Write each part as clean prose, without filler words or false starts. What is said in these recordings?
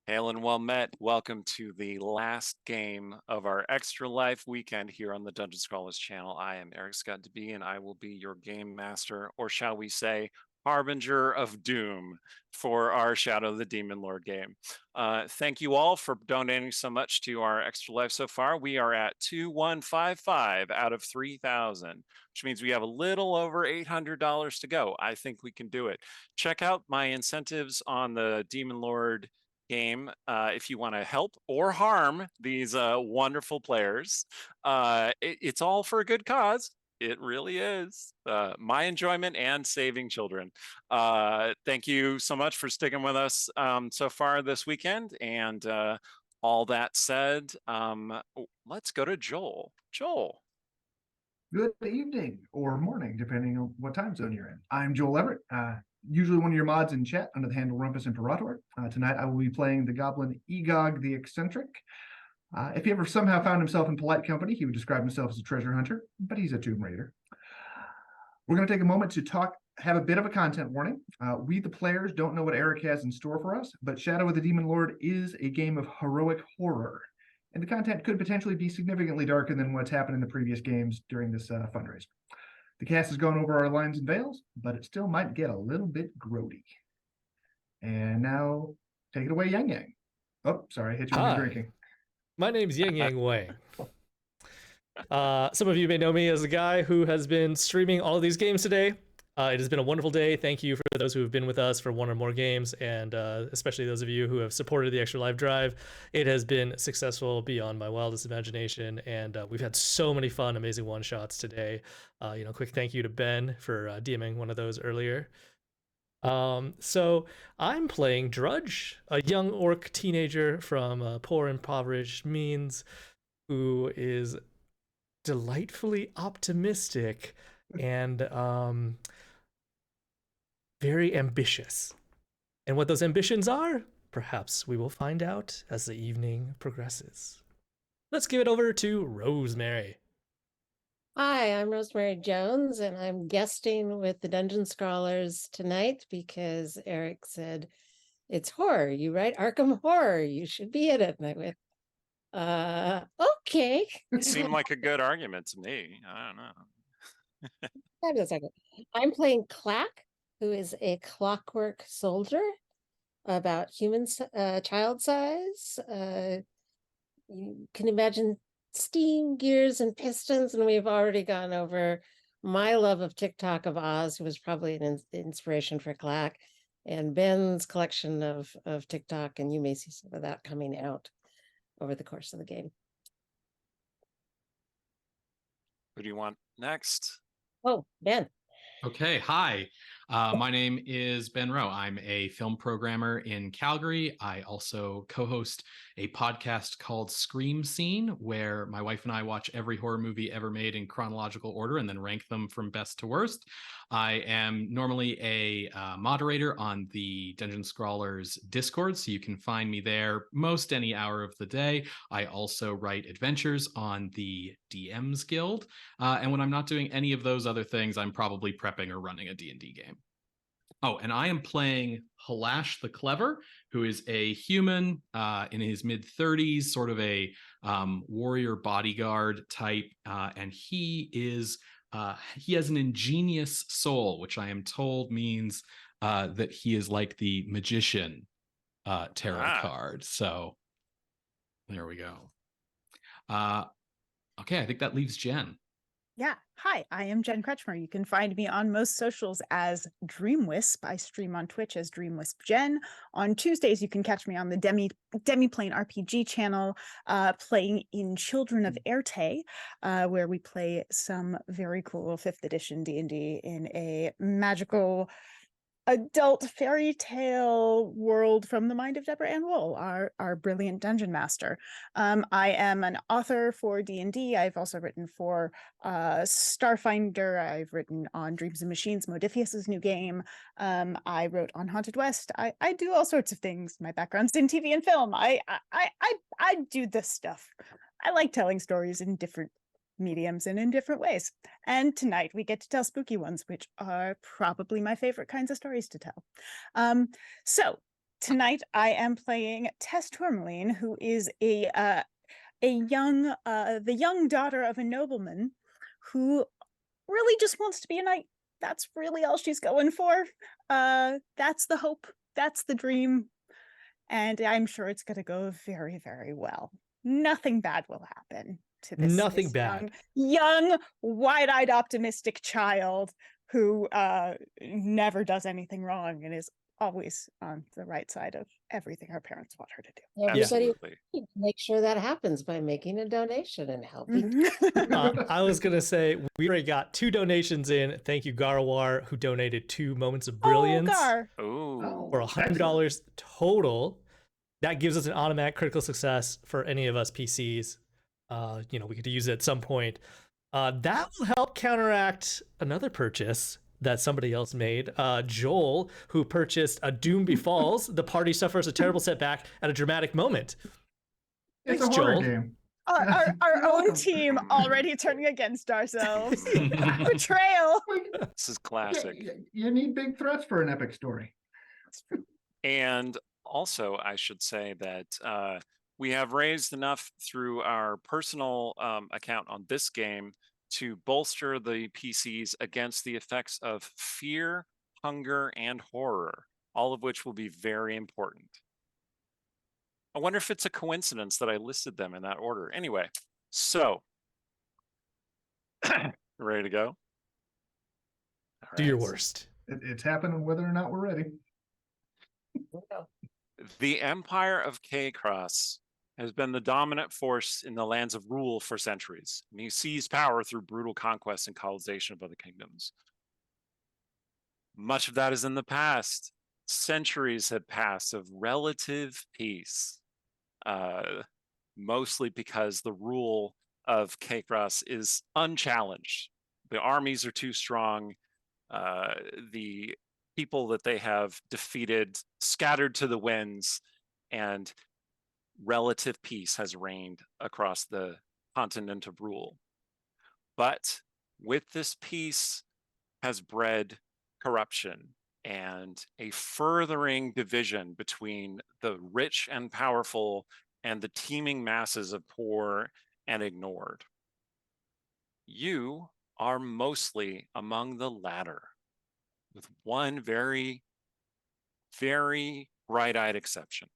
Hail and well met. Welcome to the last game of our Extra Life weekend here on the Dungeon Scrollers channel. I am Eric Scott DeBee, and I will be your game master, or shall we say, harbinger of doom for our Shadow of the Demon Lord game. Thank you all for donating so much to our Extra Life so far. We are at 2155 out of 3,000, which means we have a little over $800 to go. I think we can do it. Check out my incentives on the Demon Lord game if you want to help or harm these wonderful players. It's all for a good cause. It really is. My enjoyment and saving children. Thank you so much for sticking with us so far this weekend. And all that said, let's go to Joel. Joel. Good evening or morning, depending on what time zone you're in. I'm Joel Everett, usually one of your mods in chat under the handle Rumpus Imperator. Tonight I will be playing the goblin Egog the Eccentric. If he ever somehow found himself in polite company, he would describe himself as a treasure hunter, but he's a tomb raider. We're going to take a moment to have a bit of a content warning. We, the players, don't know what Eric has in store for us, but Shadow of the Demon Lord is a game of heroic horror, and the content could potentially be significantly darker than what's happened in the previous games during this fundraiser. The cast has gone over our lines and veils, but it still might get a little bit grody. And now, take it away, Yang Yang. Oh, sorry, I hit you when you're drinking. My name's Yang Yang Wang. Some of you may know me as a guy who has been streaming all of these games today. It has been a wonderful day. Thank you for those who have been with us for one or more games, and especially those of you who have supported the Extra Life Drive. It has been successful beyond my wildest imagination, and we've had so many fun, amazing one-shots today. Quick thank you to Ben for DMing one of those earlier. So I'm playing Drudge, a young orc teenager from poor, impoverished means, who is delightfully optimistic and very ambitious. And what those ambitions are, perhaps we will find out as the evening progresses. Let's give it over to Rosemary. Hi, I'm Rosemary Jones, and I'm guesting with the Dungeon Scrollers tonight because Eric said, it's horror. You write Arkham Horror. You should be in it. And I went, okay. It seemed like a good argument to me. I don't know. Hold on a second. I'm playing Clack, who is a clockwork soldier about human child size. You can imagine steam, gears, and pistons, and we've already gone over my love of TikTok of Oz, who was probably an inspiration for Clack, and Ben's collection of TikTok, and you may see some of that coming out over the course of the game. Who do you want next? Oh, Ben. Okay, hi. My name is Ben Rowe. I'm a film programmer in Calgary. I also co-host a podcast called Scream Scene, where my wife and I watch every horror movie ever made in chronological order and then rank them from best to worst. I am normally a moderator on the Dungeon Scrollers Discord, so you can find me there most any hour of the day. I also write adventures on the DMs Guild, and when I'm not doing any of those other things, I'm probably prepping or running a D&D game. Oh, and I am playing Halash the Clever, who is a human in his mid-30s, sort of a warrior bodyguard type, and he has an ingenious soul, which I am told means that he is like the magician tarot card. So there we go. Okay, I think that leaves Jen. Yeah. Hi, I am Jen Kretschmer. You can find me on most socials as Dreamwisp. I stream on Twitch as Dreamwisp Jen. On Tuesdays, you can catch me on the Demiplane RPG channel, playing in Children of Erte, where we play some very cool 5th edition D&D in a magical adult fairy tale world from the mind of Deborah Ann Wool, our brilliant dungeon master. I am an author for D&D. I've also written for Starfinder. I've written on Dreams and Machines, Modiphius's new game. I wrote on Haunted West. I do all sorts of things. My background's in TV and film. I do this stuff. I like telling stories in different mediums and in different ways. And tonight we get to tell spooky ones, which are probably my favorite kinds of stories to tell. So Tonight I am playing Tess Tourmaline, who is the young daughter of a nobleman who really just wants to be a knight. That's really all she's going for. That's the hope. That's the dream. And I'm sure it's going to go very, very well. Nothing bad will happen to this, Nothing this bad. young, wide-eyed, optimistic child who never does anything wrong and is always on the right side of everything her parents want her to do. Everybody Absolutely. make sure that happens by making a donation and helping. I was gonna say we already got 2 donations in. Thank you, Garwar, who donated 2 moments of brilliance Oh, Gar. Ooh. for $100 total. That gives us an automatic critical success for any of us PCs. We could use it at some point. That will help counteract another purchase that somebody else made. Joel, who purchased a Doom Befalls. The party suffers a terrible setback at a dramatic moment. It's Thanks, a horror Joel. game. Our You're own welcome. team already turning against ourselves. Betrayal. This is classic. You need big threats for an epic story. And also, I should say that we have raised enough through our personal account on this game to bolster the PCs against the effects of fear, hunger, and horror, all of which will be very important. I wonder if it's a coincidence that I listed them in that order. Anyway, so ready to go? All Do your right. worst. It's happening whether or not we're ready. The Empire of K-Cross has been the dominant force in the lands of rule for centuries, and he seized power through brutal conquest and colonization of other kingdoms. Much of that is in the past. Centuries have passed of relative peace, mostly because the rule of K-Cross is unchallenged. The armies are too strong. The people that they have defeated scattered to the winds, and relative peace has reigned across the continent of rule. But with this peace has bred corruption and a furthering division between the rich and powerful and the teeming masses of poor and ignored. You are mostly among the latter, with one very, very bright-eyed exception.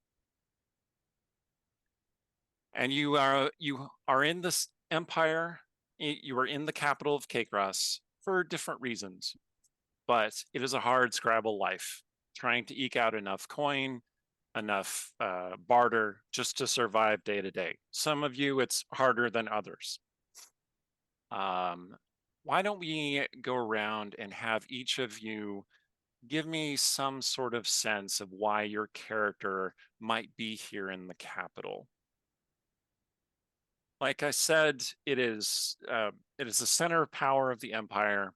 And you are in this empire. You are in the capital of K-Cross for different reasons, but it is a hard scrabble life, trying to eke out enough coin, enough barter just to survive day to day. Some of you, it's harder than others. Why don't we go around and have each of you give me some sort of sense of why your character might be here in the capital? Like I said, it is the center of power of the empire.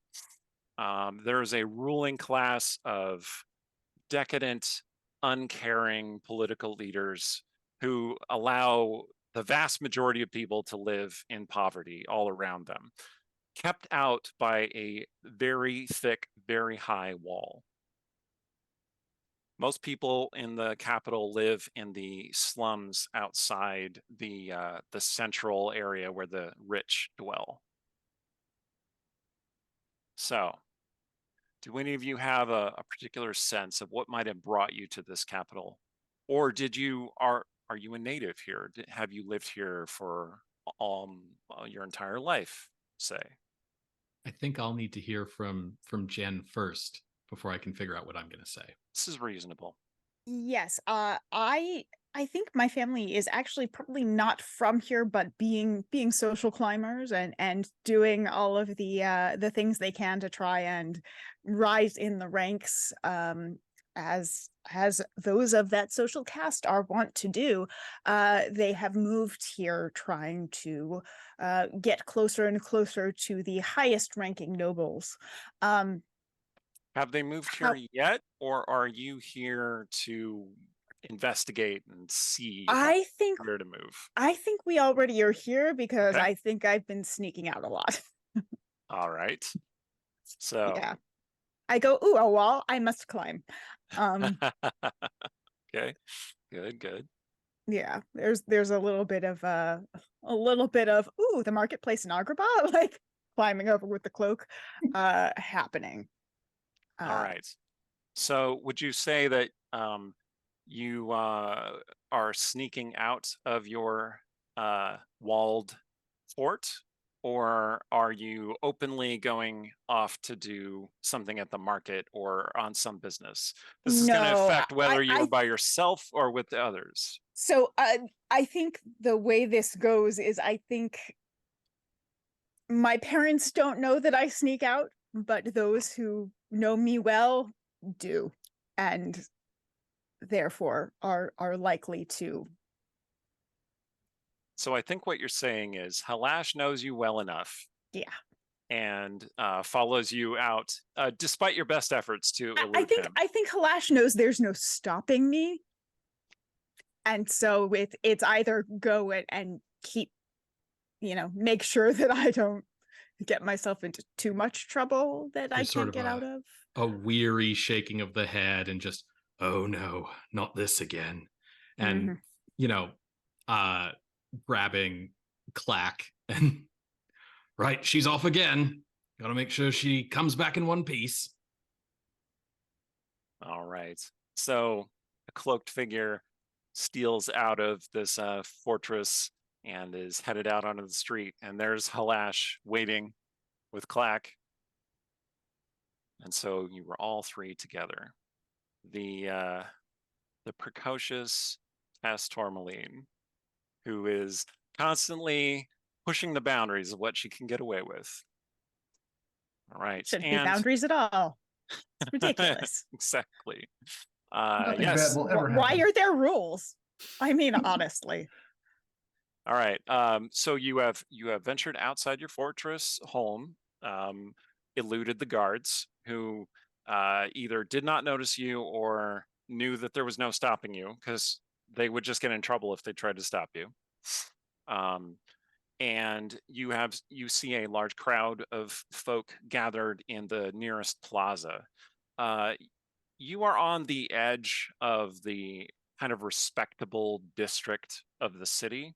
There is a ruling class of decadent, uncaring political leaders who allow the vast majority of people to live in poverty all around them, kept out by a very thick, very high wall. Most people in the capital live in the slums outside the central area where the rich dwell. So, do any of you have a particular sense of what might have brought you to this capital? Or are you a native here? Have you lived here for your entire life, say? I think I'll need to hear from Jen first before I can figure out what I'm going to say. This is reasonable. Yes, I think my family is actually probably not from here, but being social climbers and doing all of the things they can to try and rise in the ranks, as those of that social caste are wont to do. They have moved here trying to get closer and closer to the highest ranking nobles. Have they moved here yet, or are you here to investigate and see where to move? I think we already are here because Okay. I think I've been sneaking out a lot. All right. So Yeah. I go, ooh, a wall, I must climb. okay, Okay. Good. Yeah, there's a little bit of ooh, the marketplace in Agrabah, like climbing over with the cloak happening. All right. So would you say that you are sneaking out of your walled fort, or are you openly going off to do something at the market or on some business? This is going to No, affect whether you're I by yourself or with the others. so I think the way this goes is I think my parents don't know that I sneak out, but those who know me well do, and therefore are likely to. So I think what you're saying is Halash knows you well enough Yeah. and follows you out despite your best efforts to elude him. I think Halash knows there's no stopping me. And so it's either go and keep, make sure that I don't get myself into too much trouble that I There's sort can't of get out of. a weary shaking of the head and just, oh no, not this again. And, Mhm. you know, grabbing Clack and, right, she's off again. Gotta make sure she comes back in one piece. All right. So a cloaked figure steals out of this fortress and is headed out onto the street. And there's Halash waiting with Clack. And so you were all three together. The precocious Tess Tourmaline, who is constantly pushing the boundaries of what she can get away with. All right. Shouldn't be boundaries at all. It's ridiculous. Exactly. Nothing Yes. bad will ever Why happen. are there rules? I mean, honestly. All right. So you have ventured outside your fortress home, eluded the guards who either did not notice you or knew that there was no stopping you, because they would just get in trouble if they tried to stop you. And you see a large crowd of folk gathered in the nearest plaza. You are on the edge of the kind of respectable district of the city.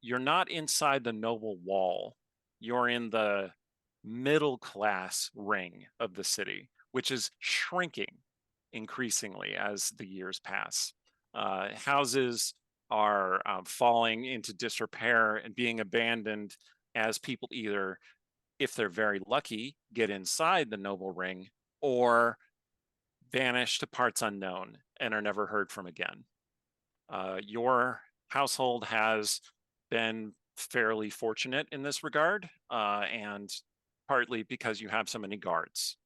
You're not inside the noble wall. You're in the middle class ring of the city, which is shrinking increasingly as the years pass. Houses are falling into disrepair and being abandoned as people either, if they're very lucky, get inside the noble ring or vanish to parts unknown and are never heard from again. Your household has been fairly fortunate in this regard, and partly because you have so many guards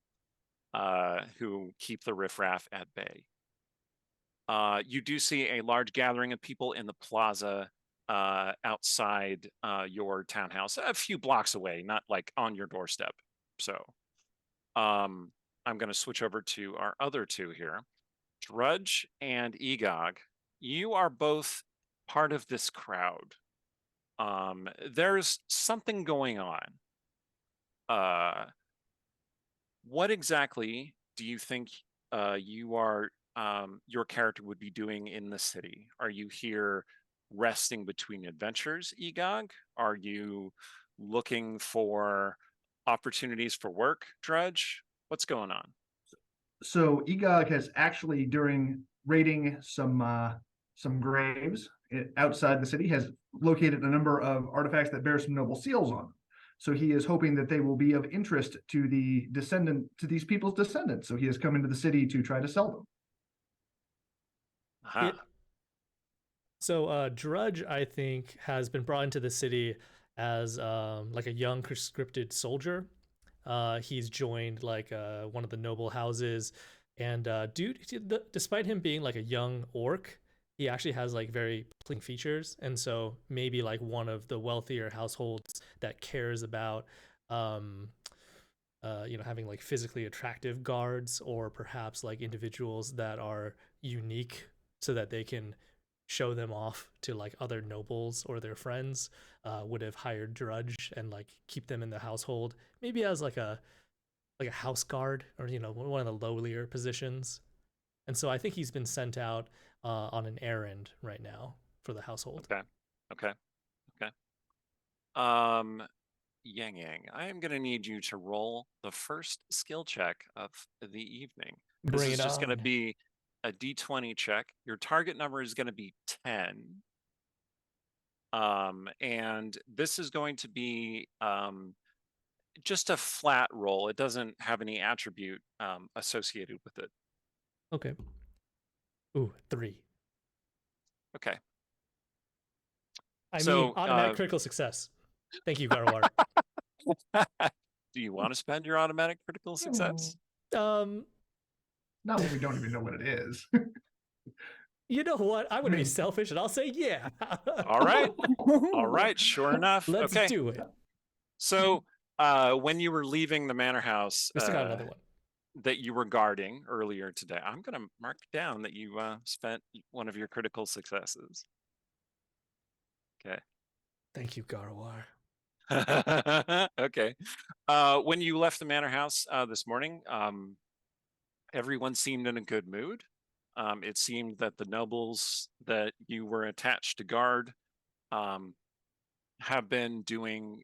who keep the riffraff at bay. You do see a large gathering of people in the plaza outside your townhouse, a few blocks away, not like on your doorstep. So I'm going to switch over to our other two here. Drudge and Egog, you are both part of this crowd. There's something going on. What exactly do you think your character would be doing in the city? Are you here resting between adventures, Egog? Are you looking for opportunities for work, Drudge? What's going on? So Egog has actually, during raiding some graves outside the city, has located a number of artifacts that bear some noble seals on them. So he is hoping that they will be of interest to these people's descendants. So he has come into the city to try to sell them. Huh. So Drudge, I think, has been brought into the city as like a young conscripted soldier. He's joined like one of the noble houses, and despite him being like a young orc, he actually has like very pleasing features, and so maybe like one of the wealthier households that cares about having like physically attractive guards, or perhaps like individuals that are unique so that they can show them off to like other nobles or their friends, would have hired Drudge and like keep them in the household, maybe as like a house guard, or one of the lowlier positions. and so I think he's been sent out on an errand right now for the household. Okay. Okay. Okay. Yang Yang, I am going to need you to roll the first skill check of the evening. This Bring is it just going to on. be a d20 check. Your target number is going to be 10. And this is going to be just a flat roll. It doesn't have any attribute associated with it. Okay. Ooh, 3. Okay. I mean, So, automatic critical success. Thank you, Garwar. do you want to spend your automatic critical success? Um, Not when we don't even know what it is. you know what? I'm going to be mean- selfish, and I'll say yeah. All right. All right. Sure enough. Let's okay. do it. So, when you were leaving the manor house We still got another one. that you were guarding earlier today, I'm going to mark down that you spent one of your critical successes. Okay. Thank you, Garwar. Okay. When you left the manor house this morning, everyone seemed in a good mood. It seemed that the nobles that you were attached to guard have been doing,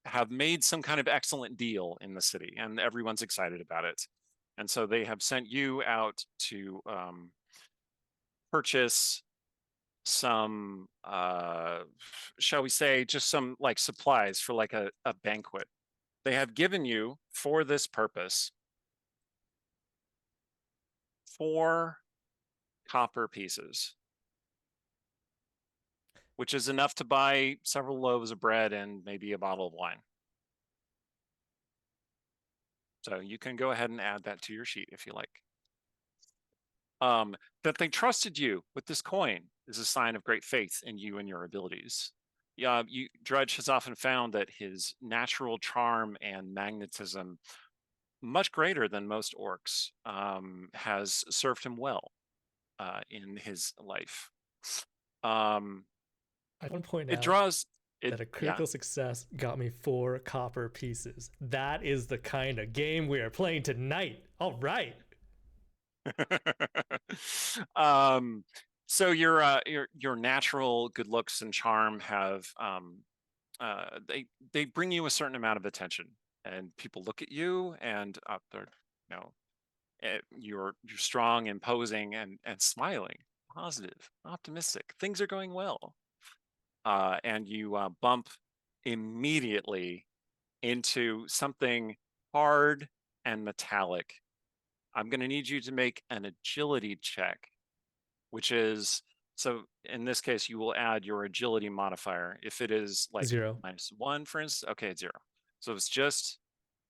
have made some kind of excellent deal in the city, and everyone's excited about it. And so they have sent you out to purchase some, shall we say, just some like supplies for like a banquet. They have given you for this purpose 4 copper pieces, which is enough to buy several loaves of bread and maybe a bottle of wine. So you can go ahead and add that to your sheet if you like. That they trusted you with this coin is a sign of great faith in you and your abilities. Yeah, Drudge has often found that his natural charm and magnetism, much greater than most orcs, has served him well in his life. I want to point It out draws that a critical success got me 4 copper pieces. That is the kind of game we are playing tonight. All right. So your natural good looks and charm have they bring you a certain amount of attention, and people look at you and they're, you know, you're strong, imposing, and smiling, positive, optimistic. Things are going well, and you bump immediately into something hard and metallic. I'm going to need you to make an agility check, which is, so in this case, you will add your agility modifier. If it is like 0. -1, for instance, okay, it's 0. So it's just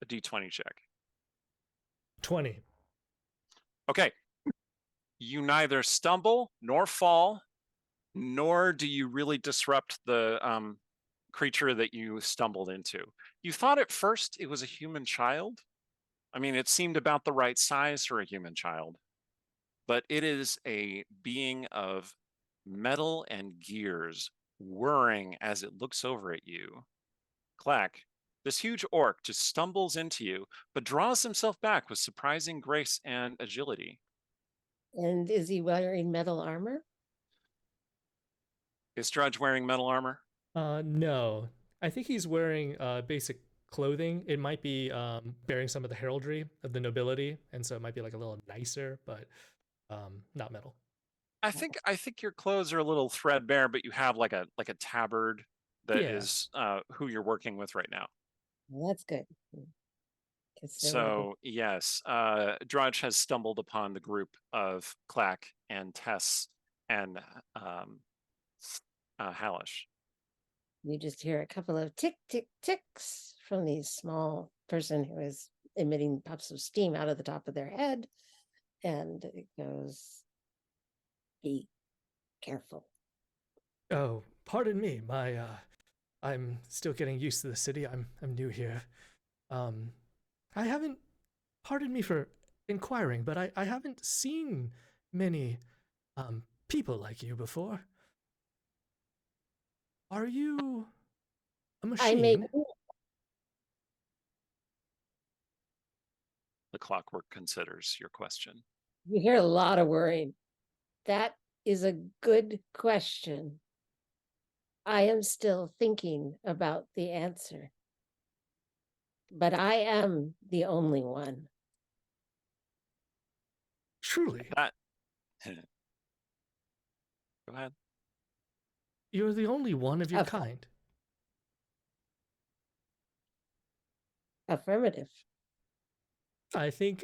a d20 check. 20. Okay. You neither stumble nor fall, nor do you really disrupt the creature that you stumbled into. You thought at first it was a human child. I mean, it seemed about the right size for a human child, but it is a being of metal and gears whirring as it looks over at you. Clack, this huge orc just stumbles into you, but draws himself back with surprising grace and agility. And is he wearing metal armor? Is Drudge wearing metal armor? No. I think he's wearing basic clothing. It might be bearing some of the heraldry of the nobility, and so it might be like a little nicer, but not metal. I think your clothes are a little threadbare, but you have like a tabard that Yeah. is who you're working with right now. Well, that's good. Considering- So yes, Drudge has stumbled upon the group of Clack and Tess and Hallish. you just hear a couple of tick, tick, ticks from the small person who is emitting puffs of steam out of the top of their head. And it goes, be careful. Oh, pardon me. I'm still getting used to the city. I'm new here. I haven't, pardon me for inquiring, but I haven't seen many people like you before. Are you a I may machine? The Clockwork considers your question. You hear a lot of worrying. That is a good question. I am still thinking about the answer. But I am the only one. Truly, That. Go ahead. you're the only one of your Of- kind. Affirmative. I think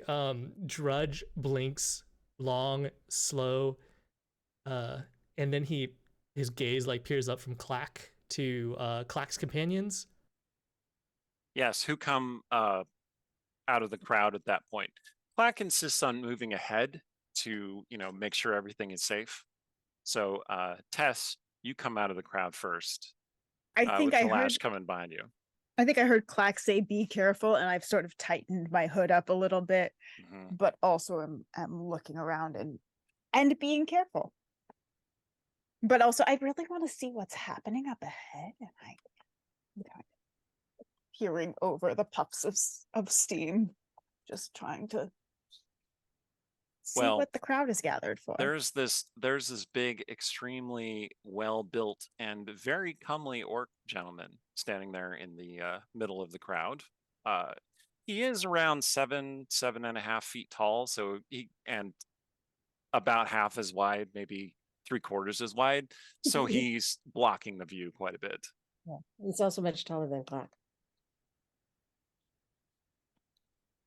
Drudge blinks long, slow, and then his gaze like peers up from Clack to Clack's companions. Yes, who come out of the crowd at that point. Clack insists on moving ahead to, make sure everything is safe. So Tess, you come out of the crowd first. I think with I Kalash heard coming behind you. I think I heard Clack say be careful, and I've sort of tightened my hood up a little bit, Mhm. but also am looking around and being careful. But also I really want to see what's happening up ahead, and I'm kind of peering over the puffs of steam, just trying to see Well, what the crowd is gathered for. There's this big, extremely well built and very comely orc gentleman standing there in the middle of the crowd. He is around 7.5 feet tall, so and about half as wide, maybe 3/4 as wide. So he's blocking the view quite a bit. Yeah. He's also much taller than Clack.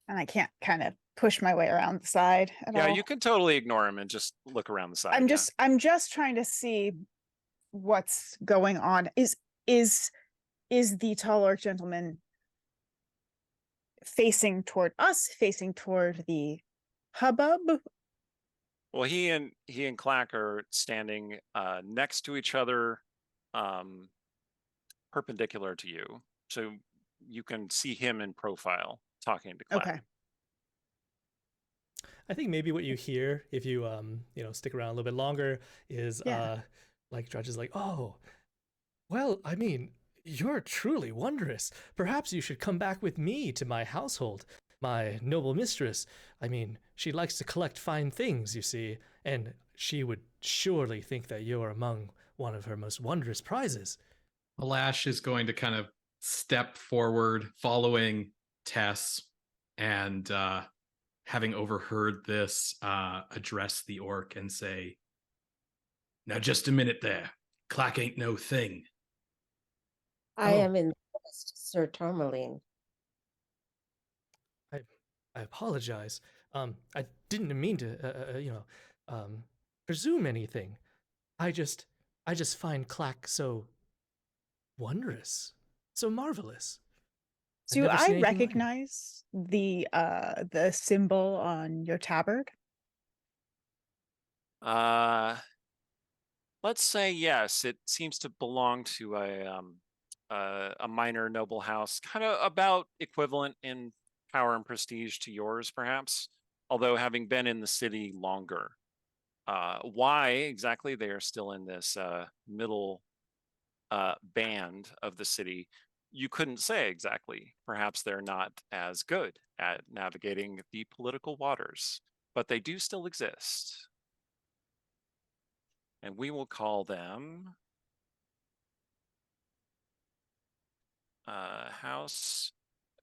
And I can't kind of push my way around the side at Yeah, all. you can totally ignore him and just look around the side. I'm just trying to see what's going on. Is the tall orc gentleman facing toward us, facing toward the hubbub? Well, he and Clack are standing next to each other, perpendicular to you, so you can see him in profile talking to Clack. Okay. I think maybe what you hear if you stick around a little bit longer is Yeah. like Drudge is like, oh, well, I mean, you're truly wondrous. Perhaps you should come back with me to my household, my noble mistress. I mean, she likes to collect fine things, you see, and she would surely think that you're among one of her most wondrous prizes. Alash is going to kind of step forward following Tess, and having overheard this, address the orc and say, "Now just a minute there. Clack ain't no thing." I Oh. am in Sir Tourmaline. I apologize. I didn't mean to, presume anything. I just find Clack so wondrous, so marvelous. I've Do never seen I anything like it. recognize the symbol on your tabard? Let's say yes. It seems to belong to a minor noble house, kind of about equivalent in power and prestige to yours, perhaps. Although having been in the city longer, why exactly they are still in this middle band of the city, you couldn't say exactly. Perhaps they're not as good at navigating the political waters, but they do still exist. And we will call them House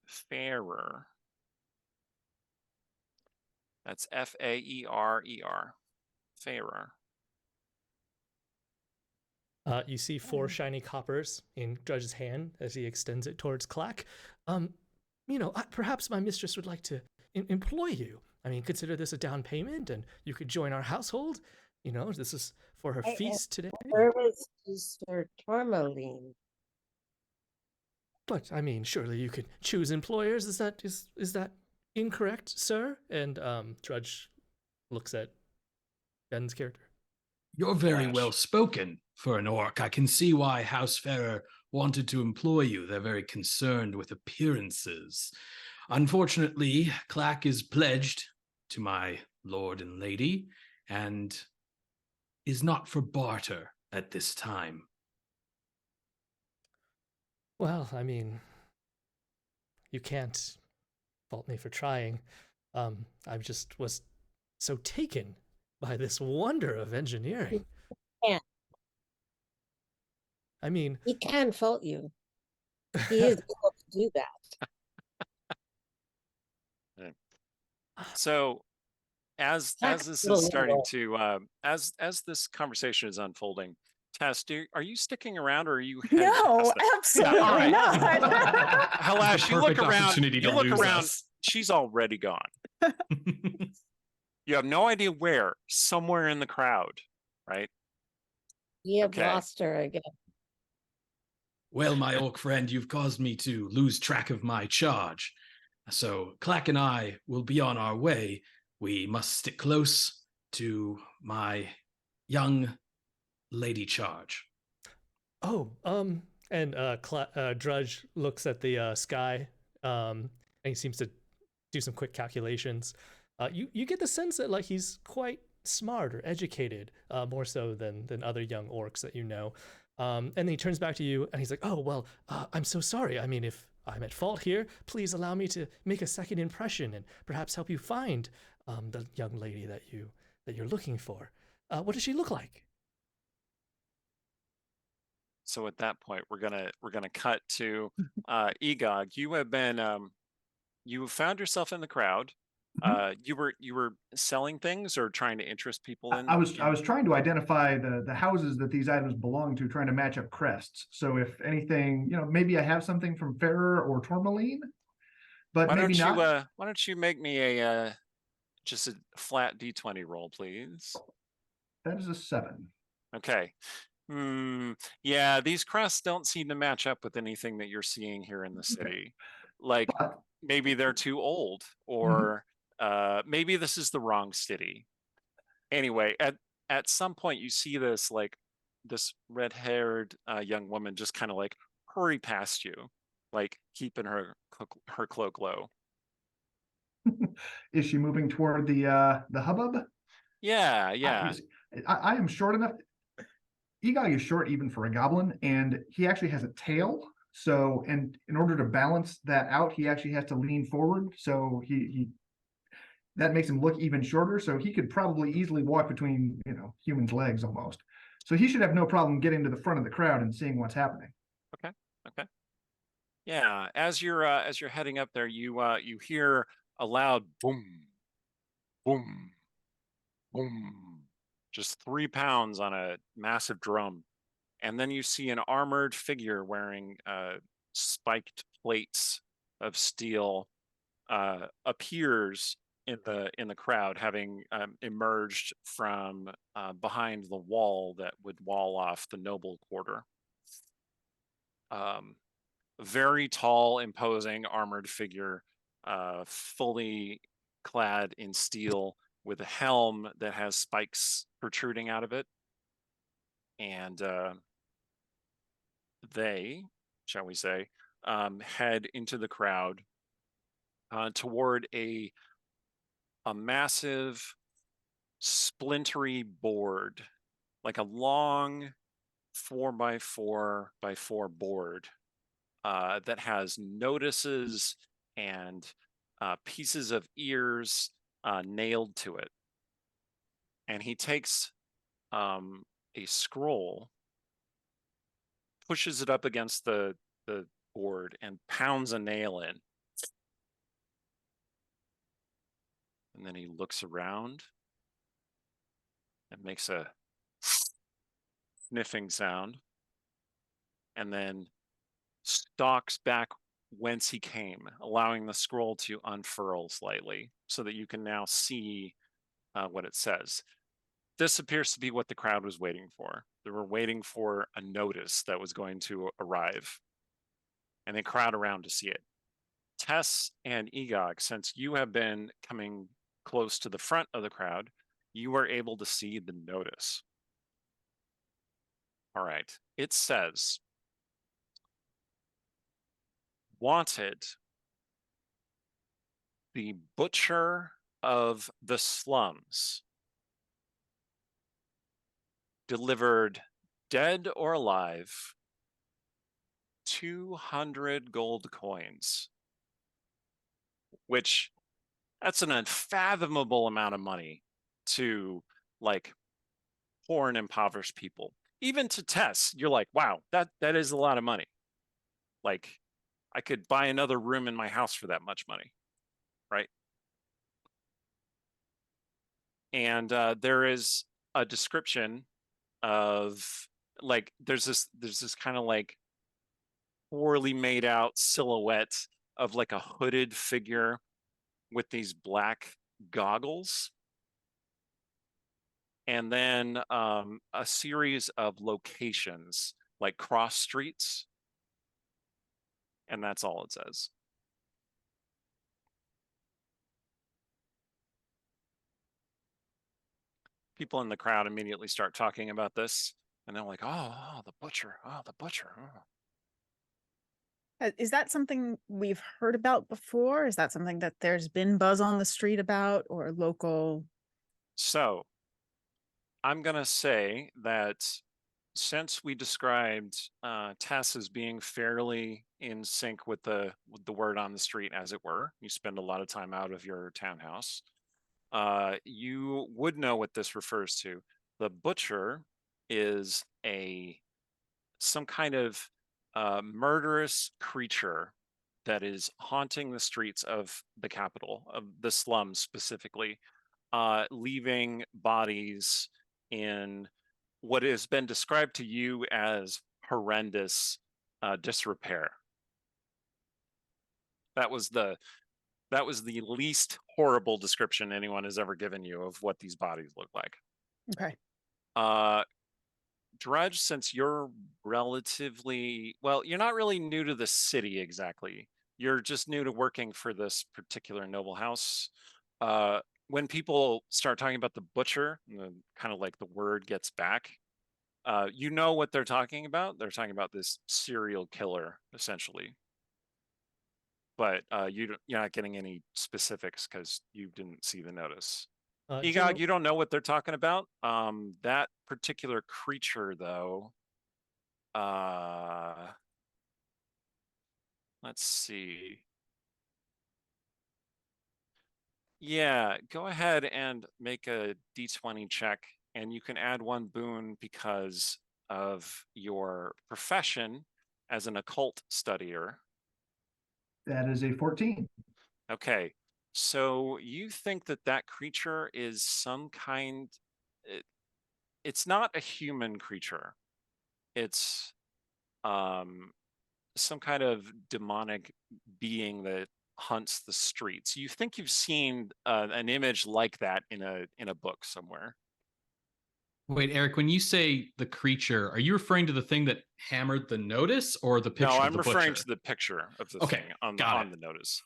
Fairer. That's Faerer. Fairer. You see 4 shiny coppers in Drudge's hand as he extends it towards Clack. Perhaps my mistress would like to employ you. I mean, consider this a down payment, and you could join our household. This is for her feast today. Service to Sir Tourmaline. But I mean, surely you could choose employers. Is that incorrect, sir? And Drudge looks at Ben's character. You're very Flash. well spoken for an orc. I can see why House Farer wanted to employ you. They're very concerned with appearances. Unfortunately, Clack is pledged to my lord and lady, and is not for barter at this time. Well, I mean, you can't fault me for trying. I just was so taken by this wonder of engineering. Yeah. I mean, He can fault you. He is able to do that. So as That's this a is little starting nimble. to as this conversation is unfolding, Tess, are you sticking around or are you headed No, past it? absolutely all right. not. Halash, you look Perfect around. opportunity You to look lose around. us. She's already gone. You have no idea where. Somewhere in the crowd, right? We have Okay. lost her again. Well, my orc friend, you've caused me to lose track of my charge. So Clack and I will be on our way. We must stick close to my young lady charge. oh, and Drudge looks at the sky, and he seems to do some quick calculations. You get the sense that like he's quite smart or educated, more so than other young orcs that you know. And then he turns back to you and he's like, "Oh well, I'm so sorry. I mean, if I'm at fault here, please allow me to make a second impression and perhaps help you find the young lady that you're looking for. What does she look like?" So at that point, we're gonna cut to Egog. You have been you found yourself in the crowd. You were selling things or trying to interest people in. I was trying to identify the houses that these items belong to, trying to match up crests. So if anything, maybe I have something from Ferrer or Tourmaline, but Why maybe don't not. why don't you make me a just a flat D20 roll, please? That is a 7. Okay. Yeah, these crests don't seem to match up with anything that you're seeing here in the city. Like But maybe they're too old, or maybe this is the wrong city. Anyway, at some point you see this this red-haired young woman just kind of like hurry past you, like keeping her cloak low. is she moving toward the hubbub? Yeah, I, yeah. you see, I am short enough. Egog is short even for a goblin, and he actually has a tail. So, and in order to balance that out, he actually has to lean forward. So he that makes him look even shorter. So he could probably easily walk between humans' legs almost. So he should have no problem getting to the front of the crowd and seeing what's happening. Okay. Okay. Yeah, as you're heading up there, you hear a loud boom, boom, boom, just 3 pounds on a massive drum, and then you see an armored figure wearing spiked plates of steel appears in the crowd, having emerged from behind the wall that would wall off the noble quarter. Very tall, imposing, armored figure, fully clad in steel, with a helm that has spikes protruding out of it. And they, shall we say, head into the crowd toward a massive splintery board, like a long 4x4x4 board that has notices and pieces of ears nailed to it. And he takes a scroll, pushes it up against the board, and pounds a nail in. And then he looks around and makes a sniffing sound, and then stalks back whence he came, allowing the scroll to unfurl slightly so that you can now see what it says. This appears to be what the crowd was waiting for. They were waiting for a notice that was going to arrive, and they crowd around to see it. Tess and Egog, since you have been coming close to the front of the crowd, you are able to see the notice. All right. It says, "Wanted, the butcher of the slums, delivered dead or alive, 200 gold coins," which that's an unfathomable amount of money to like poor and impoverished people. Even to Tess, you're like, wow, that is a lot of money. Like, I could buy another room in my house for that much money, right? And there is a description of like there's this kind of like poorly made out silhouette of like a hooded figure with these black goggles, and then a series of locations like cross streets, and that's all it says. People in the crowd immediately start talking about this, and they're like, oh, the butcher, oh, the butcher. Oh. Is that something we've heard about before? Is that something that there's been buzz on the street about, or local? So I'm going to say that since we described Tess as being fairly in sync with the word on the street, as it were, you spend a lot of time out of your townhouse, you would know what this refers to. The butcher is some kind of murderous creature that is haunting the streets of the capital, of the slums specifically, leaving bodies in what has been described to you as horrendous disrepair. That was the least horrible description anyone has ever given you of what these bodies look like. Okay. Drudge, since you're relatively, well, you're not really new to the city exactly. You're just new to working for this particular noble house. When people start talking about the butcher, kind of like the word gets back, you know what they're talking about. They're talking about this serial killer, essentially. But you're not getting any specifics because you didn't see the notice. Egog, you don't know what they're talking about. That particular creature, though. Let's see. Yeah, go ahead and make a D20 check, and you can add 1 boon because of your profession as an occult studier. That is a 14. Okay, so you think that creature is some kind, it's not a human creature. It's some kind of demonic being that hunts the streets. You think you've seen an image like that in a book somewhere. Wait, Eric, when you say the creature, are you referring to the thing that hammered the notice or the picture No, of I'm the referring butcher? to the picture of the Okay, thing on got it. the notice.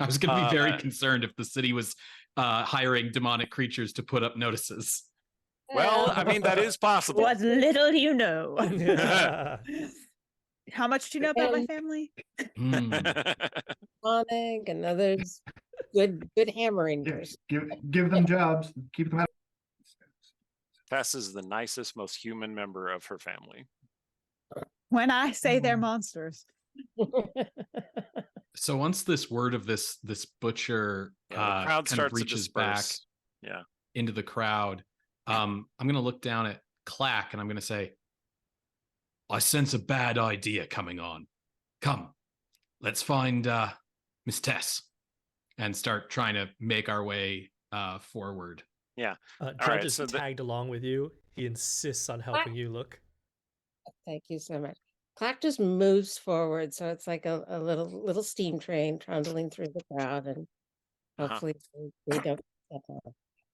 I was going to be very concerned if the city was hiring demonic creatures to put up notices. Well, I mean, that is possible. What little you know. Yeah. How much do you know about my And- family? Sonic and others, good hammering Yeah, person. give them jobs, keep them out. Tess is the nicest, most human member of her family. When I say they're monsters. So once this word of this butcher Yeah, the crowd kind of starts to reaches back disperse. Yeah. into the crowd, I'm going to look down at Clack and I'm going to say, I sense a bad idea coming on. Come, let's find Miss Tess and start trying to make our way forward. Yeah. Drudge right, is so tagged along with you. He insists on helping you look. Thank you so much. Clack just moves forward, so it's like a little steam train trundling through the crowd, and hopefully they don't step on.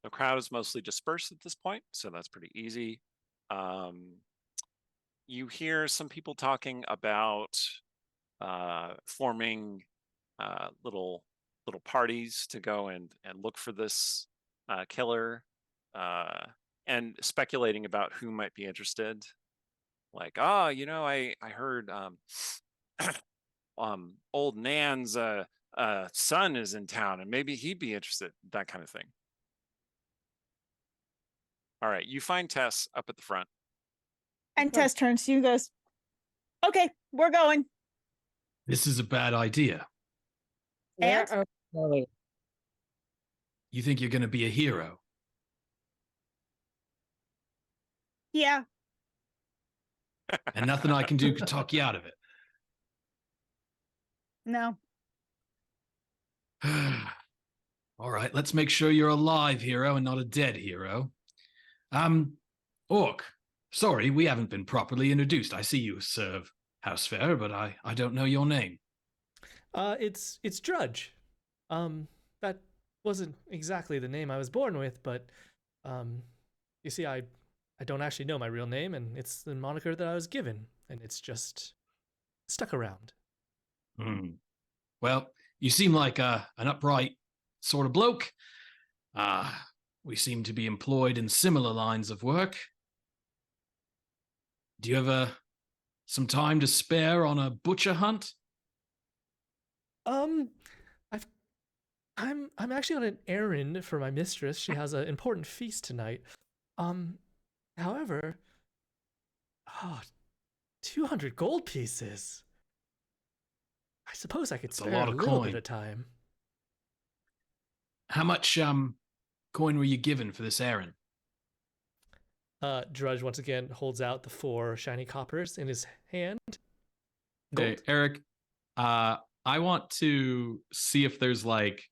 The crowd is mostly dispersed at this point, so that's pretty easy. You hear some people talking about forming little parties to go and look for this killer, and speculating about who might be interested. Like, I heard old Nan's son is in town and maybe he'd be interested, that kind of thing. All right, you find Tess up at the front. And Tess turns to you and goes, okay, we're going. This is a bad idea. Where And? are we going? You think you're going to be a hero? Yeah. And nothing I can do could talk you out of it. No. All right, let's make sure you're a live hero and not a dead hero. Orc, sorry, we haven't been properly introduced. I see you serve house fare, but I don't know your name. It's Drudge. That wasn't exactly the name I was born with, but you see, I don't actually know my real name, and it's the moniker that I was given, and it's just stuck around. Well, you seem like an upright sort of bloke. We seem to be employed in similar lines of work. Do you have some time to spare on a butcher hunt? I'm actually on an errand for my mistress. She has an important feast tonight. However, 200 gold pieces. I suppose I could That's a spare lot a of little coin. bit of time. How much coin were you given for this errand? Drudge once again holds out the 4 shiny coppers in his hand. Hey, Gold. Eric, I want to see if there's like,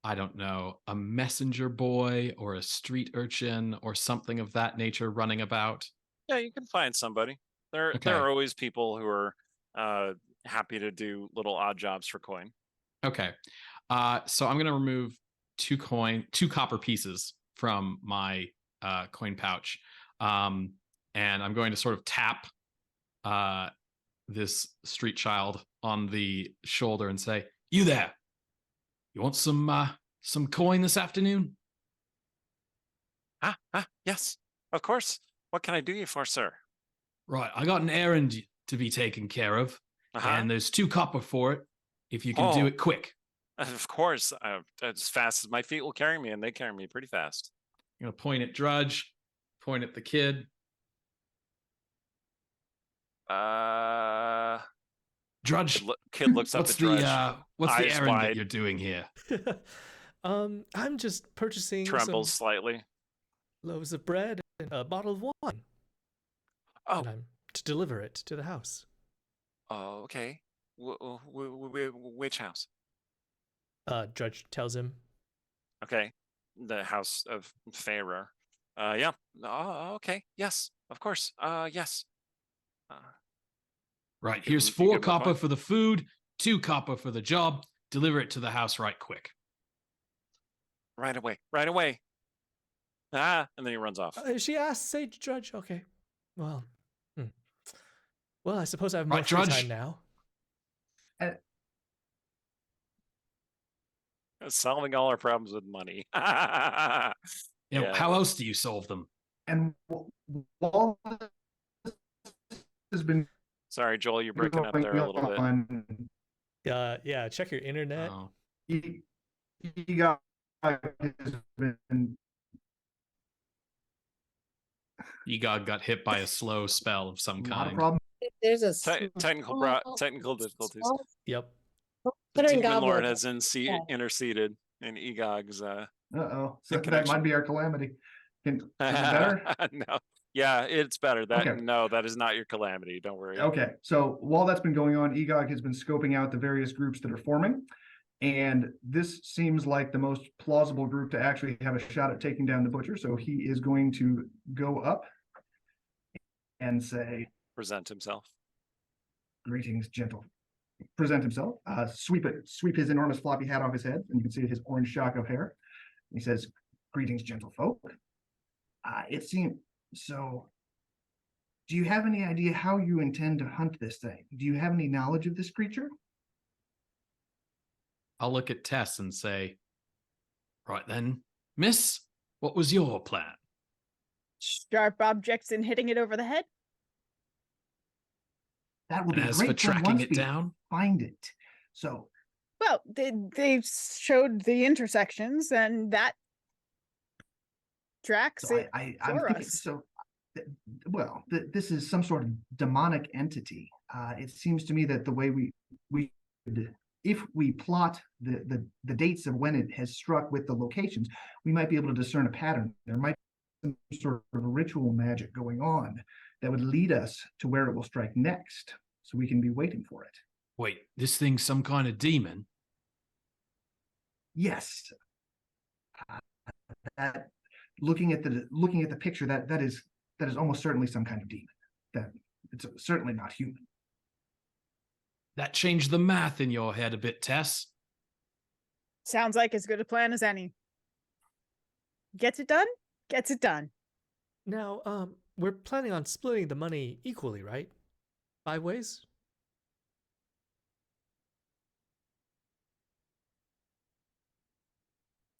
I don't know, a messenger boy or a street urchin or something of that nature running about. Yeah, you can find somebody. There Okay. are always people who are happy to do little odd jobs for coin. Okay. So I'm gonna remove 2 copper pieces from my coin pouch. And I'm going to sort of tap this street child on the shoulder and say, "You there? You want some coin this afternoon?" Yes, of course. What can I do you for, sir? Right, I got an errand to be taken care of, and there's 2 copper for it. If you can do Oh. it quick. Of course, as fast as my feet will carry me, and they carry me pretty fast. I'm gonna point at Drudge, point at the kid. Drudge, Kid looks up what's at Drudge, what's the eyes errand that wide. you're doing here? I'm just purchasing trembles some slightly. loaves of bread and a bottle of wine. Oh, And I'm to deliver it to the house. oh, okay. Which house? Drudge tells him. Okay, the house of Feyre. Yeah. Oh, okay. Yes, of course. Yes. Right, Give here's him- you 4 give him a copper coin? for the food, 2 copper for the job. Deliver it to the house right quick. Right away. Right away. And then he runs off. She asks, say Drudge. Okay. Well, well, I suppose I have more Right, free Drudge. time now. Solving all our problems with money. Yeah, Yeah. how else do you solve them? And while this has been Sorry, Joel, you're breaking up going there a little bit. on, Yeah, check your internet. Oh, EGOG has been Egog got hit by a slow spell of some not a kind. problem. There's a Technical difficulties. small- Yep. The Considering Demon Lord goblin. has Yeah. interceded in Egog's Uh-oh. So Good that connection. might be our calamity. Is it better? No. Yeah, it's better. Okay. No, that is not your calamity. Don't worry. Okay, so while that's been going on, EGOG has been scoping out the various groups that are forming. And this seems like the most plausible group to actually have a shot at taking down the butcher. So he is going to go up and say, Present himself. "Greetings, gentle." Present himself, sweep his enormous floppy hat off his head, and you can see his orange shock of hair. He says, "Greetings, gentle folk. It seems so. Do you have any idea how you intend to hunt this thing? Do you have any knowledge of this creature?" I'll look at Tess and say, "Right then, miss, what was your plan?" Sharp objects and hitting it over the head. That would And be as for great tracking once it we down, find it. So Well, they showed the intersections, and that tracks So it I'm for thinking, us. so, this is some sort of demonic entity. It seems to me that the way we if we plot the dates of when it has struck with the locations, we might be able to discern a pattern. There might some sort of ritual magic going on that would lead us to where it will strike next, so we can be waiting for it. Wait, this thing's some kind of demon? Yes. That, looking at the picture, that is almost certainly some kind of demon. That it's certainly not human. That changed the math in your head a bit, Tess. Sounds like as good a plan as any. Gets it done? Gets it done. Now, we're planning on splitting the money equally, right? 5 ways?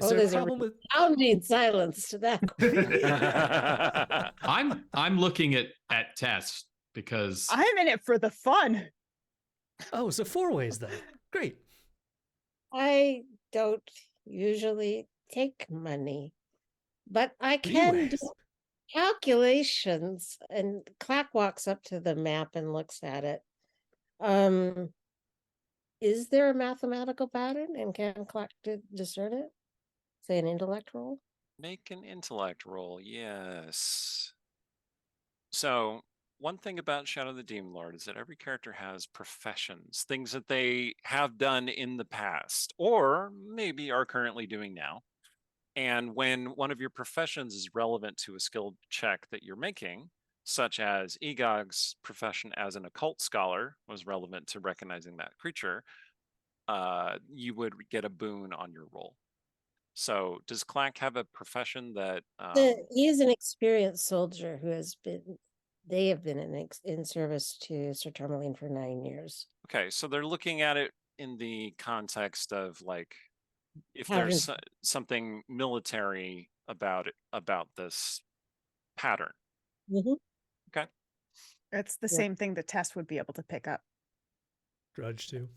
Is there a there's a problem with? Pounding silence to that. I'm looking at Tess because I'm in it for the fun. Oh, so 4 ways then. Great. I don't usually take money, but I 3 can do ways. calculations. And Clack walks up to the map and looks at it. Is there a mathematical pattern, and can Clack discern it? Say an intellect roll. Make an intellect roll, yes. So, one thing about Shadow the Demon Lord is that every character has professions, things that they have done in the past, or maybe are currently doing now. And when one of your professions is relevant to a skill check that you're making, such as Egog's profession as an occult scholar was relevant to recognizing that creature, you would get a boon on your roll. So does Clack have a profession that He is an experienced soldier who has been. They have been in service to Sir Tourmaline for 9 years. okay, so they're looking at it in the context of like if Pattern. there's something military about it, about this pattern. Mhm. It's the Yeah. same thing the test would be able to pick up. Grudge too.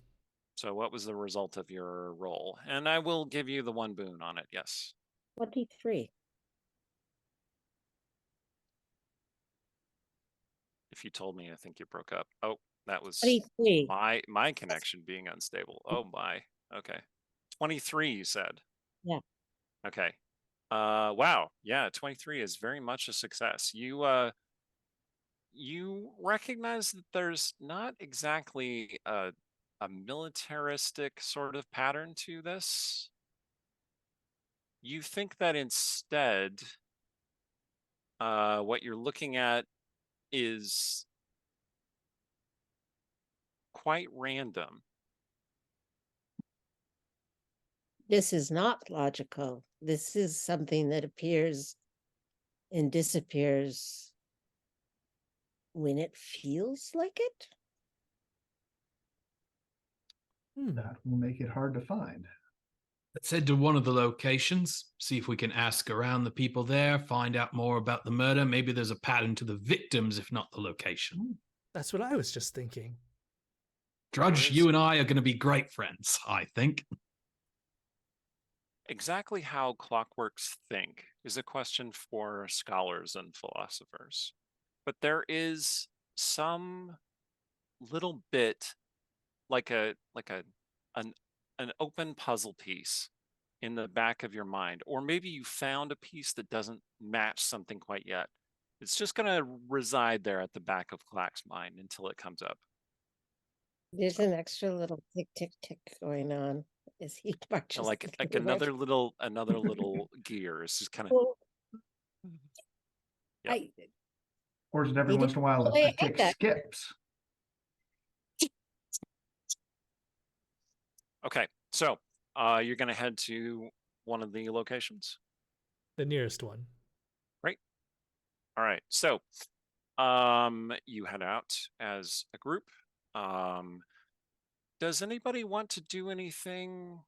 So what was the result of your roll? And I will give you the 1 boon on it, yes. 23. If you told me, I think you broke up. Oh, that was 23. my connection being unstable. Oh my. Okay. 23 you said. Yeah. Okay. Wow. Yeah, 23 is very much a success. You recognize that there's not exactly a militaristic sort of pattern to this. You think that instead, what you're looking at is quite random. This is not logical. This is something that appears and disappears when it feels like it. That will make it hard to find. let's head to one of the locations, see if we can ask around the people there, find out more about the murder. Maybe there's a pattern to the victims, if not the location. That's what I was just thinking. Drudge, Where's- you and I are going to be great friends, I think. Exactly how clockworks think is a question for scholars and philosophers. But there is some little bit like an open puzzle piece in the back of your mind, or maybe you found a piece that doesn't match something quite yet. It's just going to reside there at the back of Clack's mind until it comes up. There's an extra little tick, tick, tick going on as he marches. Like through another little gear. It's just kind of Well, Yep. Or is it every He once in a while play a a tick hiccup. skips? okay. So you're going to head to one of the locations. The nearest one. All right. So you head out as a group. Does anybody want to do anything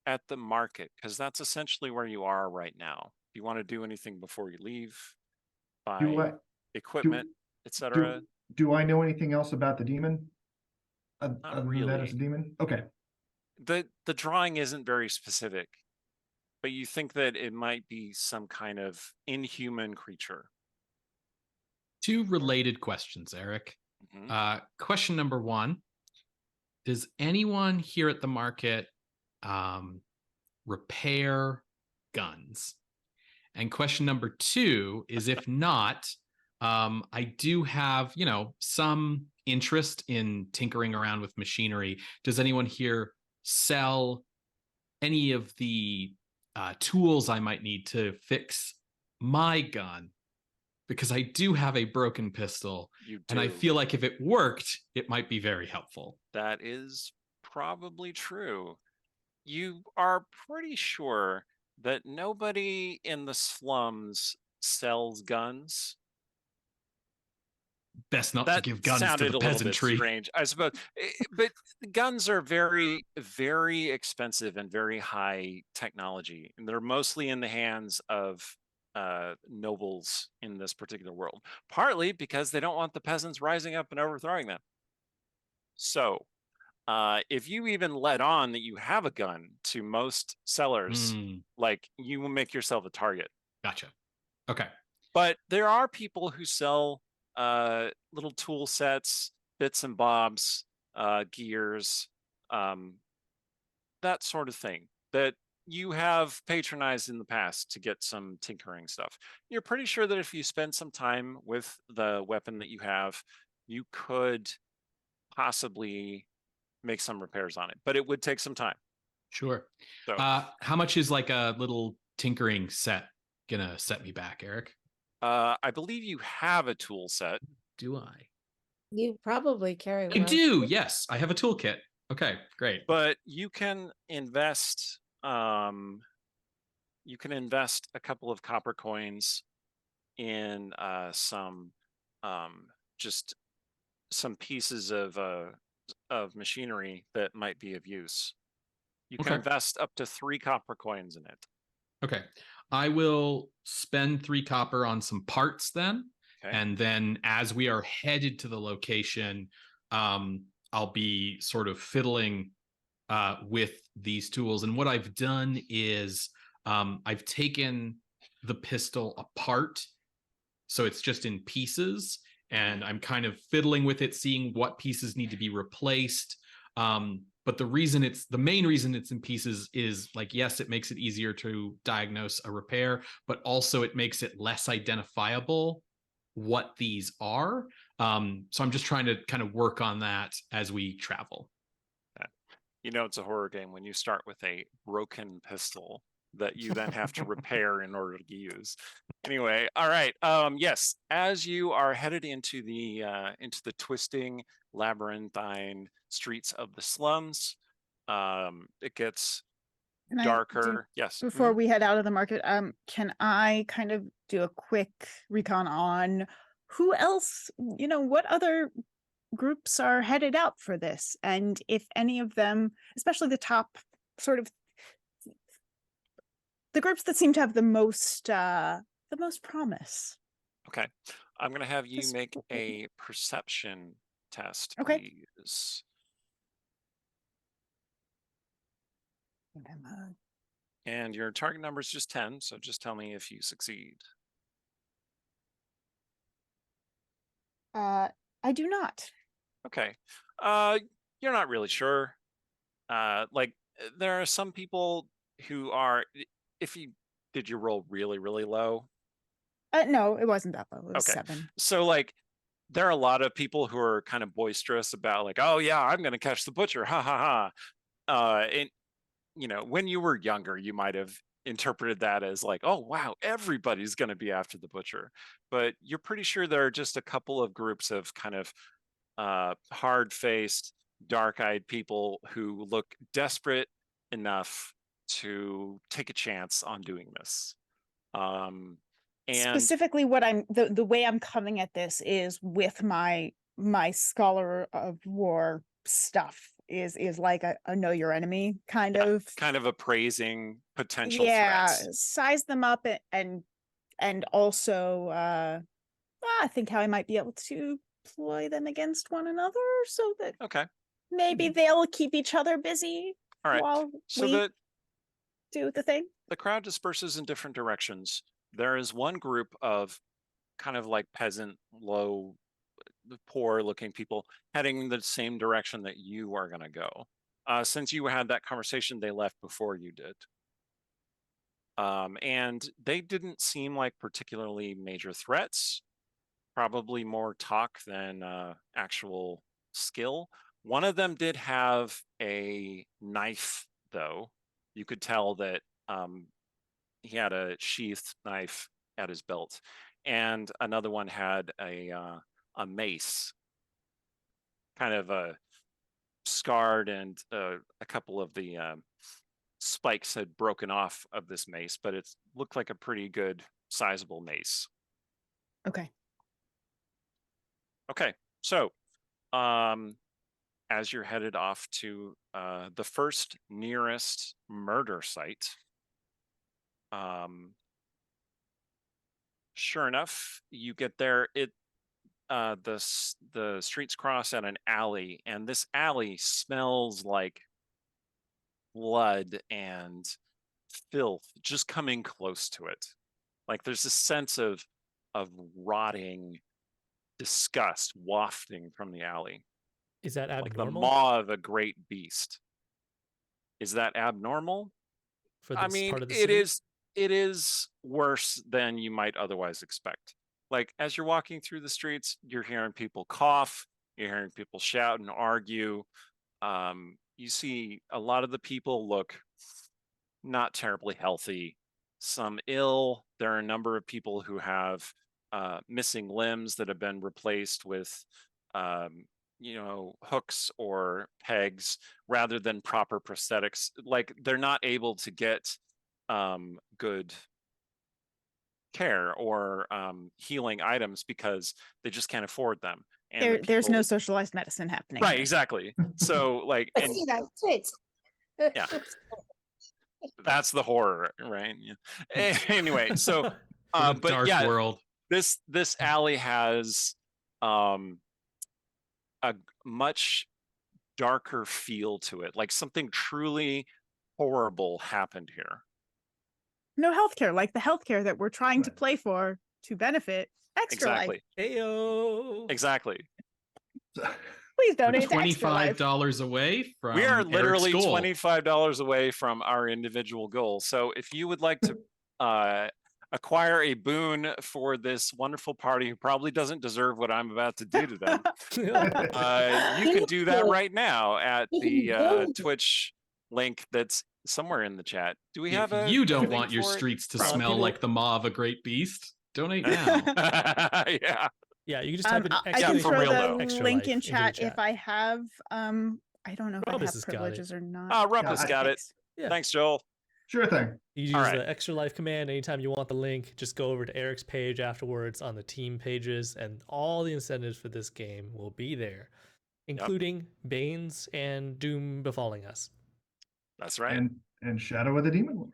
at the market? Because that's essentially where you are right now. Do you want to do anything before you leave? Do Buy I equipment, etc. do I know anything else about the demon? Other than that really. it's a demon? Okay. The drawing isn't very specific, but you think that it might be some kind of inhuman creature. 2 related questions, Eric. Mhm. Question number 1. Does anyone here at the market repair guns? And question number 2 is, if not, I do have, some interest in tinkering around with machinery. Does anyone here sell any of the tools I might need to fix my gun? Because I do have a broken pistol, You do. and I feel like if it worked, it might be very helpful. That is probably true. You are pretty sure that nobody in the slums sells guns. Best not to That give guns to sounded the a little bit peasantry. strange, I suppose. But guns are very, very expensive and very high technology, and they're mostly in the hands of nobles in this particular world. Partly because they don't want the peasants rising up and overthrowing them. So, if you even let on that you have a gun to most sellers, like, you will make yourself a target. Gotcha. Okay. But there are people who sell little tool sets, bits and bobs, gears, that sort of thing that you have patronized in the past to get some tinkering stuff. You're pretty sure that if you spend some time with the weapon that you have, you could possibly make some repairs on it, but it would take some time. Sure. So How much is like a little tinkering set gonna set me back, Eric? I believe you have a tool set. Do I? You probably carry I one. do. Yes, I have a toolkit. Okay, great. But you can invest a couple of copper coins in some just some pieces of machinery that might be of use. You can Okay. invest up to 3 copper coins in it. Okay. I will spend 3 copper on some parts then. Okay. And then as we are headed to the location, I'll be sort of fiddling with these tools. And what I've done is I've taken the pistol apart. So it's just in pieces. And I'm kind of fiddling with it, seeing what pieces need to be replaced. But the main reason it's in pieces is, like, yes, it makes it easier to diagnose a repair, but also it makes it less identifiable what these are. So I'm just trying to kind of work on that as we travel. It's a horror game when you start with a broken pistol that you then have to repair in order to use. Anyway, all right. Yes, as you are headed into the twisting labyrinthine streets of the slums, it gets Can I darker. Yes. Before we head out of the market, can I kind of do a quick recon on who else, what other groups are headed out for this, and if any of them, especially the top sort of the groups that seem to have the most promise. Okay. I'm going to have you Just- make a perception test, Okay. please. And And your target number is just 10, so just tell me if you succeed. I do not. Okay. You're not really sure. There are some people who are, did you roll really, really low? No, it wasn't that low. It was Okay. 7. So there are a lot of people who are kind of boisterous about, like, oh yeah, I'm going to catch the butcher. Ha ha ha. And when you were younger, you might have interpreted that as like, oh wow, everybody's going to be after the butcher. But you're pretty sure there are just a couple of groups of kind of hard-faced, dark-eyed people who look desperate enough to take a chance on doing this. And Specifically, what the way I'm coming at this is with my Scholar of War stuff is like a know your enemy kind of appraising potential threats. threats. Size them up and also I think how I might be able to ploy them against one another so that Okay. maybe they'll keep each other busy All right. while So we do the thing. the crowd disperses in different directions. There is one group of kind of like peasant, low, poor looking people heading in the same direction that you are going to go. Since you had that conversation, they left before you did. And they didn't seem like particularly major threats, probably more talk than actual skill. One of them did have a knife, though. You could tell that he had a sheathed knife at his belt, and another one had a mace, kind of scarred, and a couple of the spikes had broken off of this mace, but it looked like a pretty good sizable mace. Okay. Okay, so as you're headed off to the first nearest murder site, sure enough, you get there. The streets cross at an alley, and this alley smells like blood and filth just coming close to it. Like there's a sense of rotting disgust wafting from the alley, Is that like the abnormal maw of a great beast. Is that abnormal? for I this mean, part of the it city? is worse than you might otherwise expect. Like as you're walking through the streets, you're hearing people cough, you're hearing people shout and argue. You see a lot of the people look not terribly healthy, some ill. There are a number of people who have missing limbs that have been replaced with hooks or pegs rather than proper prosthetics. Like they're not able to get good care or healing items because they just can't afford them. And There's no people, socialized medicine happening. right, here. exactly. So like, That's and the United States. Yeah. that's the horror, right? Yeah. Anyway, so What a but dark yeah, world. this alley has a much darker feel to it, like something truly horrible happened here. No healthcare, like the healthcare that we're trying to Right. play for to benefit Extra Life. Exactly. Ayo. Exactly. So- Please We're donate to Extra Life. $25 away from We are Eric's literally goal. $25 away from our individual goal. So if you would like to acquire a boon for this wonderful party who probably doesn't deserve what I'm about to do to them, you can do that right now at the Twitch link that's somewhere in the chat. Do we have If a you don't thing want your for it? streets to Probably. smell People- like the maw of a great beast, donate now. Yeah. Yeah, you can just type in I extra can Yeah, for throw real, the though. Extra link Life in into the chat chat. if I have I don't know if I Robus have has got it. privileges or not. Rumpus Yeah, got it. Thanks. Yeah. Thanks, Joel. Sure thing. You use All right. the Extra Life command anytime you want the link. Just go over to Eric's page afterwards on the team pages, and all the incentives for this game will be there, including Banes and Doom befalling us. That's right. And Shadow of the Demon Lord.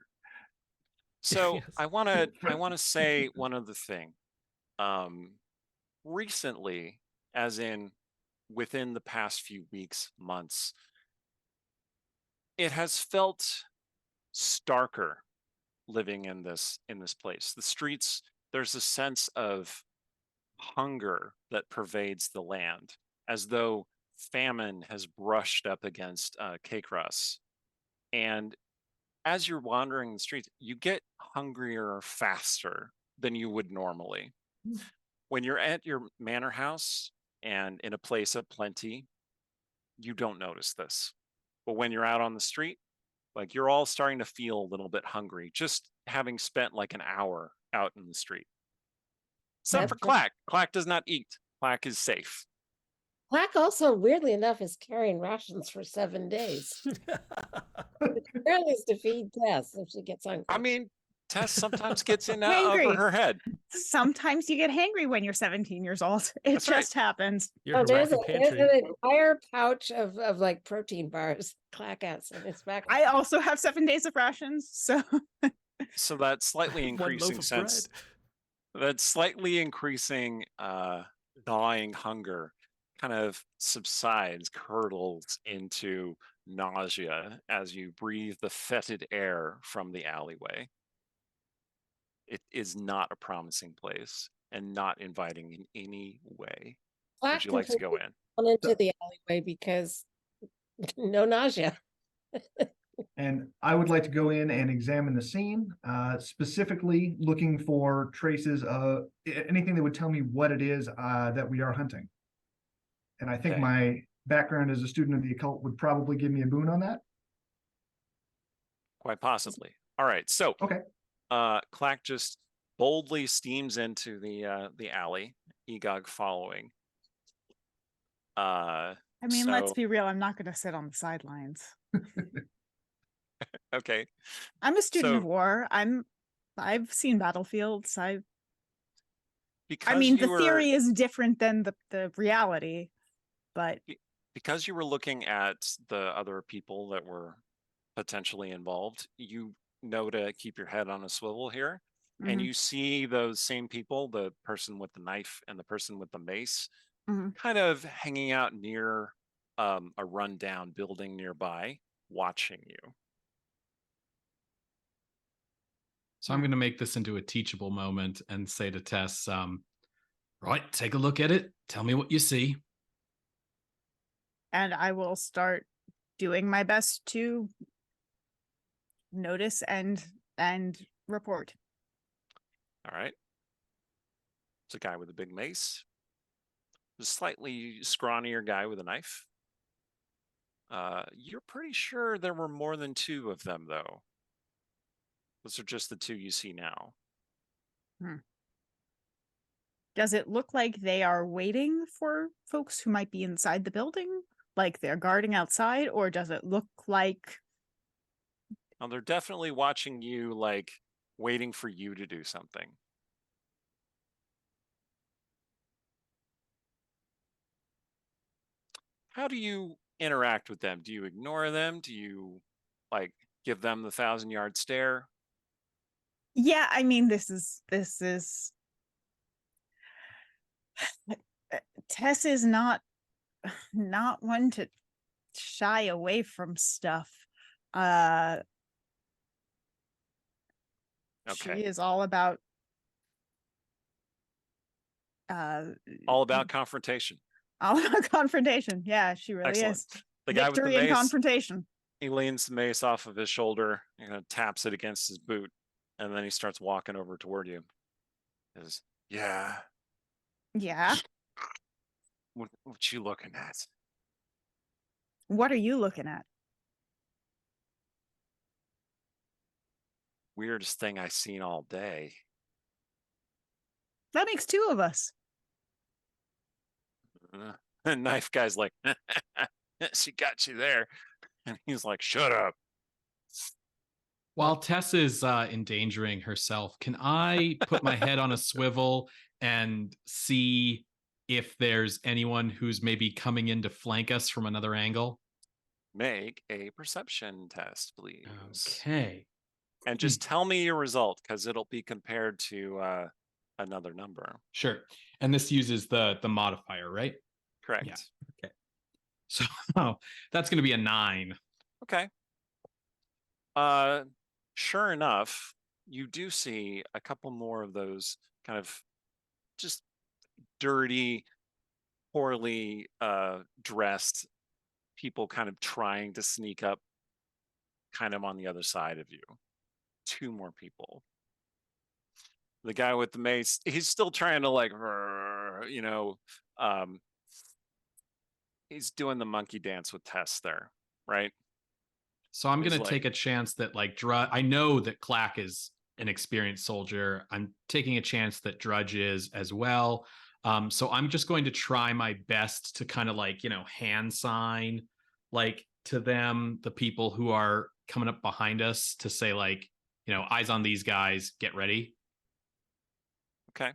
So Yes. I wanna say one other thing. Recently, as in within the past few weeks, months, it has felt starker living in this place. The streets, there's a sense of hunger that pervades the land, as though famine has brushed up against Kekras. And as you're wandering the streets, you get hungrier faster than you would normally. When you're at your manor house and in a place of plenty, you don't notice this. But when you're out on the street, like you're all starting to feel a little bit hungry, just having spent like an hour out in the street. Except for That's- Clack. Clack does not eat. Clack is safe. Black also, weirdly enough, is carrying rations for 7 days. Apparently, it's to feed Tess if she gets hungry. I mean, Tess sometimes gets in over Hangry. her head. Sometimes you get hangry when you're 17 years old. It That's right. just happens. Your Oh, there's Harappa there's pantry. an entire pouch of like protein bars, Clack has in his back. I also have 7 days of rations, so So that slightly One loaf increasing of sense, bread. that slightly increasing gnawing hunger kind of subsides, curdles into nausea as you breathe the fetid air from the alleyway. It is not a promising place and not inviting in any way. Clack Would you like to go in? on into the alleyway because no nausea. And I would like to go in and examine the scene, specifically looking for traces of anything that would tell me what it is that we are hunting. And I think Okay. my background as a student of the occult would probably give me a boon on that. Quite possibly. All right. So Okay. Clack just boldly steams into the alley, Egog following. I mean, let's So- be real. I'm not going to sit on the sidelines. Okay. I'm a student of So- war. I've seen battlefields. Because I mean, you the were, theory is different than the reality, but because you were looking at the other people that were potentially involved, you know to keep your head on a swivel here. And Mhm. you see those same people, the person with the knife and the person with the mace, Mhm. kind of hanging out near a rundown building nearby, watching you. So I'm going to make this into a teachable moment and say to Tess, right, take a look at it. Tell me what you see. and I will start doing my best to notice and report. All right. It's a guy with a big mace. A slightly scrawnier guy with a knife. You're pretty sure there were more than two of them, though. Those are just the two you see now. Does it look like they are waiting for folks who might be inside the building? Like they're guarding outside, or does it look like Now, they're definitely watching you, like, waiting for you to do something. How do you interact with them? Do you ignore them? Do you, like, give them the 1,000-yard stare? yeah, I mean this is Tess is not one to shy away from stuff. She Okay. is all about All about confrontation. all about confrontation. Yeah, she really Excellent. is. The guy with the Victory and mace, confrontation. he leans the mace off of his shoulder and kind of taps it against his boot, and then he starts walking over toward you. He says, yeah, Yeah. what you looking at? What are you looking at? Weirdest thing I seen all day. That makes two of us. The knife guy's like, she got you there. And he's like, shut up. While Tess is endangering herself, can I put my head on a swivel and see if there's anyone who's maybe coming in to flank us from another angle? Make a perception test, please. Okay. And just tell me your result, because it'll be compared to another number. Sure. And this uses the modifier, right? Correct. Okay. So that's going to be a 9. Okay. Sure enough, you do see a couple more of those kind of just dirty, poorly dressed people kind of trying to sneak up kind of on the other side of you. 2 more people. The guy with the mace, he's still trying to, like, he's doing the monkey dance with Tess there, right? So I'm He's going to take a chance that I know that Clack is an experienced soldier. I'm taking a chance that Drudge is as well. So I'm just going to try my best to kind of hand sign to them, the people who are coming up behind us, to say eyes on these guys, get ready. Okay.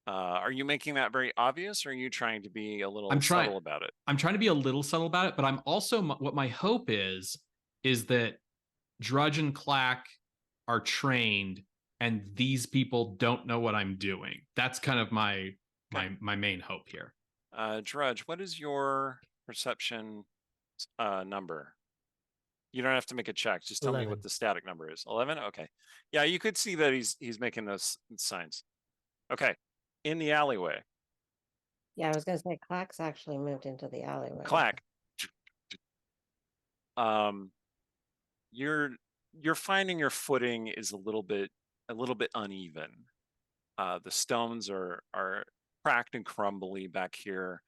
Are you making that very obvious, or are you trying to be a little I'm subtle about it? I'm trying to be a little subtle about it, but I'm also what my hope is that Drudge and Clack are trained and these people don't know what I'm doing. That's kind of my main hope here. Drudge, what is your perception number? You don't have to make a check. Just tell me 11. what the static number is. 11? Okay. Yeah, you could see that he's making those signs. Okay. In the alleyway. Yeah, I was gonna say Clack's actually moved into the alleyway. Clack. you're finding your footing is a little bit uneven. The stones are cracked and crumbly back here.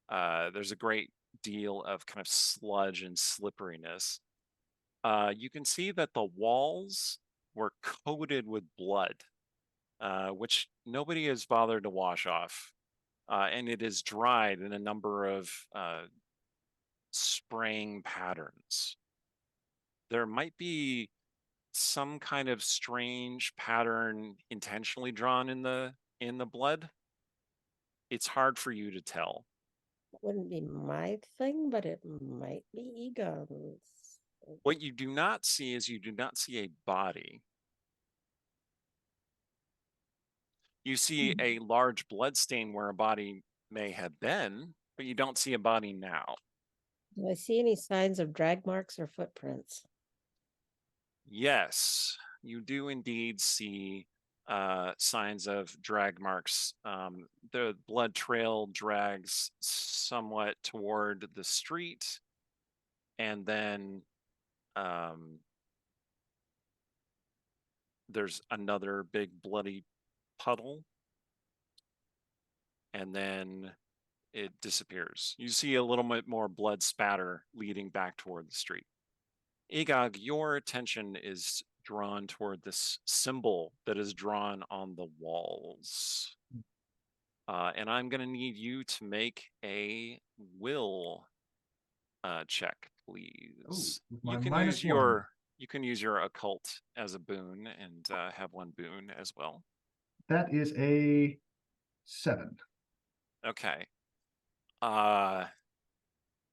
There's a great deal of kind of sludge and slipperiness. You can see that the walls were coated with blood, which nobody has bothered to wash off. And it is dried in a number of spraying patterns. There might be some kind of strange pattern intentionally drawn in the blood. It's hard for you to tell. It wouldn't be my thing, but it might be Egon's. What you do not see is you do not see a body. You see a large blood stain where a body may have been, but you don't see a body now. Do I see any signs of drag marks or footprints? Yes, you do indeed see signs of drag marks. The blood trail drags somewhat toward the street, and then there's another big bloody puddle, and then it disappears. You see a little bit more blood spatter leading back toward the street. Egog, your attention is drawn toward this symbol that is drawn on the walls. And I'm going to need you to make a will check, please. with my -1. You can use your occult as a boon and have one boon as well. That is a 7. Okay.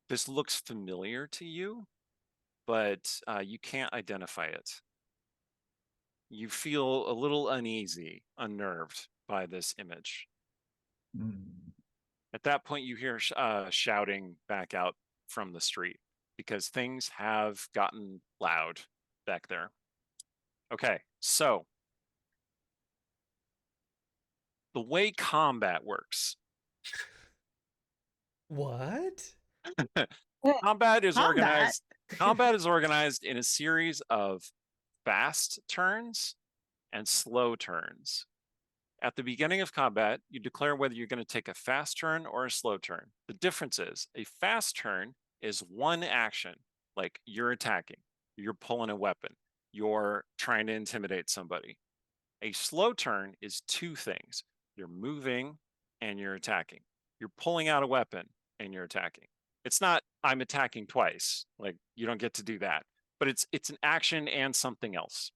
This looks familiar to you, but you can't identify it. You feel a little uneasy, unnerved by this image. At that point, you hear shouting back out from the street because things have gotten loud back there. Okay, so the way combat works. What? Combat is Combat? organized. Combat is organized in a series of fast turns and slow turns. At the beginning of combat, you declare whether you're going to take a fast turn or a slow turn. The difference is a fast turn is one action, like you're attacking, you're pulling a weapon, you're trying to intimidate somebody. A slow turn is two things. You're moving and you're attacking. You're pulling out a weapon and you're attacking. It's not I'm attacking twice. Like you don't get to do that. But it's an action and something else.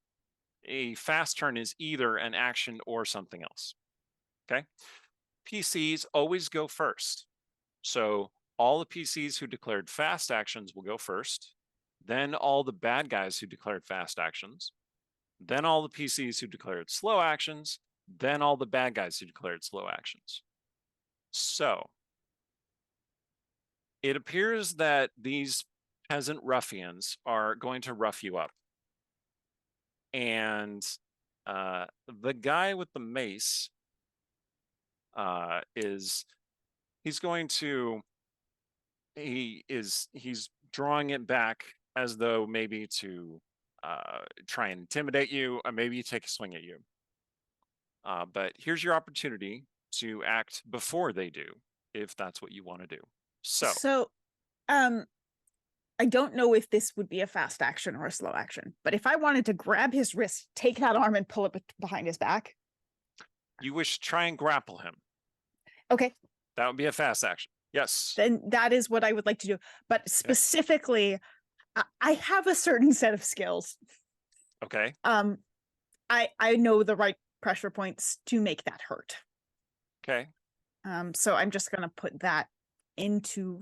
A fast turn is either an action or something else. Okay? PCs always go first. So all the PCs who declared fast actions will go first. Then all the bad guys who declared fast actions. Then all the PCs who declared slow actions. Then all the bad guys who declared slow actions. So it appears that these peasant ruffians are going to rough you up. And the guy with the mace he's drawing it back as though maybe to try and intimidate you, or maybe take a swing at you. But here's your opportunity to act before they do, if that's what you want to do. So I don't know if this would be a fast action or a slow action, but if I wanted to grab his wrist, take that arm and pull it behind his back. You wish to try and grapple him. Okay. That would be a fast action. Yes. Then that is what I would like to do. But specifically, I have a certain set of skills. Okay. I know the right pressure points to make that hurt. Okay. So I'm just gonna put that into.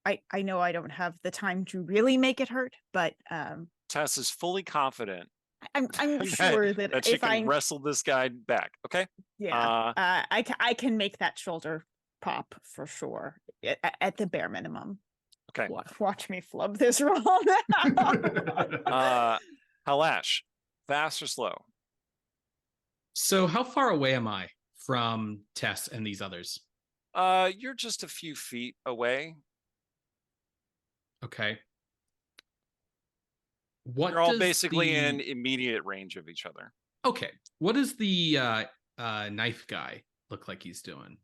I know I don't have the time to really make it hurt, but Tess is fully confident. I'm sure that she if can I wrestle this guy back. Okay. I can make that shoulder pop for sure at the bare minimum. Okay. Watch me flub this wrong. Halash, fast or slow? So how far away am I from Tess and these others? You're just a few feet away. Okay. What You're all does basically the- in immediate range of each other. Okay. What does the knife guy look like he's doing?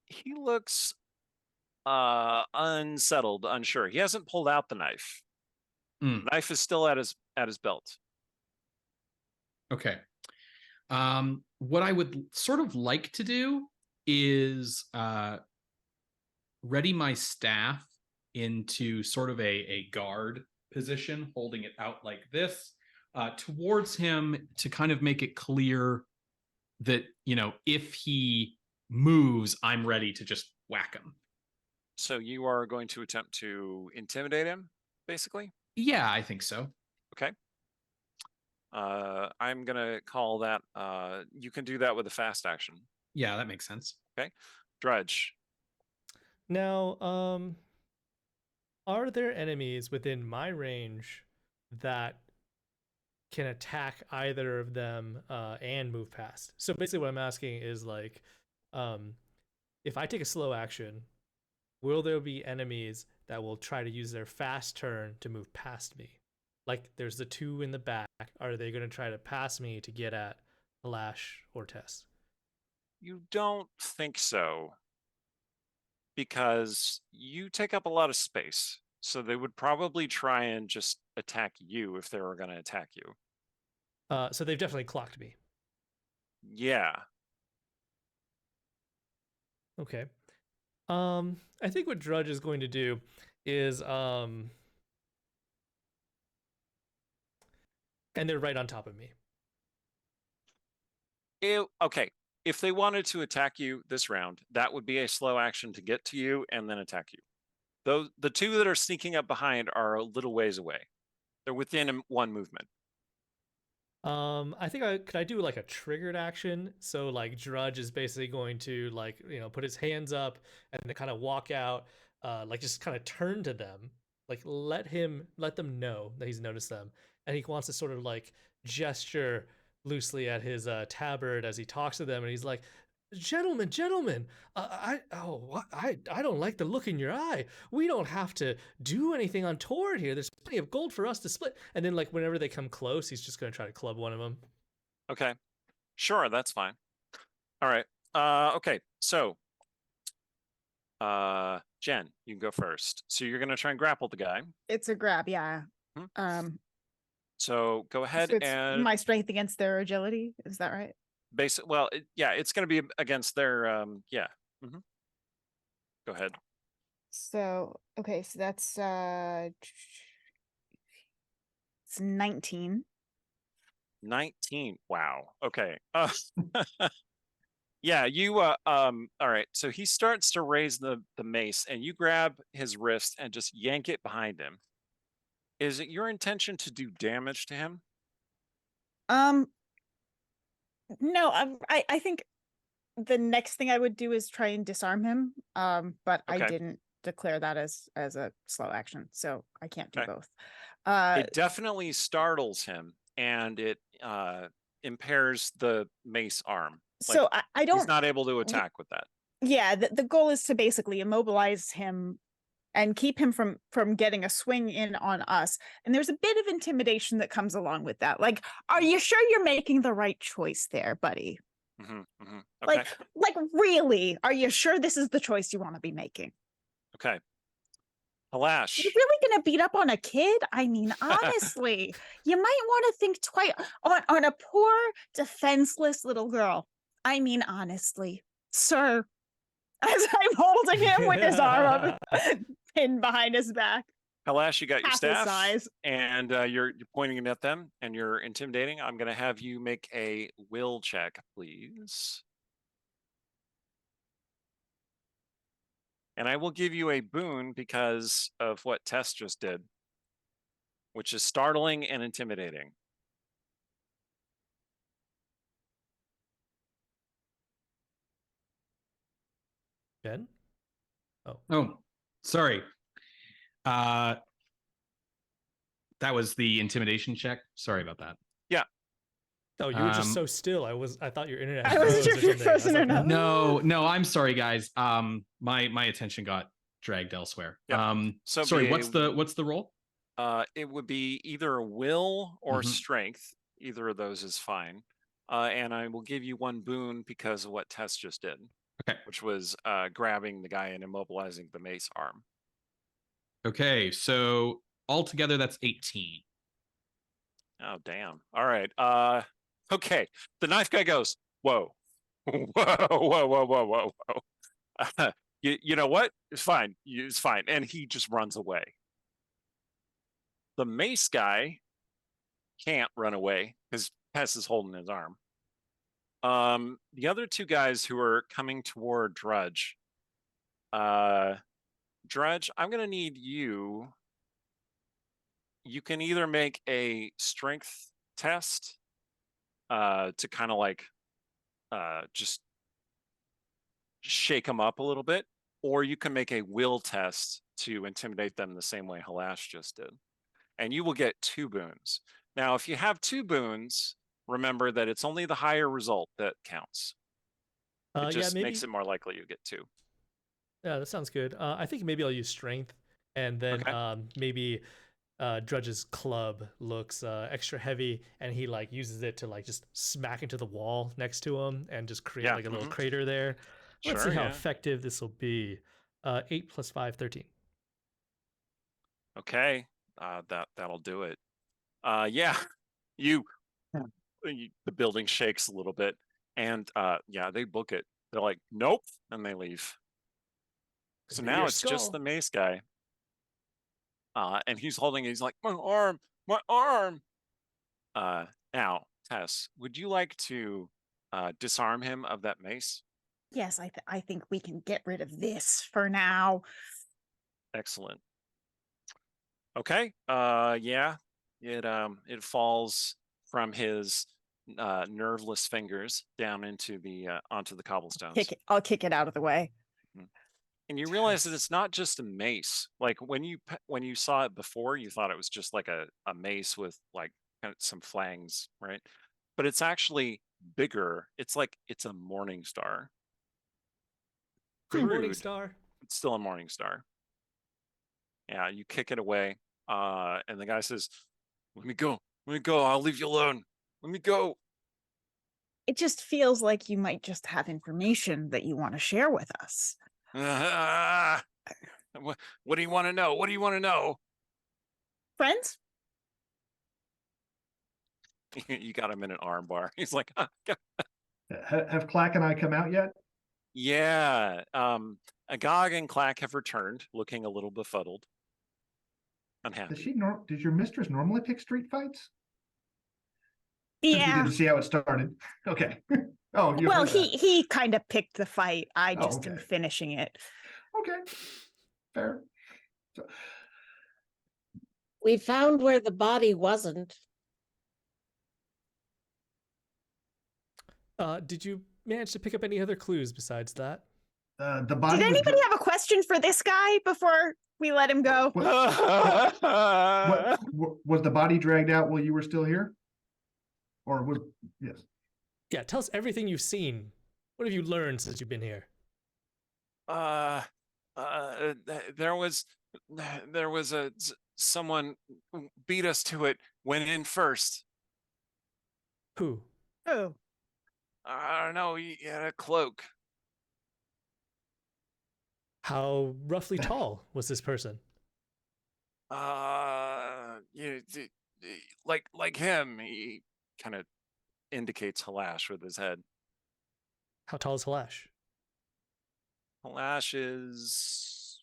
He looks unsettled, unsure. He hasn't pulled out the knife. Mm. The knife is still at his belt. Okay. What I would sort of like to do is ready my staff into sort of a guard position, holding it out like this towards him to kind of make it clear that, you know, if he moves, I'm ready to just whack him. So you are going to attempt to intimidate him, basically? Yeah, I think so. Okay. I'm gonna call that you can do that with a fast action. Yeah, that makes sense. Drudge. Now, are there enemies within my range that can attack either of them and move past? So basically what I'm asking is like, if I take a slow action, will there be enemies that will try to use their fast turn to move past me? Like there's the two in the back. Are they going to try to pass me to get at Lash or Tess? You don't think so, because you take up a lot of space. So they would probably try and just attack you if they were going to attack you. So they've definitely clocked me. Yeah. Okay. I think what Drudge is going to do is and they're right on top of me. Okay. If they wanted to attack you this round, that would be a slow action to get to you and then attack you. Though the two that are sneaking up behind are a little ways away. They're within one movement. I think could I do like a triggered action? So like Drudge is basically going to like, you know, put his hands up and then kind of walk out, like just kind of turn to them, like let them know that he's noticed them, and he wants to sort of like gesture loosely at his tabard as he talks to them, and he's like, gentlemen, I don't like the look in your eye. We don't have to do anything untoward here. There's plenty of gold for us to split. And then like whenever they come close, he's just going to try to club one of them. Okay. Sure, that's fine. All right. Okay. So Jen, you can go first. So you're going to try and grapple the guy. It's a grab, yeah. Hmm. So go ahead So it's and my strength against their agility. Is that right? it's going to be against their yeah. Mm-hmm. Go ahead. So okay, so that's it's 19. 19. Wow. Okay. Yeah, you all right. So he starts to raise the mace and you grab his wrist and just yank it behind him. Is it your intention to do damage to him? No, I think the next thing I would do is try and disarm him. But I Okay. didn't declare that as a slow action, so I can't do Okay. both. It definitely startles him and it impairs the mace arm. So I don't. He's not able to attack with that. Yeah, the goal is to basically immobilize him and keep him from getting a swing in on us. And there's a bit of intimidation that comes along with that. Like, are you sure you're making the right choice there, buddy? Mm-hmm, mm-hmm. Okay. Like really, are you sure this is the choice you want to be making? Okay. Halash. You're really gonna beat up on a kid? I mean, honestly, you might want to think twice on a poor, defenseless little girl. I mean, honestly, sir, as I'm holding him with his arm up, pinned behind his back, Halash, you got your half his staff size. and you're pointing it at them and you're intimidating. I'm going to have you make a will check, please. And I will give you a boon because of what Tess just did, which is startling and intimidating. Ben? Oh, sorry. That was the intimidation check. Sorry about that. Oh, you were just so still. I thought your internet. I wasn't froze sure if you were something. I was frozen or like, not. No, I'm sorry, guys. My attention got dragged elsewhere. Yep. Sorry, be what's the roll? It would be either a will or Mhm. strength. Either of those is fine. And I will give you one boon because of what Tess just did, Okay. which was grabbing the guy and immobilizing the mace arm. Okay. So altogether, that's 18. Oh, damn. All right. Okay. The knife guy goes, whoa. Whoa, whoa, whoa, whoa, whoa, whoa. You know what? It's fine. It's fine. And he just runs away. The mace guy can't run away because Tess is holding his arm. The other two guys who are coming toward Drudge, Drudge, I'm gonna need you. You can either make a strength test to kind of like just shake them up a little bit, or you can make a will test to intimidate them the same way Halash just did. And you will get 2 boons. Now, if you have 2 boons, remember that it's only the higher result that counts. It Yeah, just maybe. makes it more likely you get 2. Yeah, that sounds good. I think maybe I'll use strength, and then Okay. maybe Drudge's club looks extra heavy, and he like uses it to like just smack into the wall next to him and just create Yeah, like a little mhm. crater there. Let's see Sure, how yeah. effective this will be. 8 + 5, 13. Okay. That'll do it. Yeah, you, the building shakes a little bit, and yeah, they book it. They're like, nope, and they leave. So Could be now your it's just skull. the mace guy. And he's holding it. He's like, my arm, my arm. Now, Tess, would you like to disarm him of that mace? Yes, I think we can get rid of this for now. Excellent. Okay. Yeah. It falls from his nerveless fingers down into the onto the cobblestones. I'll kick it out of the way. And you realize that it's not just a mace. Like when you saw it before, you thought it was just like a mace with like kind of some flangs, right? But it's actually bigger. It's like it's a morning star. Morning Crude, star. it's still a morning star. Yeah, you kick it away, and the guy says, "Let me go. Let me go. I'll leave you alone. Let me go." It just feels like you might just have information that you want to share with us. What do you want to know? What do you want to know? Friends? You got him in an arm bar. He's like, Have Clack and I come out yet? yeah. Agog and Clack have returned, looking a little befuddled, Does unhappy. Does your mistress normally pick street fights? Since we Yeah. didn't see how it started. Okay. Oh, you Well, heard that. he kind of picked the fight. I Oh, just am okay. finishing it. Okay. Fair. So, We found where the body wasn't. Did you manage to pick up any other clues besides that? the body Did was anybody have a question for this guy before we let him go? was the body dragged out while you were still here? Or was yes. Yeah, tell us everything you've seen. What have you learned since you've been here? There was someone beat us to it, went in first. Who? Oh, I don't know, he had a cloak. How roughly tall was this person? Like him, he kind of indicates Halash with his head. How tall is Halash? Halash is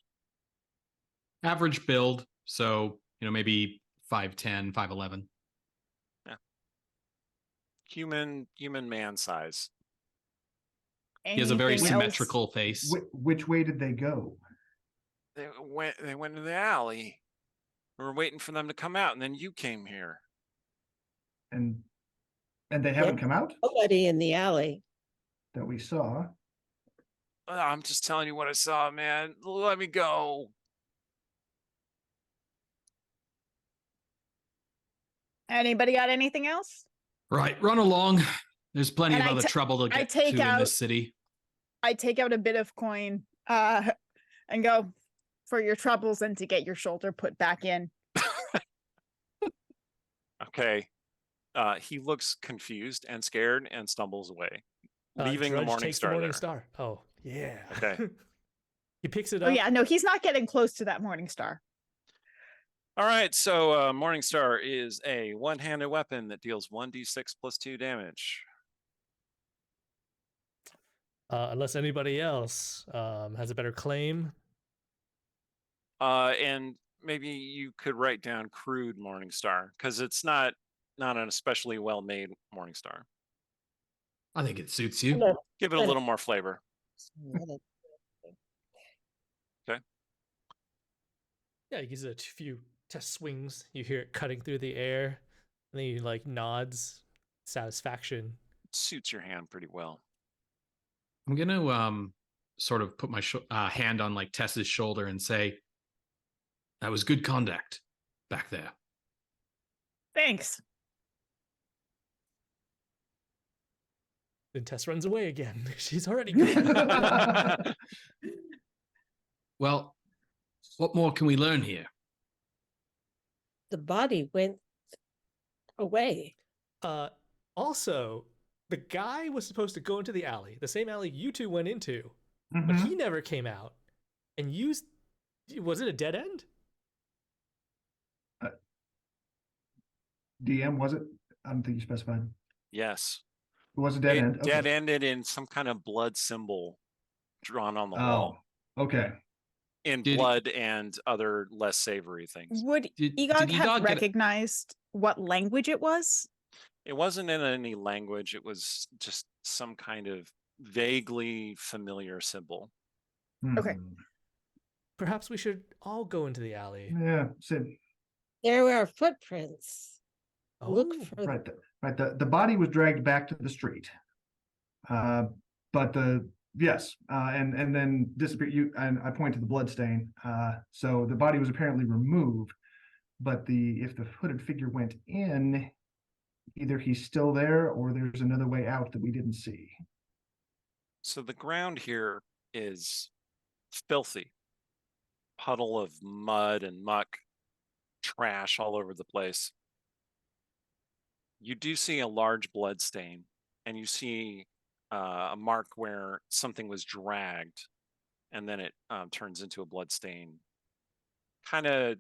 Average build. So, maybe 5'10, 5'11. human man size. He has a very anything else? symmetrical face. Which way did they go? They went to the alley. We were waiting for them to come out, and then you came here. And they haven't come out Nobody in the alley. that we saw. I'm just telling you what I saw, man. Let me go. Anybody got anything else? Right, run along. There's plenty And of I other ta- trouble to I get take to in out- this city. I take out a bit of coin and go for your troubles and to get your shoulder put back in. Okay. He looks confused and scared and stumbles away, leaving the Drudge Morning takes Star the Morning there. Star. Oh, yeah. Okay. He picks it Oh up. yeah, no, he's not getting close to that Morning Star. All right, so Morning Star is a one-handed weapon that deals 1d6 plus 2 damage. Unless anybody else has a better claim. And maybe you could write down crude Morning Star because it's not an especially well-made Morning Star. I think it suits you. No, Give it a But- little more flavor. Yeah, he gives it a few test swings. You hear it cutting through the air, and then he like nods, satisfaction. Suits your hand pretty well. I'm gonna sort of put my hand on like Tess's shoulder and say, "That was good conduct back there." Thanks. Then Tess runs away again. She's already gone. Well, what more can we learn here? The body went away. Also, the guy was supposed to go into the alley, the same alley you two went into, but Mhm. he never came out. And was it a dead end? DM, was it? I don't think you specified. Yes. It was a dead It end. Okay. dead ended in some kind of blood symbol drawn on the wall Oh, okay. in Did- blood and other less savory things. Would Did Egog have Egog get- recognized what language it was? It wasn't in any language. It was just some kind of vaguely familiar symbol. Okay. Hmm. Perhaps we should all go into the alley. Yeah, Sid. There were footprints. Look Oh, for Right. The body was dragged back to the street. But yes, and then disappeared. And I point to the blood stain. So the body was apparently removed, but if the hooded figure went in, either he's still there or there's another way out that we didn't see. So the ground here is filthy. Puddle of mud and muck, trash all over the place. You do see a large blood stain, and you see a mark where something was dragged, and then it turns into a blood stain, kind of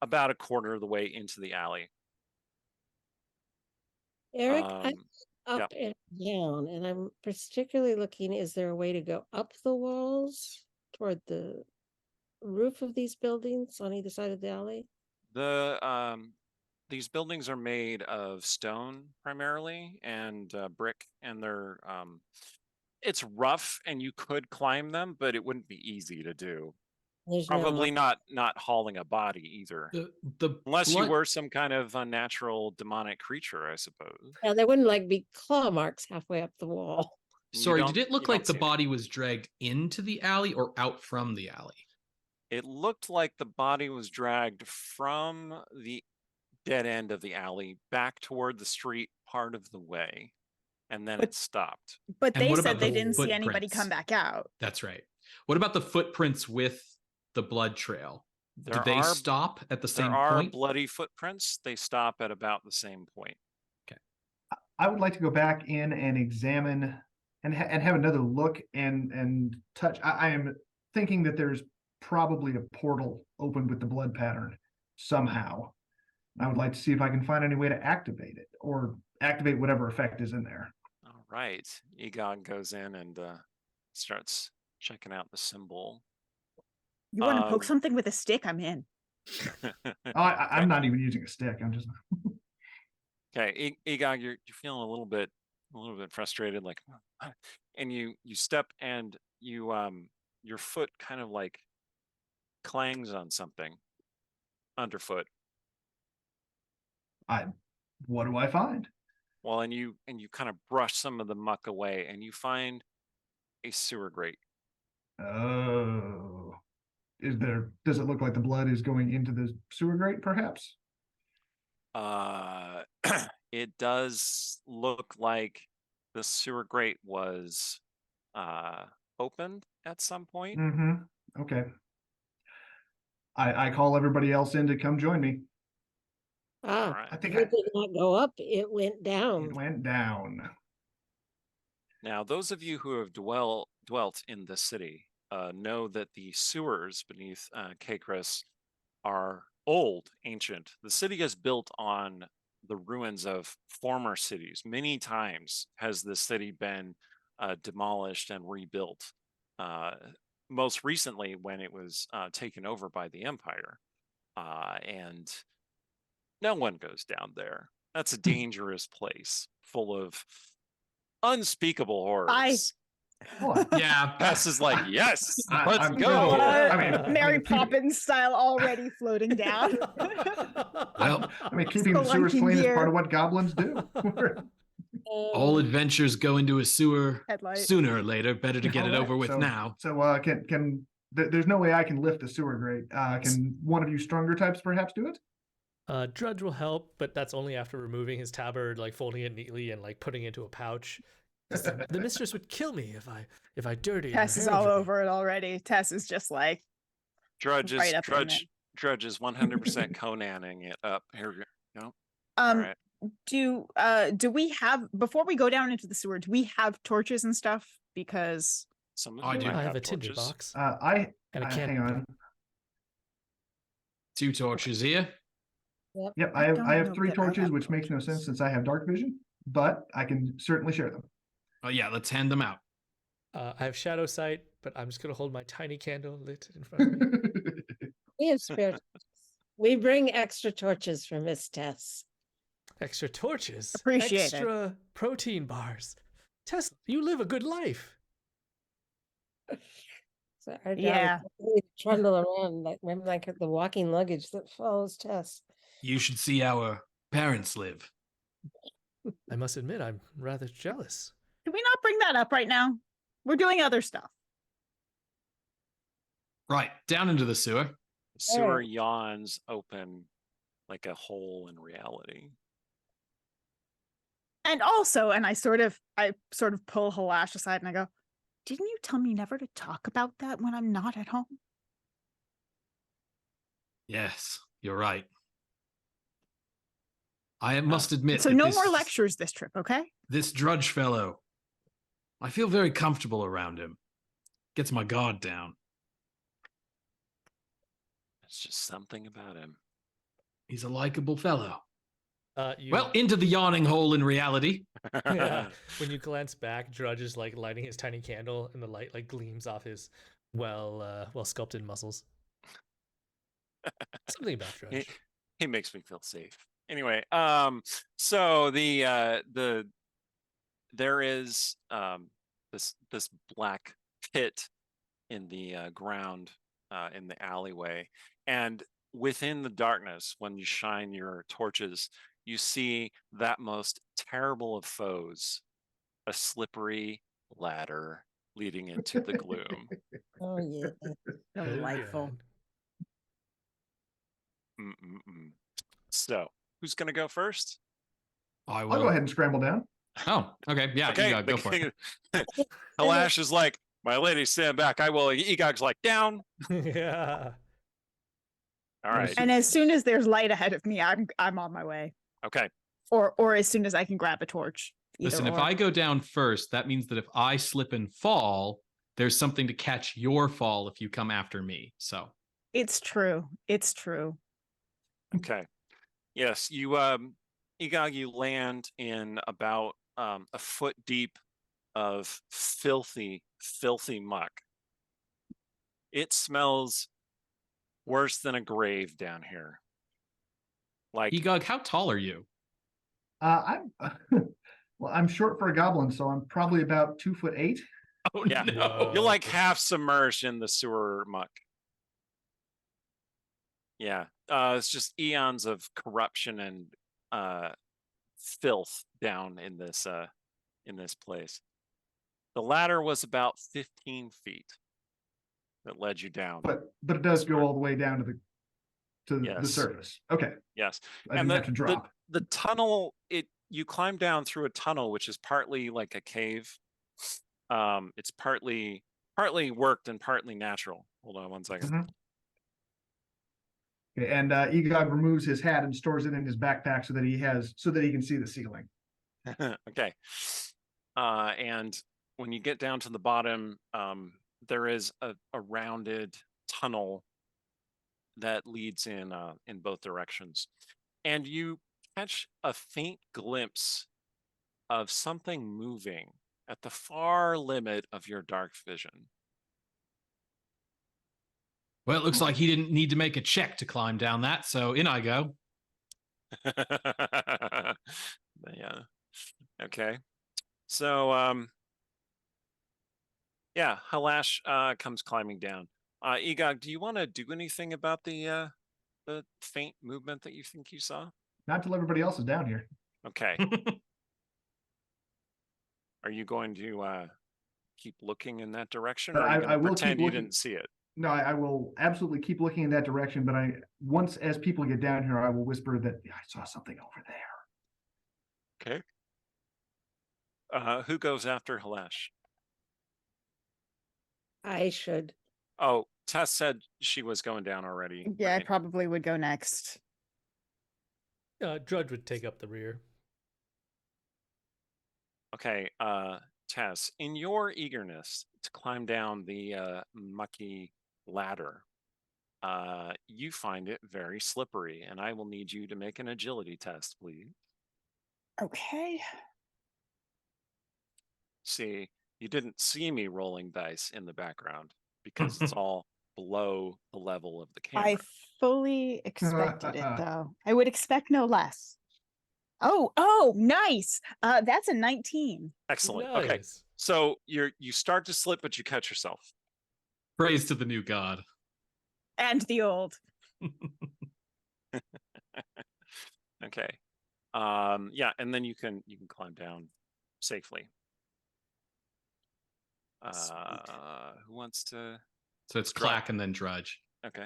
about a quarter of the way into the alley. Eric. I Um, up and down, and I'm particularly looking, is there a way to go up the walls toward the roof of these buildings on either side of the alley? These buildings are made of stone primarily and brick, and they're it's rough, and you could climb them, but it wouldn't be easy to do. There's no Probably not hauling a body either, The unless you blood- were some kind of unnatural demonic creature, I suppose. Yeah, there wouldn't like be claw marks halfway up the wall. You Sorry, don't- did it look you don't like the see body was dragged into the alley or out from the alley? It looked like the body was dragged from the dead end of the alley back toward the street part of the way, and then But- it stopped. But And they what said about they the didn't see anybody footprints? come back out. That's right. What about the footprints with the blood trail? There Did they are stop at the there same are point? bloody footprints. They stop at about the same point. I would like to go back in and examine and have another look and touch. I am thinking that there's probably a portal open with the blood pattern somehow. I would like to see if I can find any way to activate it or activate whatever effect is in there. All right. Egon goes in and starts checking out the symbol. You want to poke Um, something with a stick? I'm in. I'm not even using a stick. I'm just Okay, Egon, you're feeling a little bit frustrated, like, and you step and you your foot kind of like clangs on something underfoot. what do I find? Well, and you kind of brush some of the muck away, and you find a sewer grate. Oh, does it look like the blood is going into the sewer grate, perhaps? It does look like the sewer grate was opened at some point. Mm-hmm. Okay. I call everybody else in to come join me. Ah, right. I think it did not go up, it went it down. went down. Now, those of you who have dwelt in the city know that the sewers beneath Caicres are old, ancient. The city is built on the ruins of former cities. Many times has the city been demolished and rebuilt. Most recently, when it was taken over by the Empire, and no one goes down there. That's a dangerous place full of unspeakable horrors. Hold on. Yeah. Tess is like, yes, I- let's I'm- go. I mean, Mary keep it- Poppins style already floating down. Well, I mean, keeping the sewers Spelunking clean is part gear. of what goblins do. all adventures go into a sewer Headlight. sooner or later. Better to get it Alright, over with so- now. So, there's no way I can lift the sewer grate. Can one of you stronger types perhaps do it? Drudge will help, but that's only after removing his tabard, like folding it neatly and like putting it into a pouch. 'Cause the mistress would kill me if I dirtied. Tess her is all heraldry. over it already. Tess is just like, Drudge is Right up in Drudge is 100% Conaning it up. Here we go. um, All right. do we have, before we go down into the sewer, do we have torches and stuff? Because Some of I you do. might I have a tinder torches. box hang and a on. can. 2 torches here. Yep, I I don't have know 3 that I torches, have which makes no sense since I have dark vision, but I can certainly share them. Oh yeah, let's hand them out. I have shadow sight, but I'm just gonna hold my tiny candle lit in front of me. We have spare torches. We bring extra torches for Miss Tess. Extra torches. Appreciate it. Extra protein bars. Tesla, you live a good life. So our job Yeah. is really to trundle around like the walking luggage that follows Tess. You should see our parents live. I must admit, I'm rather jealous. can we not bring that up right now? We're doing other stuff. Right, down into the sewer. The sewer Alright. yawns open like a hole in reality. And also, and I sort of pull Halash aside and I go, didn't you tell me never to talk about that when I'm not at home? Yes, you're right. I must admit. So that no this, more lectures this trip, okay? This Drudge fellow, I feel very comfortable around him. Gets my guard down. It's just something about him. He's a likable fellow. You, Well, into the yawning hole in reality. yeah, when you glance back, Drudge is like lighting his tiny candle, and the light like gleams off his well sculpted muscles. Something about he, Drudge. he makes me feel safe. Anyway, so there is this black pit in the ground in the alleyway, and within the darkness, when you shine your torches, you see that most terrible of foes, a slippery ladder leading into the gloom. Oh yeah. Oh, Delightful. God. Mm-mm-mm. So, who's gonna go first? I will. I'll go ahead and scramble down. Oh, okay. Yeah, Okay, Egog, go for it. Halash is like, my lady, stand back. I will. Egog's like, down. Yeah. All right. And as soon as there's light ahead of me, I'm on my way. Okay. Or as soon as I can grab a torch. Listen, either if or. I go down first, that means that if I slip and fall, there's something to catch your fall if you come after me. So It's true. It's true. Okay. Yes, you Egog, you land in about a foot deep of filthy muck. It smells worse than a grave down here. Like Egog, how tall are you? I'm well, I'm short for a goblin, so I'm probably about 2'8". Oh Yeah. no. you're like half submerged in the sewer muck. Yeah. It's just eons of corruption and filth down in this place. The ladder was about 15 feet that led you down. But it does go Smart. all the way down to the Yes. surface. Okay, Yes. I didn't have to drop. The tunnel, you climb down through a tunnel which is partly like a cave. It's partly worked and partly natural. Hold on one second. Mhm. Okay, and Egog removes his hat and stores it in his backpack so that he can see the ceiling. Okay. And when you get down to the bottom, there is a rounded tunnel that leads in both directions, and you catch a faint glimpse of something moving at the far limit of your dark vision. Well, it looks like he didn't need to make a check to climb down that, so in I go. Yeah. Okay. So yeah, Halash comes climbing down. Egog, do you want to do anything about the faint movement that you think you saw? Not till everybody else is down here. Okay. Are you going to keep looking in that direction, or are you I going to will keep pretend you looking. didn't see it? No, I will absolutely keep looking in that direction, but once as people get down here, I will whisper that I saw something over there. Okay. Who goes after Halash? I should. Oh, Tess said she was going down already. Yeah, I right? probably would go next. Drudge would take up the rear. Okay, Tess, in your eagerness to climb down the mucky ladder, you find it very slippery, and I will need you to make an agility test, please. Okay. See, you didn't see me rolling dice in the background because it's all below the level of the camera. I fully expected it though. I would expect no less. Oh, nice. That's a 19. Excellent. Okay, Nice. so you start to slip, but you catch yourself. Praise to the new god. And the old. Okay. Yeah, and then you can climb down safely. Who wants to? So it's Drudge. Clack and then Drudge. Okay.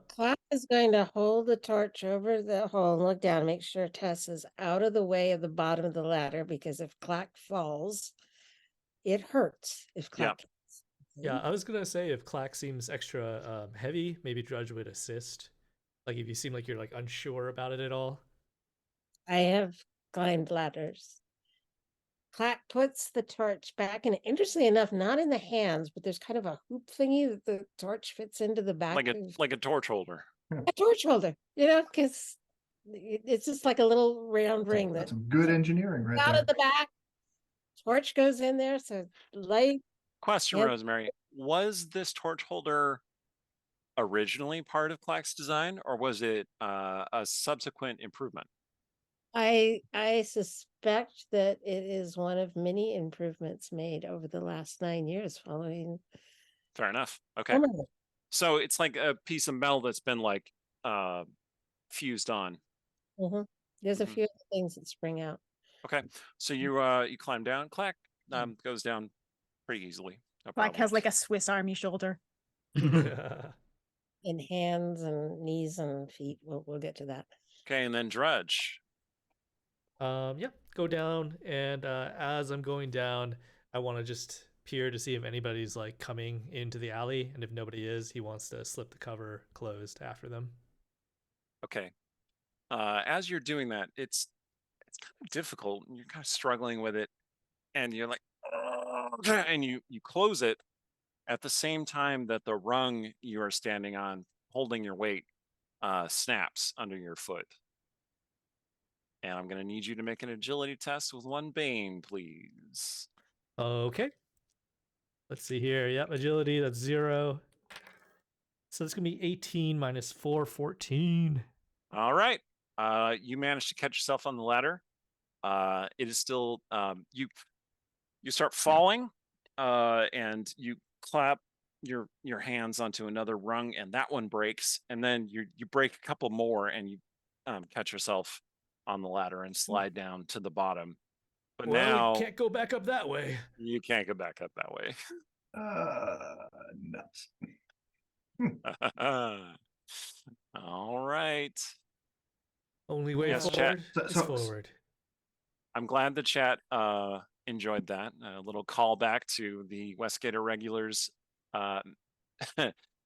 Clack is going to hold the torch over the hole and look down, make sure Tess is out of the way of the bottom of the ladder, because if Clack falls, it hurts. If Clack falls. Yeah, I was gonna say if Clack seems extra heavy, maybe Drudge would assist. Like if you seem like you're like unsure about it at all. I have climbed ladders. Clack puts the torch back, and interestingly enough, not in the hands, but there's kind of a hoop thingy that the torch fits into the back. Like a torch holder. A torch holder, because it's just like a little round ring That's that some good engineering right out there. of the back. Torch goes in there, so light. Question, Yep. Rosemary. Was this torch holder originally part of Clack's design, or was it a subsequent improvement? I suspect that it is one of many improvements made over the last 9 years following. Fair enough. Okay. Terminator. So it's like a piece of metal that's been like fused on. Mhm. There's a Mhm. few other things that spring out. Okay. So you climb down. Clack goes down pretty easily. No Black problem. has like a Swiss Army shoulder. In hands and knees and feet. We'll get to that. Okay, and then Drudge. Yeah, go down, and as I'm going down, I want to just peer to see if anybody's like coming into the alley, and if nobody is, he wants to slip the cover closed after them. Okay. As you're doing that, it's kind of difficult. And you're kind of struggling with it, and you're like, and you close it at the same time that the rung you are standing on, holding your weight, snaps under your foot. And I'm going to need you to make an agility test with 1 Bane, please. Okay. Let's see here. Yep, agility, that's 0. So it's going to be 18 minus 4, 14. All right. You managed to catch yourself on the ladder. It is still you start falling, and you clap your hands onto another rung, and that one breaks, and then you break a couple more, and you catch yourself on the ladder and slide down to the bottom. But Well, now we can't go back up that way. you can't go back up that way. Nuts. All right. Only way Yes, forward chat. is So- forward. I'm glad the chat enjoyed that. A little callback to the Westgator regulars'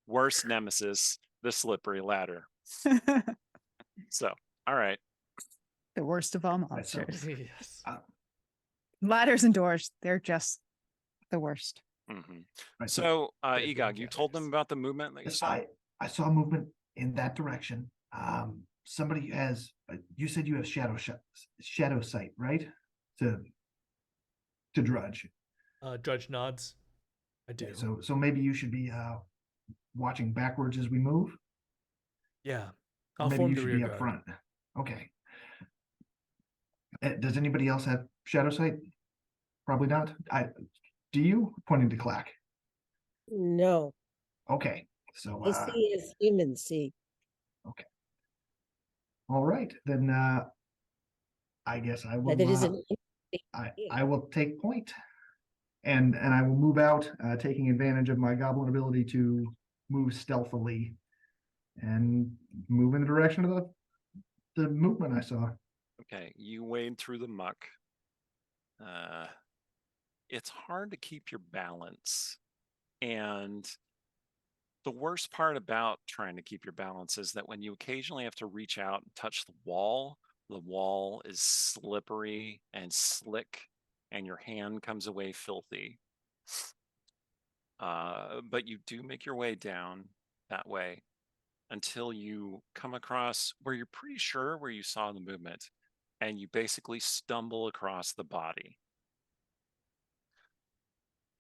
worst nemesis, the slippery ladder. So, all right. The worst of all Right, so- monsters. Yes. Ladders and doors, they're just the worst. hmm Right, So, Dead Egog, you told them gathers. about the movement that you yes, saw? I saw movement in that direction. Somebody has. You said you have shadow sight, right? To Drudge. Drudge nods. I do. Okay, so maybe you should be watching backwards as we move. Yeah. Or I'll maybe form you the should rear be up guard. front. Okay. Does anybody else have shadow sight? Probably not. Do you? Pointing to Clack. No, Okay. So I see as humans see. all right, then I guess I will But it isn't. I will take point. And I will move out, taking advantage of my goblin ability to move stealthily and move in the direction of the movement I saw. Okay, you wade through the muck. It's hard to keep your balance. And the worst part about trying to keep your balance is that when you occasionally have to reach out and touch the wall is slippery and slick, and your hand comes away filthy. But you do make your way down that way until you come across where you're pretty sure where you saw the movement, and you basically stumble across the body.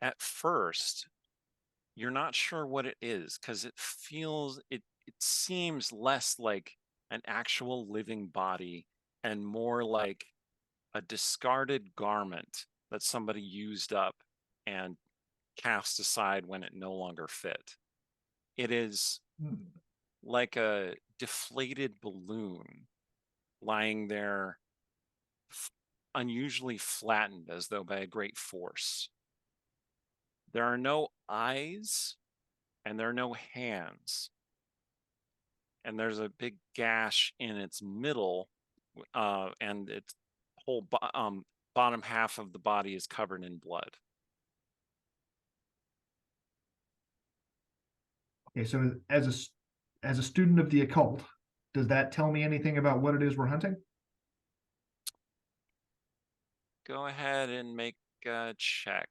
At first, you're not sure what it is because it seems less like an actual living body and more like a discarded garment that somebody used up and cast aside when it no longer fit. It is like a deflated balloon lying there, unusually flattened as though by a great force. There are no eyes and there are no hands. And there's a big gash in its middle, and its whole bottom half of the body is covered in blood. Okay, so as a student of the occult, does that tell me anything about what it is we're hunting? Go ahead and make a check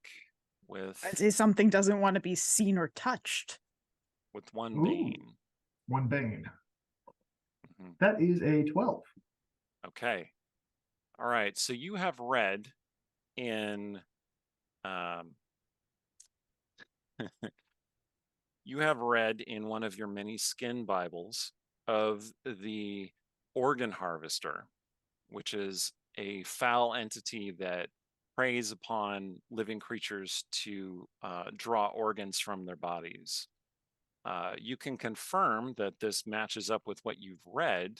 with I'd say something doesn't want to be seen or touched. one Ooh. bane. One bane. Mhm. That is a 12. Okay. All right. So you have read in you have read in one of your many skin Bibles of the organ harvester, which is a foul entity that preys upon living creatures to draw organs from their bodies. You can confirm that this matches up with what you've read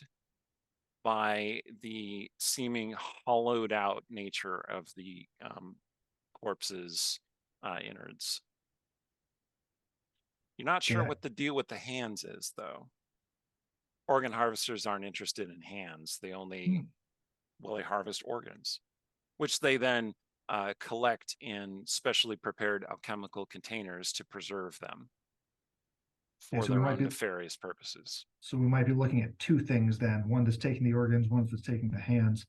by the seeming hollowed out nature of the corpse's innards. You're not sure Yeah. what the deal with the hands is, though. Organ harvesters aren't interested in hands. They only, they harvest organs, which they then collect in specially prepared alchemical containers to preserve them Yeah, for so we their might own be- nefarious purposes. So we might be looking at two things then. One that's taking the organs, one that's taking the hands.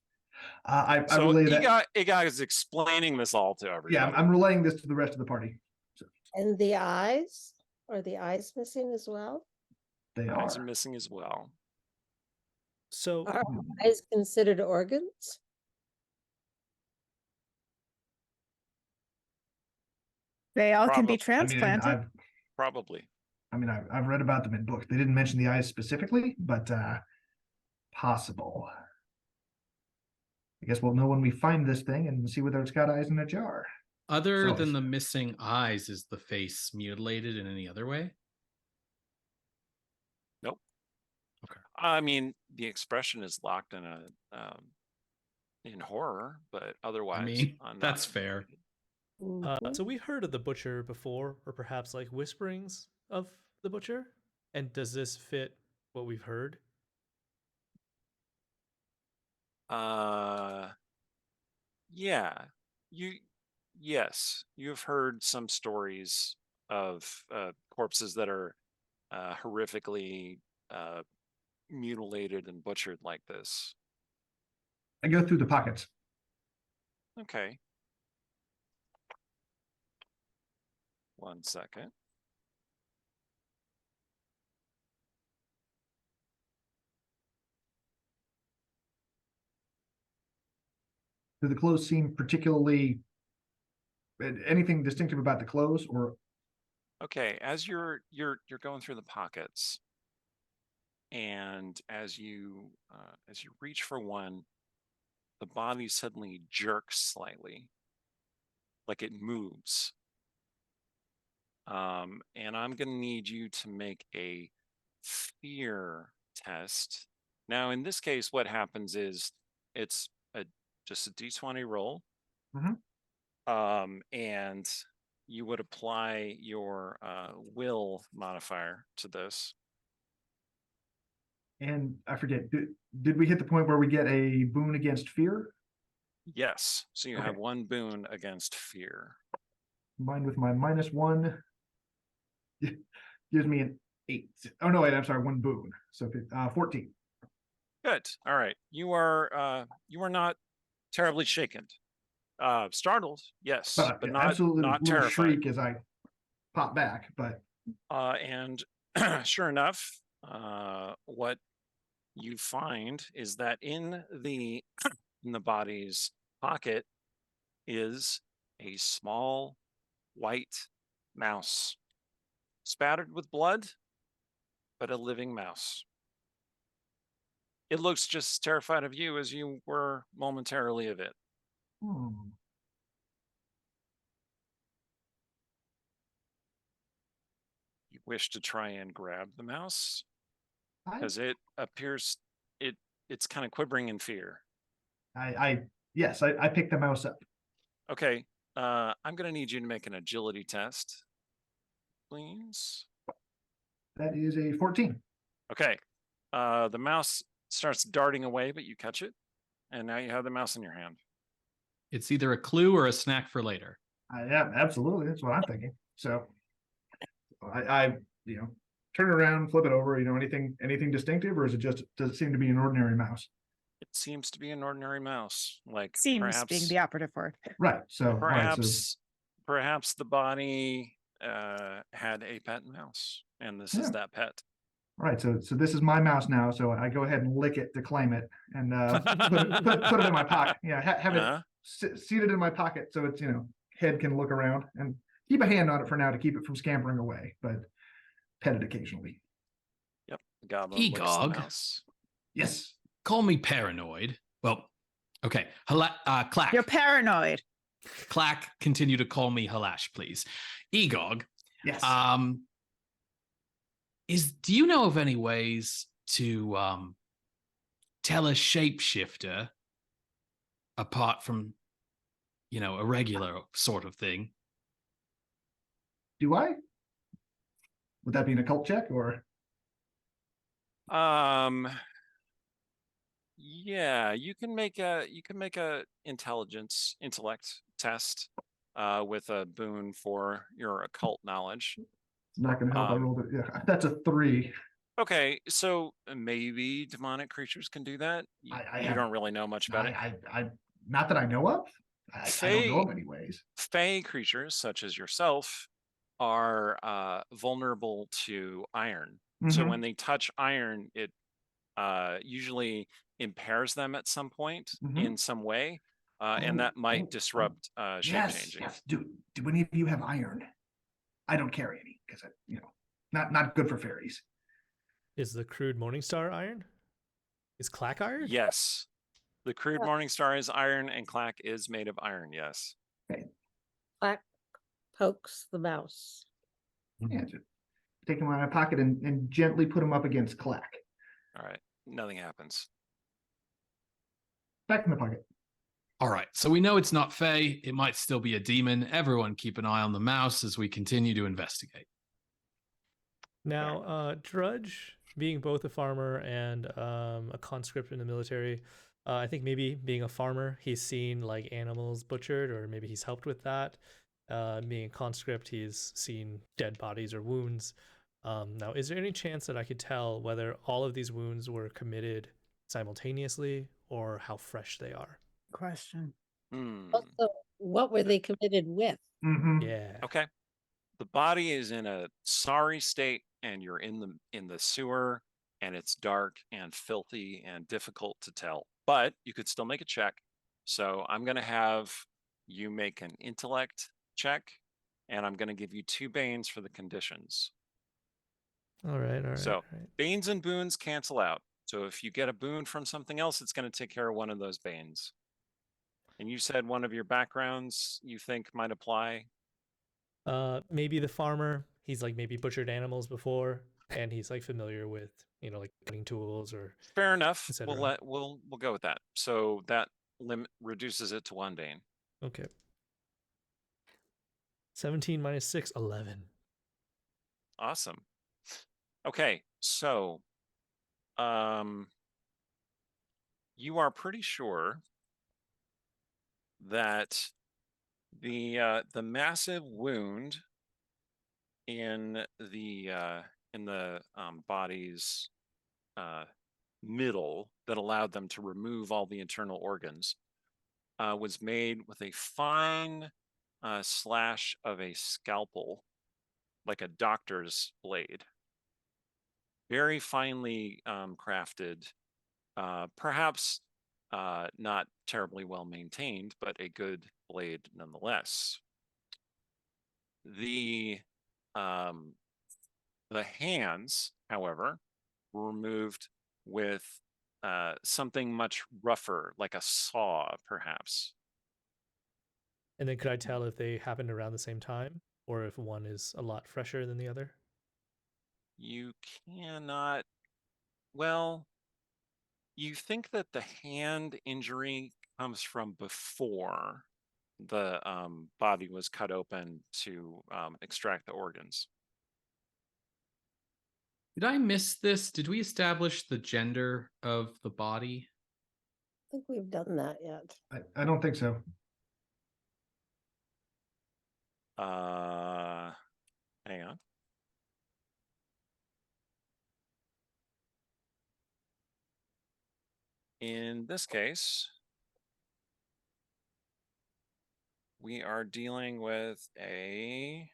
I So relay that. Egog is explaining this all to everybody. Yeah, I'm relaying this to the rest of the party. And the eyes? Are the eyes missing as well? They Eyes are are. missing as well. So Are eyes considered organs? They all can be Probably. transplanted. Probably. I've read about them in books. They didn't mention the eyes specifically, but possible. I guess we'll know when we find this thing and see whether it's got eyes in a jar. Other So- than the missing eyes, is the face mutilated in any other way? I mean, the expression is locked in a in horror, but otherwise, mean, not that's fair. Mhm. so we heard of the butcher before, or perhaps like whisperings of the butcher. And does this fit what we've heard? Yeah, yes, you've heard some stories of corpses that are horrifically mutilated and butchered like this? I go through the pockets. Okay. 1 second. Do the clothes seem particularly anything distinctive about the clothes, or Okay, as you're going through the pockets, and as you reach for one, the body suddenly jerks slightly, like it moves. And I'm gonna need you to make a fear test. Now, in this case, what happens is it's just a d20 roll. Mhm. And you would apply your will modifier to this. and I forget, did we hit the point where we get a boon against fear Yes. So you have Okay. 1 boon against fear. combined with my -1? Gives me an 8. Oh no, wait, I'm sorry, 1 boon. So 14. Good. All right. You are not terribly shaken. Startled, yes, But but yeah, not absolutely not little terrified. shriek as I pop back. But And sure enough, what you find is that in the body's pocket is a small white mouse, spattered with blood, but a living mouse. It looks just as terrified of you as you were momentarily of it. hmm, You wish to try and grab the mouse I, because it appears it's kind of quivering in fear. yes, I picked the mouse up. Okay, I'm gonna need you to make an agility test, please. That is a 14. Okay, the mouse starts darting away, but you catch it, and now you have the mouse in your hand. It's either a clue or a snack for later. Yeah, absolutely. That's what I'm thinking. So I turn around, flip it over. Anything distinctive, or is it just does it seem to be an ordinary mouse? It seems to be an ordinary mouse, like Seems perhaps being the operative word. Right. So all right. So perhaps the body had a pet mouse, and this is Yeah. that pet. all right. So this is my mouse now. So I go ahead and lick it to claim it, and put it in my pocket. Yeah, have it Uh-huh. seated in my pocket, so it's head can look around, and keep a hand on it for now to keep it from scampering away, but pet it occasionally. Yep, the goblin licks the Egog. mouse. Yes. Call me paranoid. Well, okay. Clack. You're paranoid. Clack, continue to call me Halash, please. Egog. Yes. Do you know of any ways to tell a shapeshifter apart from a regular sort of thing? Do I? Would that be an occult check or? Yeah, you can make a intellect test with a boon for your occult knowledge. It's not going to help. I rolled it. Yeah, that's a 3. Okay, so maybe demonic creatures can do that. You, I don't really know much about it. I not that I know of. I don't know of any ways. Fey creatures such as yourself are vulnerable to iron. So Mhm. when they touch iron, it usually impairs them at some point Mhm. in some way, and that might disrupt shape Yes, changing. yes. Do any of you have iron? I don't carry any because not good for fairies. Is the crude Morningstar iron? Is Clack iron? Yes, the crude Yeah. Morningstar is iron, and Clack is made of iron. Yes. Clack pokes the mouse. Yeah, just take them out of my pocket and gently put them up against Clack. All right. Nothing happens. Back in the pocket. All right, so we know it's not Fey. It might still be a demon. Everyone keep an eye on the mouse as we continue to investigate. Now, Drudge, being both a farmer and a conscript in the military, I think maybe being a farmer, he's seen like animals butchered, or maybe he's helped with that. Being a conscript, he's seen dead bodies or wounds. Now, is there any chance that I could tell whether all of these wounds were committed simultaneously or how fresh they are? Question. Hmm. Also, what were they committed with? Mm-hmm. Yeah. Okay. The body is in a sorry state, and you're in the sewer, and it's dark and filthy and difficult to tell. But you could still make a check. So I'm going to have you make an intellect check, and I'm going to give you 2 banes for the conditions. All right. All right. So all right. banes and boons cancel out. So if you get a boon from something else, it's going to take care of one of those banes. And you said one of your backgrounds you think might apply. Maybe the farmer. He's like maybe butchered animals before, and he's like familiar with like cutting tools or Fair enough. etc. We'll go with that. So that limit reduces it to 1 bane. Okay. 17 minus 6, 11. Awesome. Okay, so you are pretty sure that the massive wound in the body's middle that allowed them to remove all the internal organs was made with a fine slash of a scalpel, like a doctor's blade. Very finely crafted, perhaps not terribly well maintained, but a good blade nonetheless. The hands, however, were removed with something much rougher, like a saw, perhaps. And then could I tell if they happened around the same time or if one is a lot fresher than the other? You cannot. Well, you think that the hand injury comes from before the body was cut open to extract the organs. Did I miss this? Did we establish the gender of the body? I think we've done that yet. I don't think so. Hang on. In this case, we are dealing with a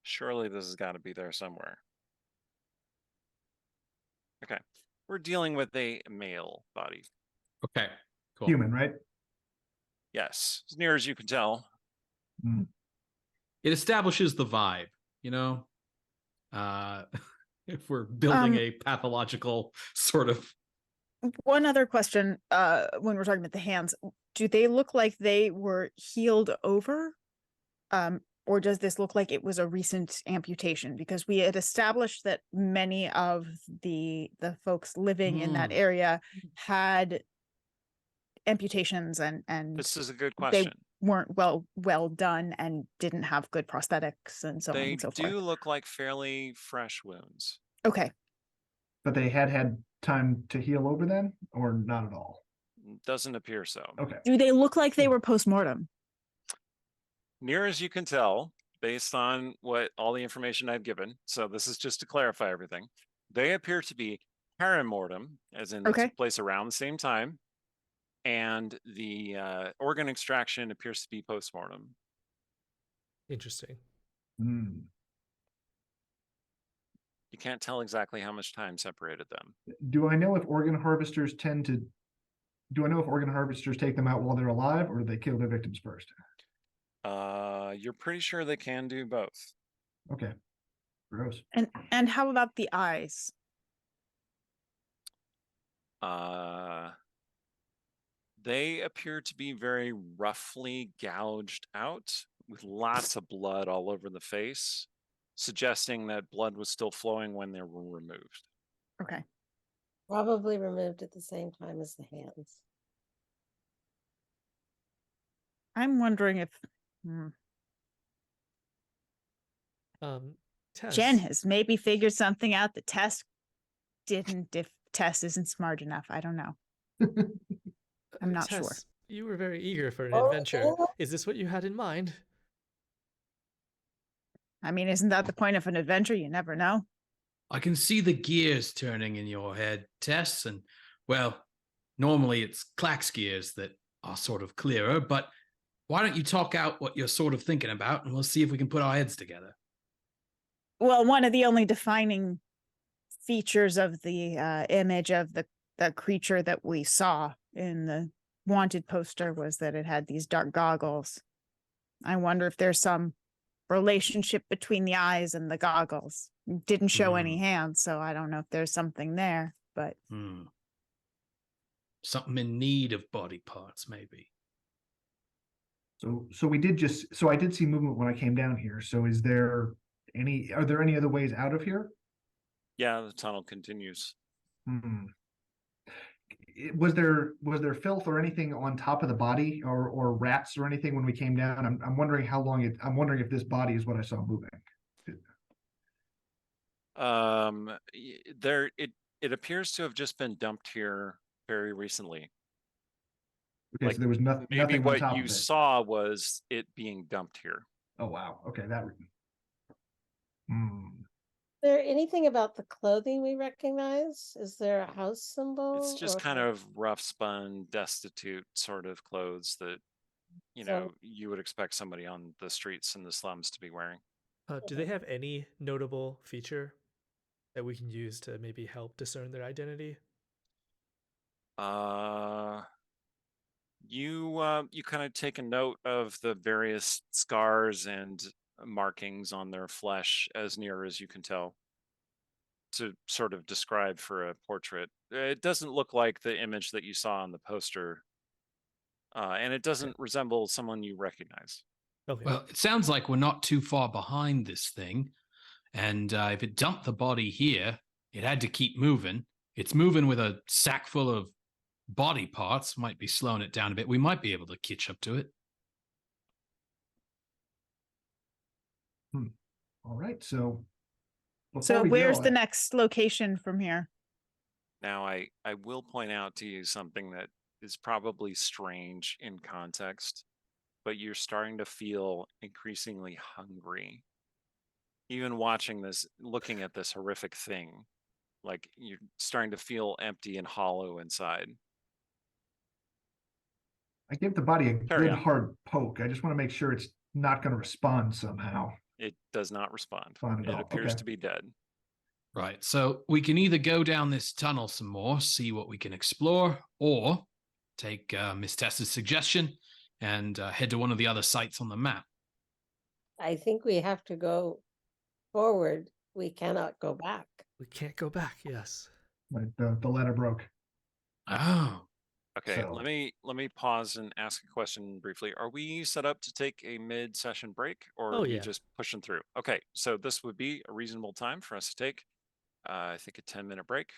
surely this has got to be there somewhere. Okay. We're dealing with a male body. Okay, cool. Human, right? Yes, as near as you can tell. It establishes the vibe, if we're building a pathological sort of. One other question, when we're talking about the hands, do they look like they were healed over? Or does this look like it was a recent amputation? Because we had established that many of the folks living in that area had amputations and This is a good question. weren't well done and didn't have good prosthetics and so on They and so do forth. look like fairly fresh wounds. Okay. But they had time to heal over then, or not at all? Doesn't appear so. Okay. Do they look like they were post-mortem? Near as you can tell, based on what all the information I've given, so this is just to clarify everything, they appear to be perimortem, as in they Okay. took place around the same time, and the organ extraction appears to be postmortem. Interesting. Hmm. You can't tell exactly how much time separated them. Do I know if organ harvesters take them out while they're alive, or do they kill their victims first? You're pretty sure they can do both. Okay. Gross. And how about the eyes? They appear to be very roughly gouged out with lots of blood all over the face, suggesting that blood was still flowing when they were removed. Okay. Probably removed at the same time as the hands. I'm wondering if Tess, Jen has maybe figured something out that Tess didn't, if Tess isn't smart enough. I don't know. I'm not sure. Tess, You were very eager for an Oh, adventure. yeah. Is this what you had in mind? I mean, isn't that the point of an adventure? You never know. I can see the gears turning in your head, Tess, and well, normally it's Clack's gears that are sort of clearer, but why don't you talk out what you're sort of thinking about and we'll see if we can put our heads together. Well, one of the only defining features of the image of the creature that we saw in the wanted poster was that it had these dark goggles. I wonder if there's some relationship between the eyes and the goggles. Didn't show any hands, so I don't know if there's something there, but Something in need of body parts, maybe. So I did see movement when I came down here. So are there any other ways out of here? Yeah, the tunnel continues. Hmm. Was there filth or anything on top of the body or rats or anything when we came down? I'm wondering I'm wondering if this body is what I saw moving. It appears to have just been dumped here very recently. Okay, Like, so there was nothing Maybe on what top you of it. saw was it being dumped here. Oh wow. Okay, that. Hmm. There anything about the clothing we recognize? Is there a house symbol? It's just or- kind of rough spun, destitute sort of clothes that, you So- know, you would expect somebody on the streets in the slums to be wearing. Do they have any notable feature that we can use to maybe help discern their identity? You kind of take a note of the various scars and markings on their flesh as near as you can tell to sort of describe for a portrait. It doesn't look like the image that you saw on the poster, and it doesn't resemble someone you recognize. Okay. Well, it sounds like we're not too far behind this thing. And if it dumped the body here, it had to keep moving. It's moving with a sack full of body parts. Might be slowing it down a bit. We might be able to catch up to it. All right. So. so before we where's go, the next location from here? Now, I will point out to you something that is probably strange in context, but you're starting to feel increasingly hungry. Even watching this, looking at this horrific thing, like you're starting to feel empty and hollow inside. I give the body a Carry good on. hard poke. I just want to make sure it's not going to respond somehow. It does not respond. Respond at It all. appears Okay. to be dead. Right. So we can either go down this tunnel some more, see what we can explore, or take Miss Tessa's suggestion and head to one of the other sites on the map. I think we have to go forward. We cannot go back. We can't go back. Yes. Right, the letter broke. Oh, Okay, So- let me pause and ask a question briefly. Are we set up to take a mid-session break, or Oh, are we yeah. just pushing through? Okay, so this would be a reasonable time for us to take, I think, a 10-minute break.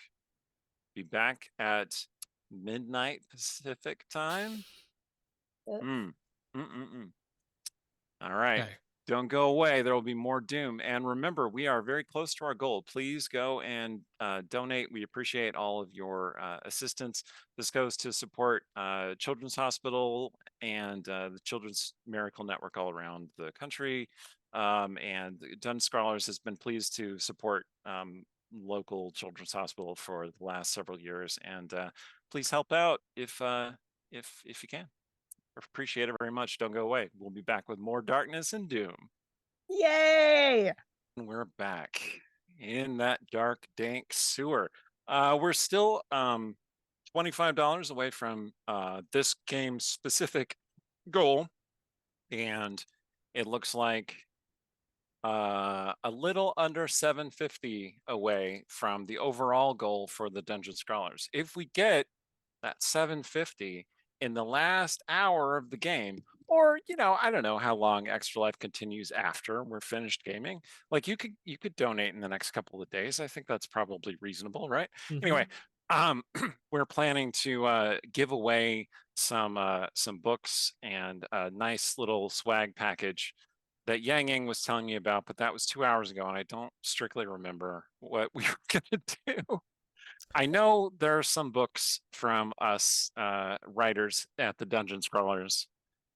Be back at midnight Pacific time. Yep. All right. okay. Don't go away. There will be more Doom. And remember, we are very close to our goal. Please go and donate. We appreciate all of your assistance. This goes to support Children's Hospital and the Children's Miracle Network all around the country. And Dungeon Scholars has been pleased to support local Children's Hospital for the last several years. And please help out if you can. Appreciate it very much. Don't go away. We'll be back with more darkness and doom. Yay! And we're back in that dark, dank sewer. We're still $25 away from this game's specific goal, and it looks like a little under 750 away from the overall goal for the Dungeon Scholars. If we get that 750 in the last hour of the game, or I don't know how long Extra Life continues after we're finished gaming, like you could donate in the next couple of days. I think that's probably reasonable, right? Mhm. Anyway, we're planning to give away some books and a nice little swag package that Yang Yang was telling me about, but that was 2 hours ago, and I don't strictly remember what we were gonna do. I know there are some books from us writers at the Dungeon Scrollers,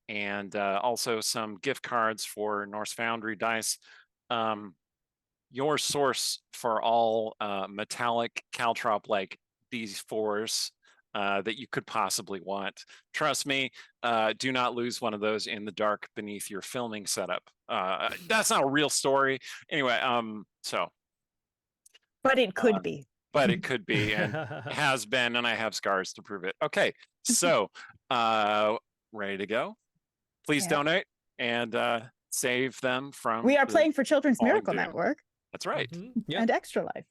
and also some gift cards for Norse Foundry dice. Your source for all metallic caltrop like these fours that you could possibly want. Trust me, do not lose one of those in the dark beneath your filming setup. That's not a real story. Anyway, But it could be. but it could be and has been, and I have scars to prove it. Okay, so ready to go? Please Yeah. donate and save them from. We are the playing for Children's falling Miracle doom. Network That's right. Mhm. Yeah. and Extra Life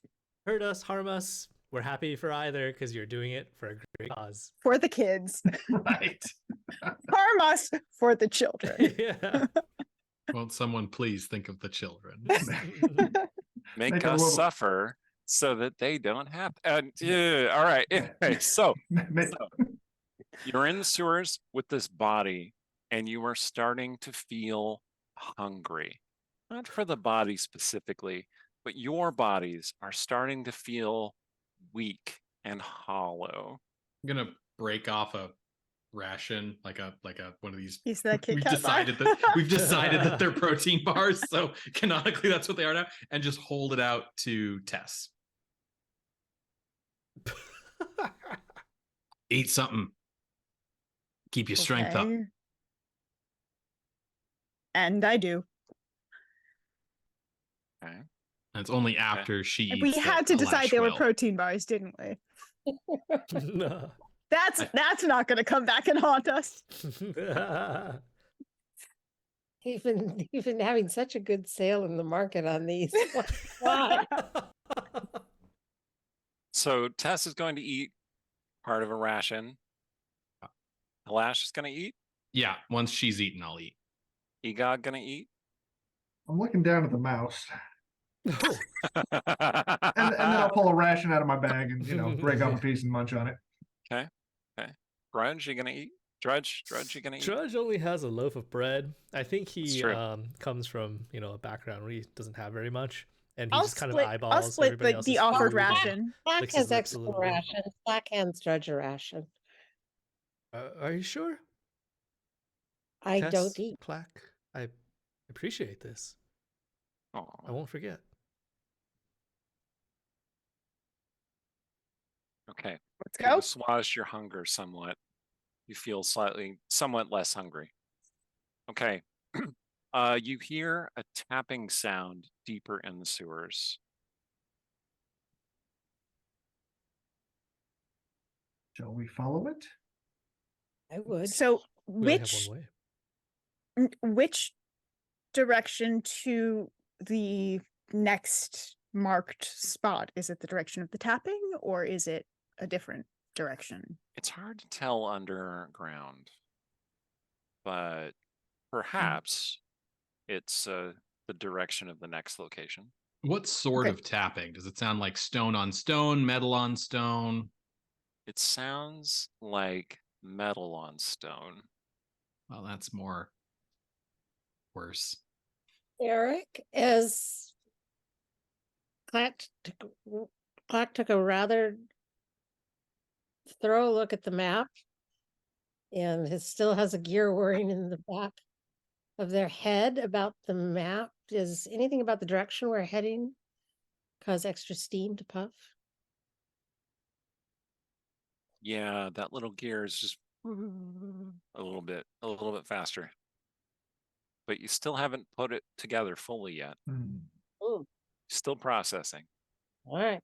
Hurt us, harm us. We're happy for either because you're doing it for a great cause. for the kids. Right. Harm us for the children. Yeah. Won't someone please think of the children? Make Make a us little- suffer so that they don't have. Yeah, all right. Anyway, so you're in the sewers with this body, and you are starting to feel hungry. Not for the body specifically, but your bodies are starting to feel weak and hollow. I'm gonna break off a ration, like a one of these. He's that Kit We've Kat bar. decided that they're protein bars, so canonically that's what they are now, and just hold it out to Tess. Eat something. Keep your strength up. Okay. And I do. Okay. And it's only after she eats. We that had to decide they were Kalash will. protein bars, didn't we? No. That's not going to come back and haunt us. You've been having such a good sale in the market on these. Why? So Tess is going to eat part of a ration. Alash is going to eat. Yeah, once she's eaten, I'll eat. Egog going to eat. I'm looking down at the mouse, Oh. and then I'll pull a ration out of my bag and break off a piece and munch on it. Grudge, you going to eat? Drudge, you going to eat? Drudge only has a loaf of bread. I think It's he true. comes from a background where he doesn't have very much, and he I'll just kind split, of eyeballs I'll split everybody the else's offered food and ration. Black licks has his lips a extra little bit. ration. Black hands Drudge a ration. Are you sure? I Tess, don't eat. Clack, I appreciate this. I Aw, won't forget. okay. Let's You go. assuage your hunger somewhat. You feel somewhat less hungry. Okay. You hear a tapping sound deeper in the sewers. Shall we follow it? I would. So We only have one way. which direction to the next marked spot? Is it the direction of the tapping or is it a different direction? It's hard to tell underground, but perhaps it's the direction of the next location. What sort Okay. of tapping? Does it sound like stone on stone, metal on stone? It sounds like metal on stone. Well, that's more worse. Eric, as Clack took a rather thorough look at the map and still has a gear whirring in the back of their head about the map. Does anything about the direction we're heading cause extra steam to puff? Yeah, that little gear is just a little bit faster. But you still haven't put it together fully yet. Ooh, Still processing. all right.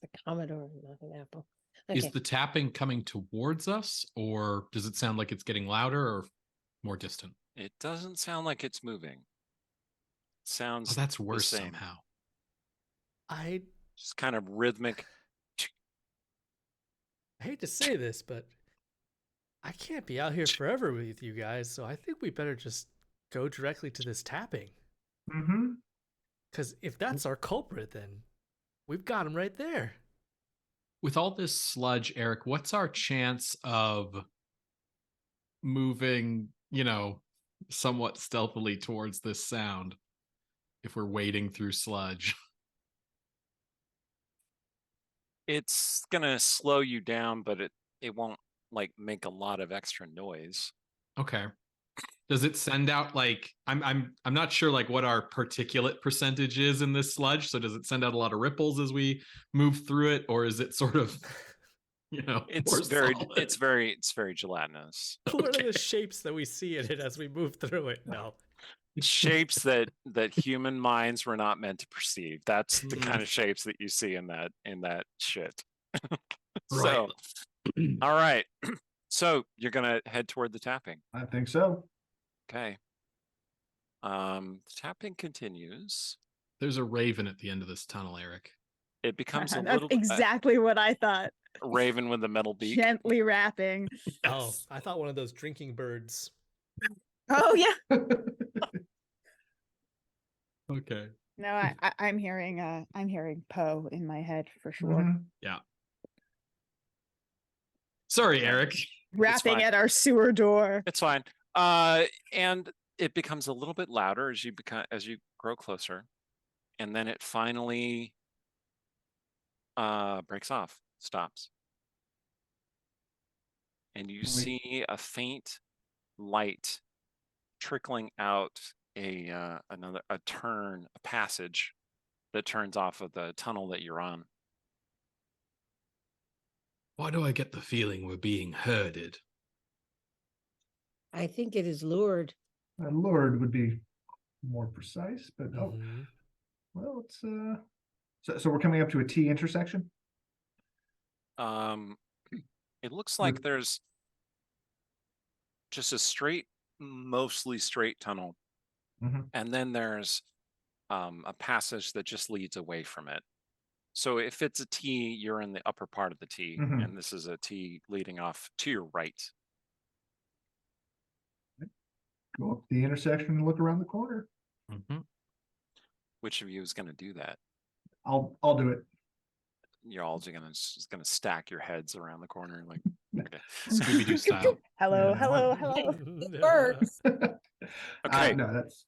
The Commodore, not an Apple. Is Okay. the tapping coming towards us, or does it sound like it's getting louder or more distant? It doesn't sound like it's moving. Oh, Sounds that's worse same. somehow. I just kind of rhythmic. hate to say this, but I can't be out here forever with you guys, so I think we better just go directly to this tapping. Mm-hmm. Because if that's our culprit, then we've got him right there. With all this sludge, Eric, what's our chance of moving, somewhat stealthily towards this sound if we're wading through sludge? It's gonna slow you down, but it won't like make a lot of extra noise. Okay. Does it send out like I'm not sure like what our particulate percentage is in this sludge. So does it send out a lot of ripples as we move through it, or is it sort of It's more very solid? it's very gelatinous. What are Okay. the shapes that we see in it as we move through it? No. Shapes that human minds were not meant to perceive. That's the kind Mm. of shapes that you see in that shit. Right. So, all right. So you're gonna head toward the tapping. I think so. Okay. The tapping continues. There's a raven at the end of this tunnel, Eric. It becomes a That's little exactly what I thought. raven with a metal beak. Gently rapping. Oh, Yes. I thought one of those drinking birds. Oh yeah. Okay. No, I'm hearing Poe in my head for sure. Mhm. Sorry, Eric. Rapping fine. at our sewer door. It's fine. And it becomes a little bit louder as you grow closer, and then it finally breaks off, stops, and you Wait. see a faint light trickling out a passage that turns off of the tunnel that you're on. Why do I get the feeling we're being herded? I think it is lured. Lord would be more precise, but oh, Mhm. well, it's so we're coming up to a T intersection. It looks like there's just a mostly straight tunnel, Mhm. and then there's a passage that just leads away from it. So if it's a T, you're in the upper part of the T, Mhm. and this is a T leading off to your right. Go up the intersection and look around the corner. Mm-hmm. Which of you is going to do that? I'll do it. You're all just gonna stack your heads around the corner, like okay. Scooby-Doo style. Hello, Yeah. hello, hello. It works. Okay. No, that's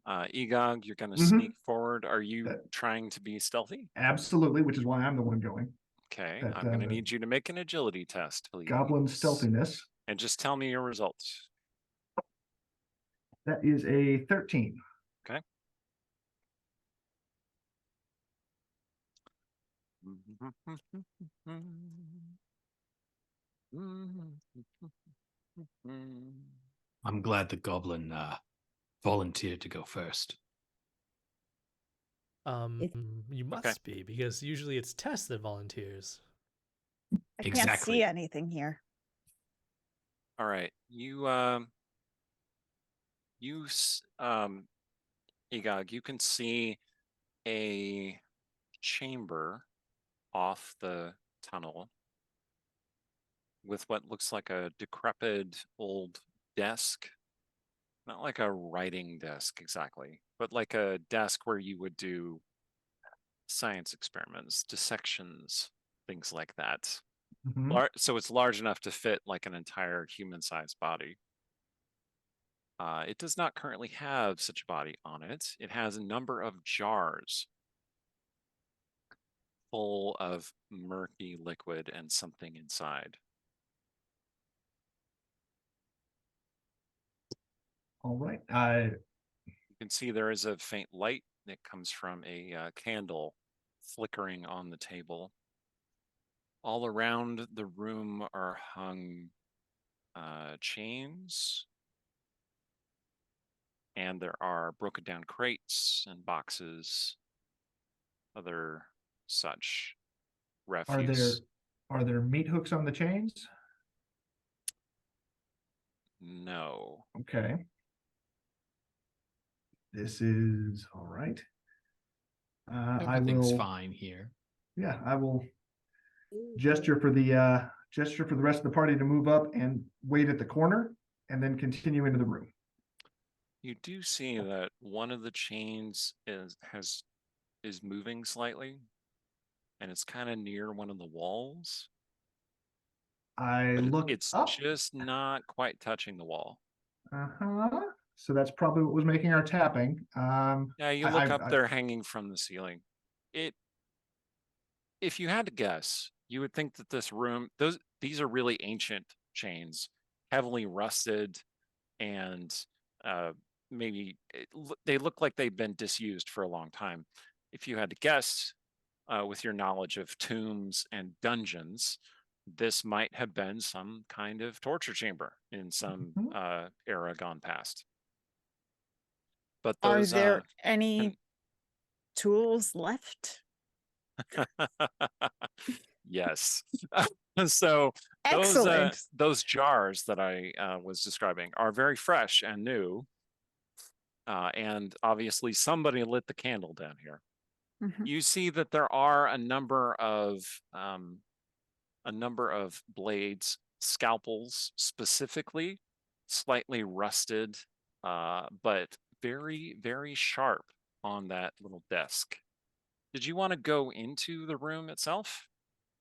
Egog, you're gonna Mhm. sneak forward. Are you That- trying to be stealthy? absolutely, which is why I'm the one going. Okay, That, I'm gonna need you to make an agility test, please. Goblin stealthiness. And just tell me your results. That is a 13. I'm glad the goblin volunteered to go first. You must be, because usually it's Tess that volunteers. I can't Exactly. see anything here. All right, Egog, you can see a chamber off the tunnel with what looks like a decrepit old desk. Not like a writing desk exactly, but like a desk where you would do science experiments, dissections, things like that. Mhm. So it's large enough to fit like an entire human-sized body. It does not currently have such a body on it. It has a number of jars full of murky liquid and something inside. All right. You can see there is a faint light that comes from a candle flickering on the table. All around the room are hung chains, and there are broken down crates and boxes, other such refuse. Are there meat hooks on the chains? No. Okay. This is all right. Everything's fine here. Yeah, I will gesture for the rest of the party to move up and wait at the corner and then continue into the room. You do see that one of the chains is moving slightly, and it's kind of near one of the walls. I But look it's up. just not quite touching the wall. So that's probably what was making our tapping. Yeah, you look up, they're hanging from the ceiling. It if you had to guess, you would think that this room, these are really ancient chains, heavily rusted, and maybe they look like they've been disused for a long time. If you had to guess, with your knowledge of tombs and dungeons, this might have been some kind of torture chamber in some era gone past. But Are those there any can- tools left? yes. So Excellent. those jars that I was describing are very fresh and new, and obviously somebody lit the candle down here. Mhm. You see that there are a number of blades, scalpels specifically, slightly rusted, but very, very sharp on that little desk. Did you want to go into the room itself?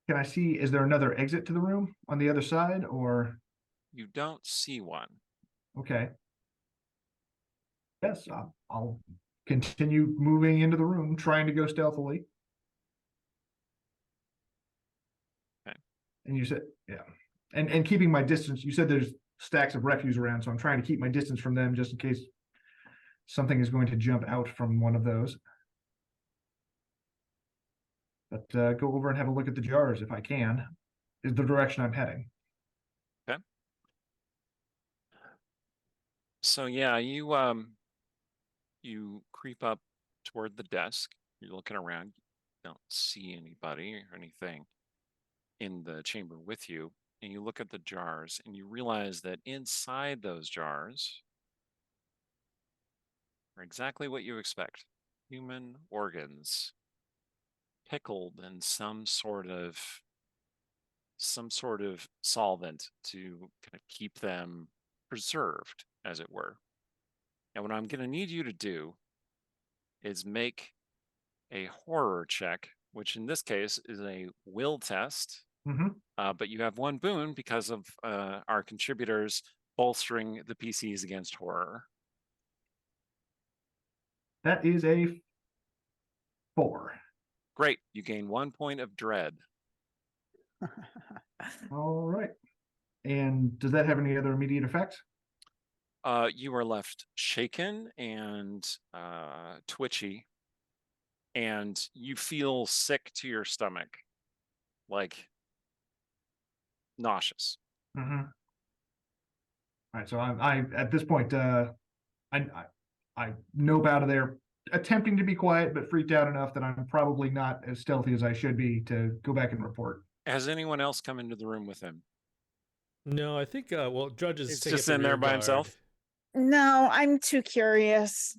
Can I see, is there another exit to the room on the other side, or? You don't see one. Okay. Yes, I'll continue moving into the room, trying to go stealthily. Okay. And you said, yeah, and keeping my distance. You said there's stacks of refuse around, so I'm trying to keep my distance from them just in case something is going to jump out from one of those. But go over and have a look at the jars if I can, is the direction I'm heading. Okay. So yeah, you creep up toward the desk. You're looking around. You don't see anybody or anything in the chamber with you. And you look at the jars and you realize that inside those jars are exactly what you expect. Human organs pickled in some sort of solvent to kind of keep them preserved, as it were. Now, what I'm going to need you to do is make a horror check, which in this case is a will test. But you have one boon because of our contributors bolstering the PCs against horror. That is a 4. Great. You gain 1 point of dread. All right. And does that have any other immediate effects? You are left shaken and twitchy, and you feel sick to your stomach, like nauseous. All right, so I at this point, I nope out of there, attempting to be quiet, but freaked out enough that I'm probably not as stealthy as I should be to go back and report. Has anyone else come into the room with him? No, I think well, Judge is He's taking just up the in there rear by guard. himself? No, I'm too curious,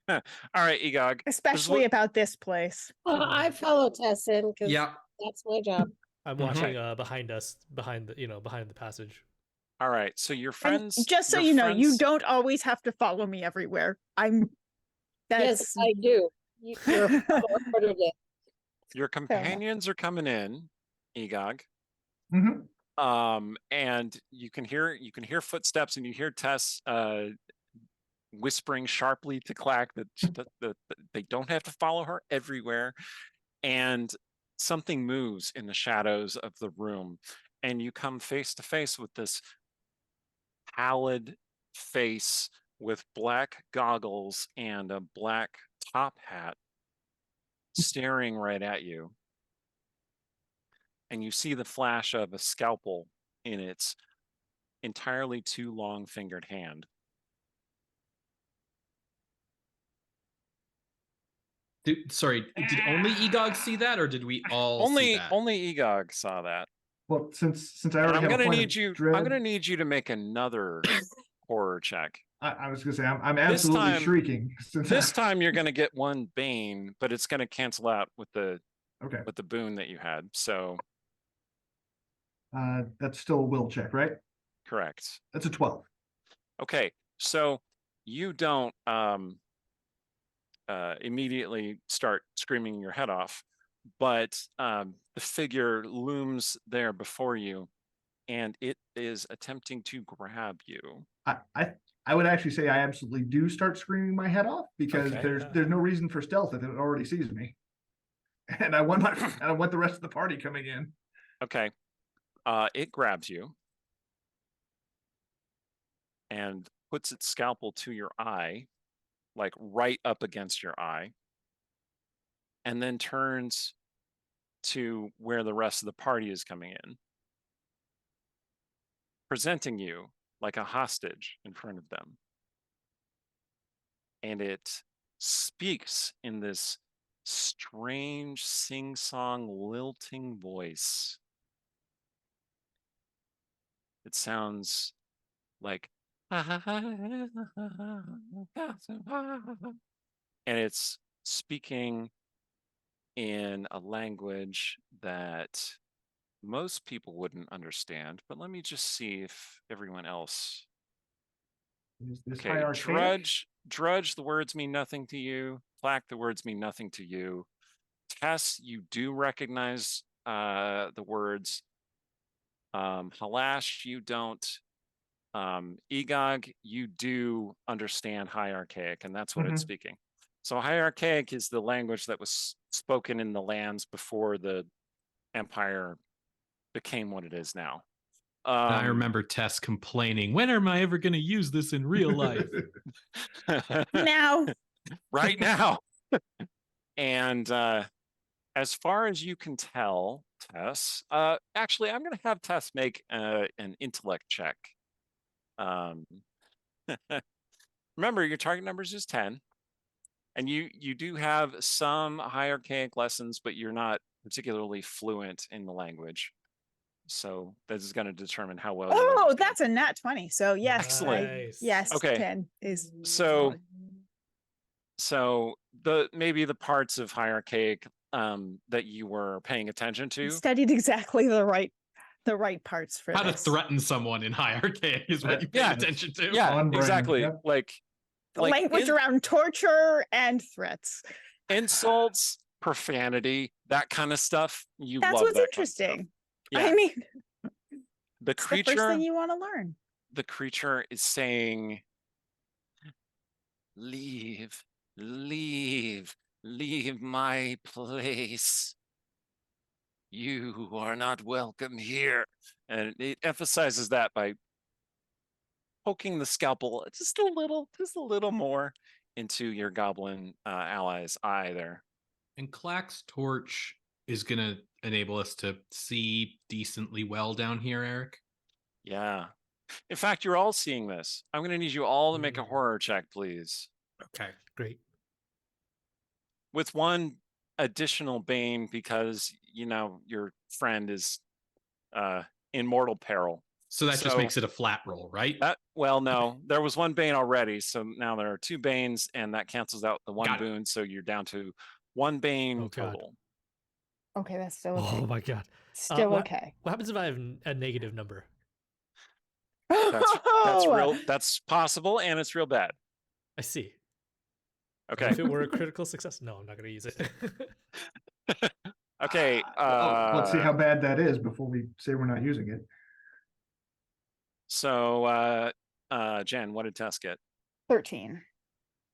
All right, Egog. especially about this place. I follow Tess in because Yeah. that's my job. I'm watching behind us, behind the passage. All right, so your And friends. just so your you know, you friends- don't always have to follow me everywhere. That's Yes, I do. You're ordered it. Your companions are coming in, Egog. And you can hear footsteps, and you hear Tess whispering sharply to Clack that they don't have to follow her everywhere. And something moves in the shadows of the room, and you come face to face with this pallid face with black goggles and a black top hat staring right at you. And you see the flash of a scalpel in its entirely too long fingered hand. Sorry, did only Egog see that, or did we all see that? Only Egog saw that. Well, since I And already I'm have a gonna point need of you. dread, I'm gonna need you to make another horror check. I was gonna say I'm absolutely time- shrieking. Since This time you're gonna get one bane, but it's gonna cancel out with the okay, boon that you had. So that's still a will check, right? correct. That's a 12. Okay, so you don't immediately start screaming your head off, but the figure looms there before you, and it is attempting to grab you. I would actually say I absolutely do start screaming my head off because Okay. there's no reason for stealth if it already sees me. and I want the rest of the party coming in. Okay. It grabs you and puts its scalpel to your eye, like right up against your eye, and then turns to where the rest of the party is coming in, presenting you like a hostage in front of them. And it speaks in this strange sing-song lilting voice. It sounds like and it's speaking in a language that most people wouldn't understand, but let me just see if everyone else. Is this Okay, hierarchic? Drudge, the words mean nothing to you. Clack, the words mean nothing to you. Tess, you do recognize the words. Halash, you don't. Egog, you do understand hierarchic, and that's what it's speaking. So hierarchic is the language that was spoken in the lands before the empire became what it is now. And I remember Tess complaining, when am I ever going to use this in real life? Now. Right now. And as far as you can tell, Tess, actually, I'm going to have Tess make an intellect check. Remember, your target numbers is 10. And you do have some hierarchic lessons, but you're not particularly fluent in the language. So this is going to determine how well you Oh, understand. that's a nat 20. So yes, Excellent. yes, Okay. 10 is So solid. so maybe the parts of hierarchic that you were paying attention I to. studied exactly the right parts for How to this. threaten someone in hierarchy is what you pay Yeah, attention to. Yeah, On brand, exactly. yep. Like Language around torture and threats. insults, profanity, that kind of stuff. You That's love what's that kind of stuff. interesting. Yeah. I mean, The it's the first creature, thing you want to learn. the creature is saying, leave, leave, leave my place. You are not welcome here. And it emphasizes that by poking the scalpel just a little more into your goblin ally's eye there. And Clack's torch is going to enable us to see decently well down here, Eric. Yeah. In fact, you're all seeing this. I'm going to need you all to make a horror check, please. Okay, great. With one additional bane because, you know, your friend is in mortal peril. So that just makes it a flat roll, right? Well, no, there was one bane already. So now there are 2 banes and that cancels out the one Got it. boon. So you're down to 1 bane Oh, God. total. Okay, that's still okay. Oh my god. Still what- okay. What happens if I have a negative number? That's real. That's possible, and it's real bad. I see. Okay. If it were a critical success, no, I'm not going to use it. Okay. Let's see how bad that is before we say we're not using it. So, Jen, what did Tess get? 13.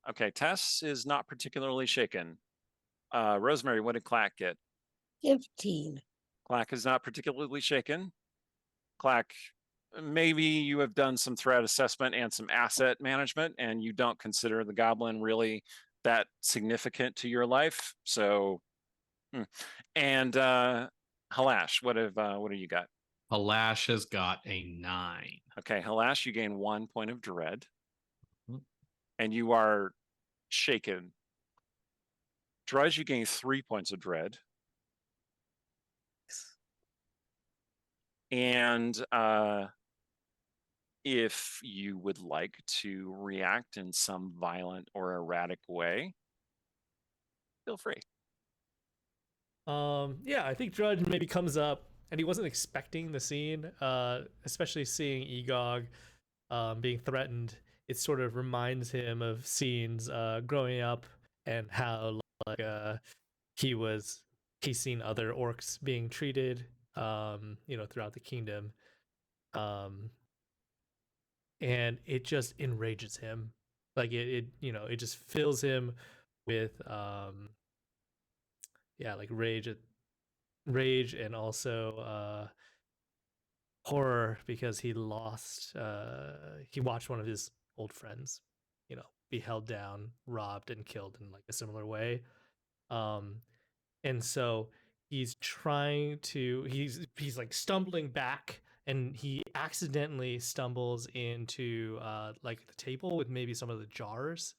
Okay, Tess is not particularly shaken. Rosemary, what did Clack get? 15. Clack is not particularly shaken. Clack, maybe you have done some threat assessment and some asset management, and you don't consider the goblin really that significant to your life. So, and Halash, what have you got? Halash has got a 9. Okay, Halash, you gain 1 point of dread, Mhm. and you are shaken. Drudge, you gain 3 points of dread. And if you would like to react in some violent or erratic way, feel free. Yeah, I think Drudge maybe comes up and he wasn't expecting the scene, especially seeing Egog being threatened. It sort of reminds him of scenes growing up and how like he's seen other orcs being treated throughout the kingdom. And it just enrages him. Like it just fills him with yeah, like rage and also horror because he watched one of his old friends, be held down, robbed, and killed in like a similar way. And so he's like stumbling back, and he accidentally stumbles into like the table with maybe some of the jars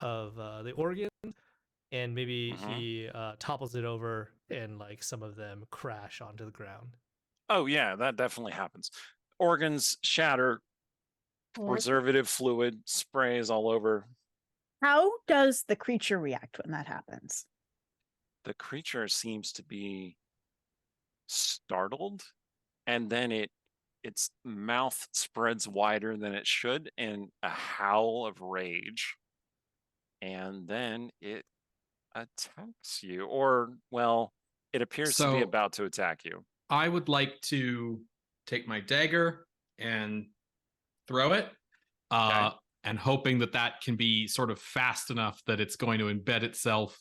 of the organ, and maybe Mhm. he topples it over, and like some of them crash onto the ground. Oh yeah, that definitely happens. Organs shatter, Or preservative fluid sprays all over. How does the creature react when that happens? The creature seems to be startled, and then its mouth spreads wider than it should in a howl of rage, and then it attacks you, or well, it appears to be So about to attack you. I would like to take my dagger and throw it, and hoping that that can be sort of fast enough that it's going to embed itself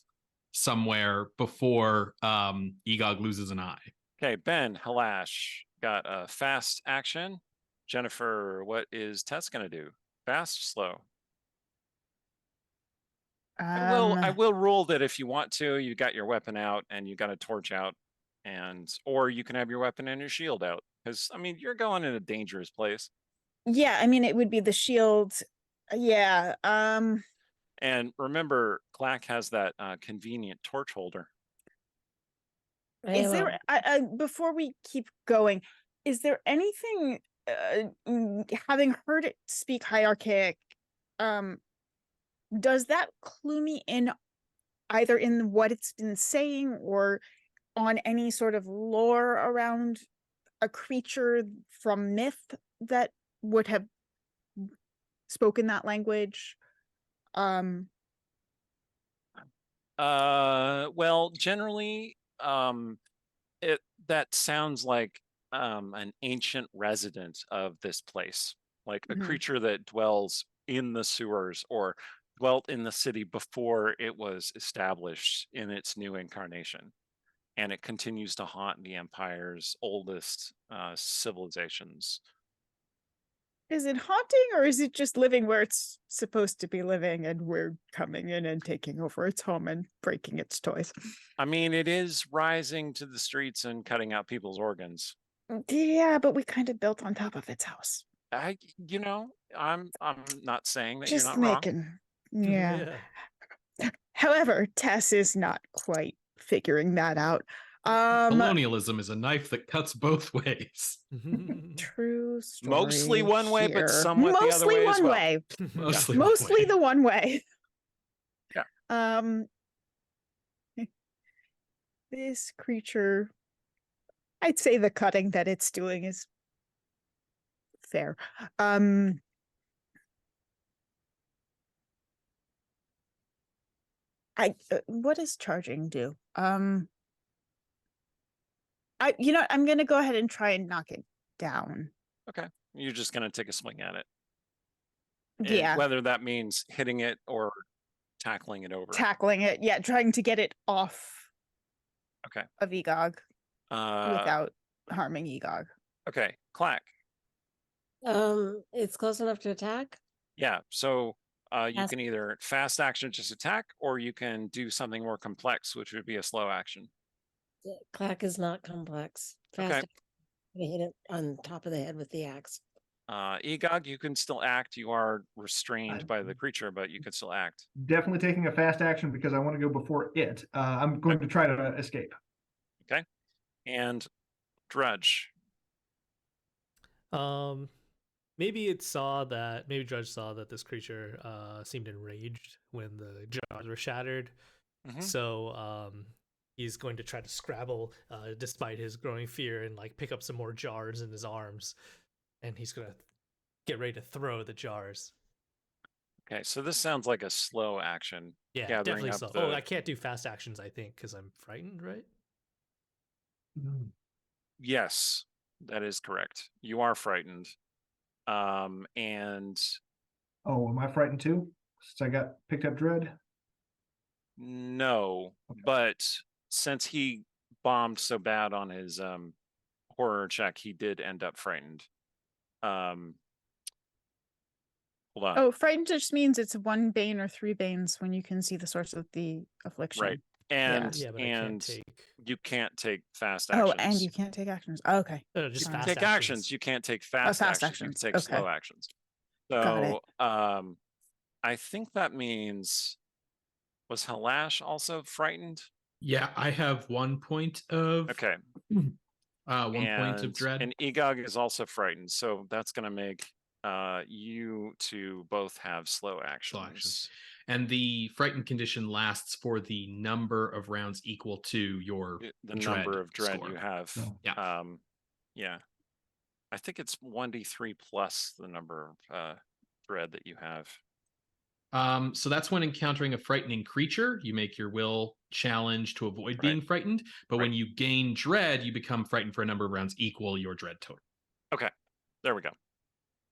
somewhere before Egog loses an eye. Okay, Ben Halash got a fast action. Jennifer, what is Tess gonna do? Fast, slow? I will rule that if you want to, you got your weapon out and you got a torch out, or you can have your weapon and your shield out. Because I mean, you're going in a dangerous place. Yeah, I mean, it would be the shield. Yeah. And remember, Clack has that convenient torch holder. Is there, before we keep going, is there anything, having heard it speak hierarchic, does that clue me in either in what it's been saying or on any sort of lore around a creature from myth that would have spoken that language? Well, generally, that sounds like an ancient resident of this place, like a Mhm. creature that dwells in the sewers or dwelt in the city before it was established in its new incarnation, and it continues to haunt the Empire's oldest civilizations. Is it haunting, or is it just living where it's supposed to be living and we're coming in and taking over its home and breaking its toys? I mean, it is rising to the streets and cutting out people's organs. Yeah, but we kind of built on top of its house. I'm not saying that Just you're not wrong. making, yeah. However, Tess is not quite figuring that out. Colonialism is a knife that cuts both ways. True story. Mostly one way, but here. somewhat the other Mostly way as one well. way. Mostly, Mostly the one way. Yeah. This creature, I'd say the cutting that it's doing is fair. What does charging do? I'm gonna go ahead and try and knock it down. Okay, you're just gonna take a swing at it. Yeah, Whether that means hitting it or tackling it over. tackling it. Yeah, trying to get it off. Okay. Of Egog without harming Egog. Okay, Clack. It's close enough to attack. Yeah, so you Fast- can either fast action just attack, or you can do something more complex, which would be a slow action. Clack is not complex. Okay. Fast. Hit it on top of the head with the axe. Egog, you can still act. You are restrained I- by the creature, but you can still act. Definitely taking a fast action because I want to go before it. I'm going to try to escape. And Drudge. Maybe Drudge saw that this creature seemed enraged when the jars were shattered. Mhm. So he's going to try to scrabble despite his growing fear and like pick up some more jars in his arms, and he's gonna get ready to throw the jars. Okay, so this sounds like a slow action. Yeah, Gathering definitely up so. the- Oh, I can't do fast actions, I think, because I'm frightened, right? Yes, that is correct. You are frightened. And Oh, am I frightened too? Since I got picked up dread? no, Okay. but since he bombed so bad on his horror check, he did end up frightened. Hold on. Oh, frightened just means it's 1 bane or 3 banes when you can see the source of the affliction. Right. And Yeah, but I can't and take. you can't take fast Oh, actions. and you can't take actions. Oh, okay. No, just You can fast take actions. You can't take fast, fast actions. You can actions. take Okay. slow actions. Got it. So I think that means, was Halash also frightened? Yeah, I have 1 point of Okay. 1 point of dread. And Egog is also frightened, so that's gonna make you two both have slow actions. Slow actions. And the frightened condition lasts for the number of rounds equal to your The number of dread score. you have. So, Yeah. Yeah. I think it's 1d3 plus the number of dread that you have. So that's when encountering a frightening creature, you make your will challenge to avoid being frightened. But when Right. you gain dread, you become frightened for a number of rounds equal your dread total. Okay, there we go.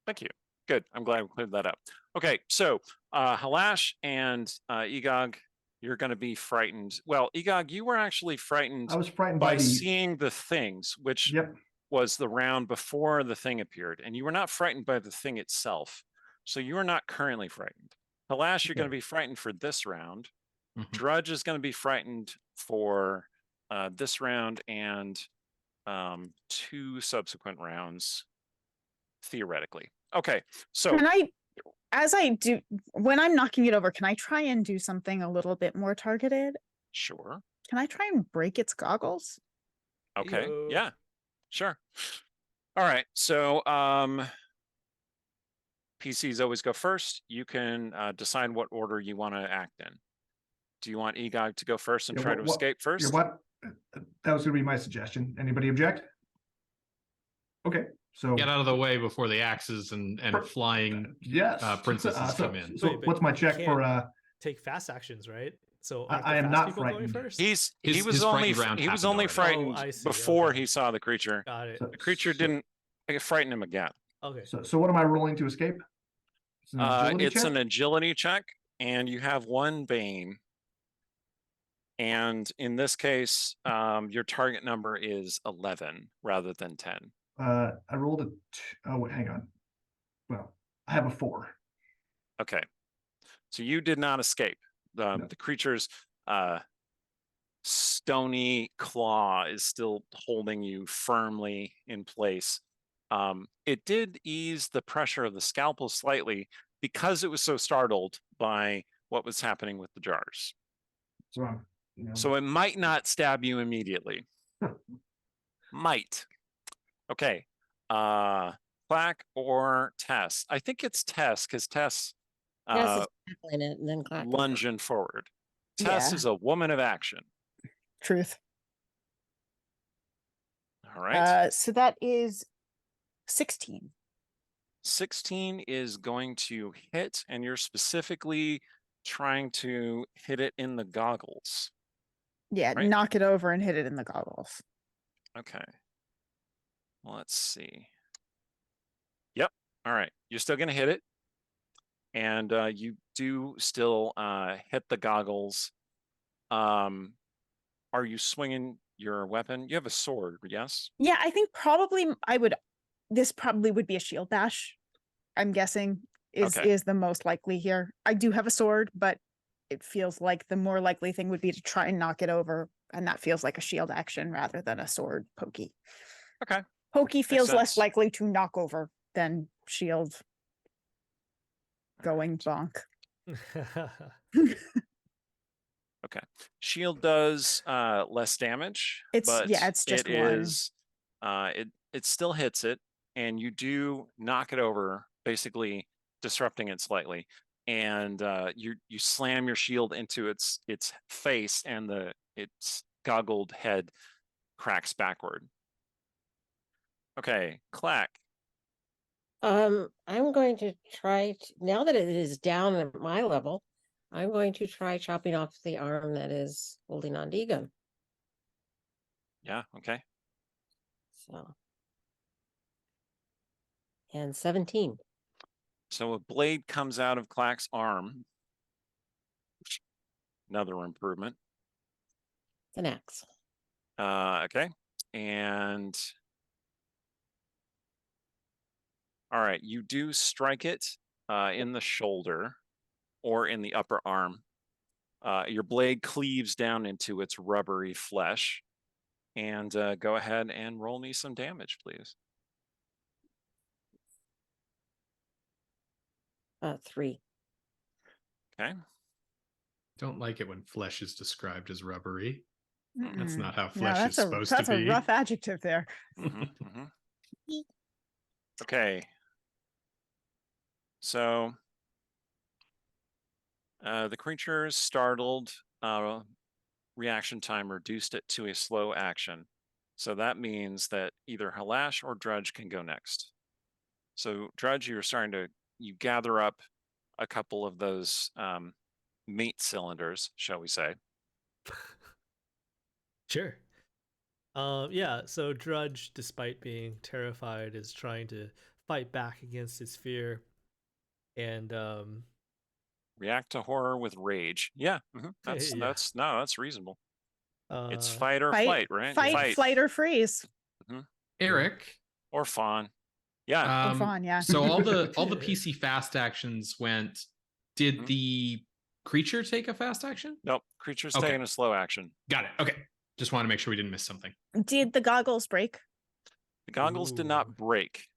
Thank you. Good. I'm glad we cleared that up. Okay, so Halash and Egog, you're going to be frightened. Well, Egog, you were actually frightened I was frightened by by the. seeing the things, which Yep. was the round before the thing appeared, and you were not frightened by the thing itself. So you are not currently frightened. Halash, you're going to be frightened for this round. Mhm. Drudge is going to be frightened for this round and 2 subsequent rounds, theoretically. Okay, so Can I, as I do, when I'm knocking it over, can I try and do something a little bit more targeted? sure. Can I try and break its goggles? Okay, Yo. yeah, sure. All right, so PCs always go first. You can decide what order you want to act in. Do you want Egog to go first and Yeah, try to escape Yeah, first? what? That was going to be my suggestion. Anybody object? Okay, so. Get out of the way before the axes and Per- flying Yes. princesses come in. So Wait, but what's my you check for? can't take fast actions, right? So I- aren't I the am fast not people going frightened. first? he His was only frightened round he was happened only already. frightened Oh, I see, before okay. he saw the creature. Got it. The creature didn't frighten him again. Okay. So what am I rolling to escape? It's an agility It's check? an agility check, and you have 1 bane. And in this case, your target number is 11 rather than 10. I rolled a. Oh wait, hang on. Well, I have a 4. Okay, so you did not escape. No. The creature's stony claw is still holding you firmly in place. It did ease the pressure of the scalpel slightly because it was so startled by what was happening with the jars. So I'm. You know, So it might not stab you immediately. Might. Okay. Clack or Tess? I think it's Tess because Tess Tess is tackling it and then Clack. lunging forward. Tess Yeah. is a woman of action. Truth. All right. So that is 16. 16 is going to hit, and you're specifically trying to hit it in the goggles. Yeah, Right. knock it over and hit it in the goggles. Okay. Let's see. Yep. All right. You're still going to hit it. And you do still hit the goggles. Are you swinging your weapon? You have a sword, yes? Yeah, I think probably this probably would be a shield bash. I'm guessing Okay. is the most likely here. I do have a sword, but it feels like the more likely thing would be to try and knock it over, and that feels like a shield action rather than a sword pokey. Okay. Pokey feels less sense. likely to knock over than shield going bonk. Shield does less damage. It's- yeah, but it's just it one. is it still hits it, and you do knock it over, basically disrupting it slightly. And you slam your shield into its face, and its goggled head cracks backward. Okay, Clack. I'm going to try now that it is down at my level, I'm going to try chopping off the arm that is holding on to Egon. Yeah, okay. So. And 17. So a blade comes out of Clack's arm. Another improvement. It's an axe. Okay. And all right, you do strike it in the shoulder or in the upper arm. Your blade cleaves down into its rubbery flesh. And go ahead and roll me some damage, please. 3. Okay. Don't like it when flesh is described as rubbery. That's Mm-mm. not how No, flesh is supposed that's to a be. rough adjective there. Mhm, mhm. Okay. So the creature's startled reaction time reduced it to a slow action. So that means that either Halash or Drudge can go next. So Drudge, you gather up a couple of those meat cylinders, shall we say. Sure. Yeah, so Drudge, despite being terrified, is trying to fight back against his fear. And React to horror with rage. Yeah, that's yeah. that's reasonable. It's Uh, fight or Fight, flight, right? fight, flight, or freeze. Eric, Or fawn. Yeah. Or fawn, yeah. So all the PC fast actions went. Did Mhm. the creature take a fast action? Nope. Creature's Okay. taking a slow action. Got it. Okay. Just want to make sure we didn't miss something. Did the goggles break? The goggles did not Ooh. break.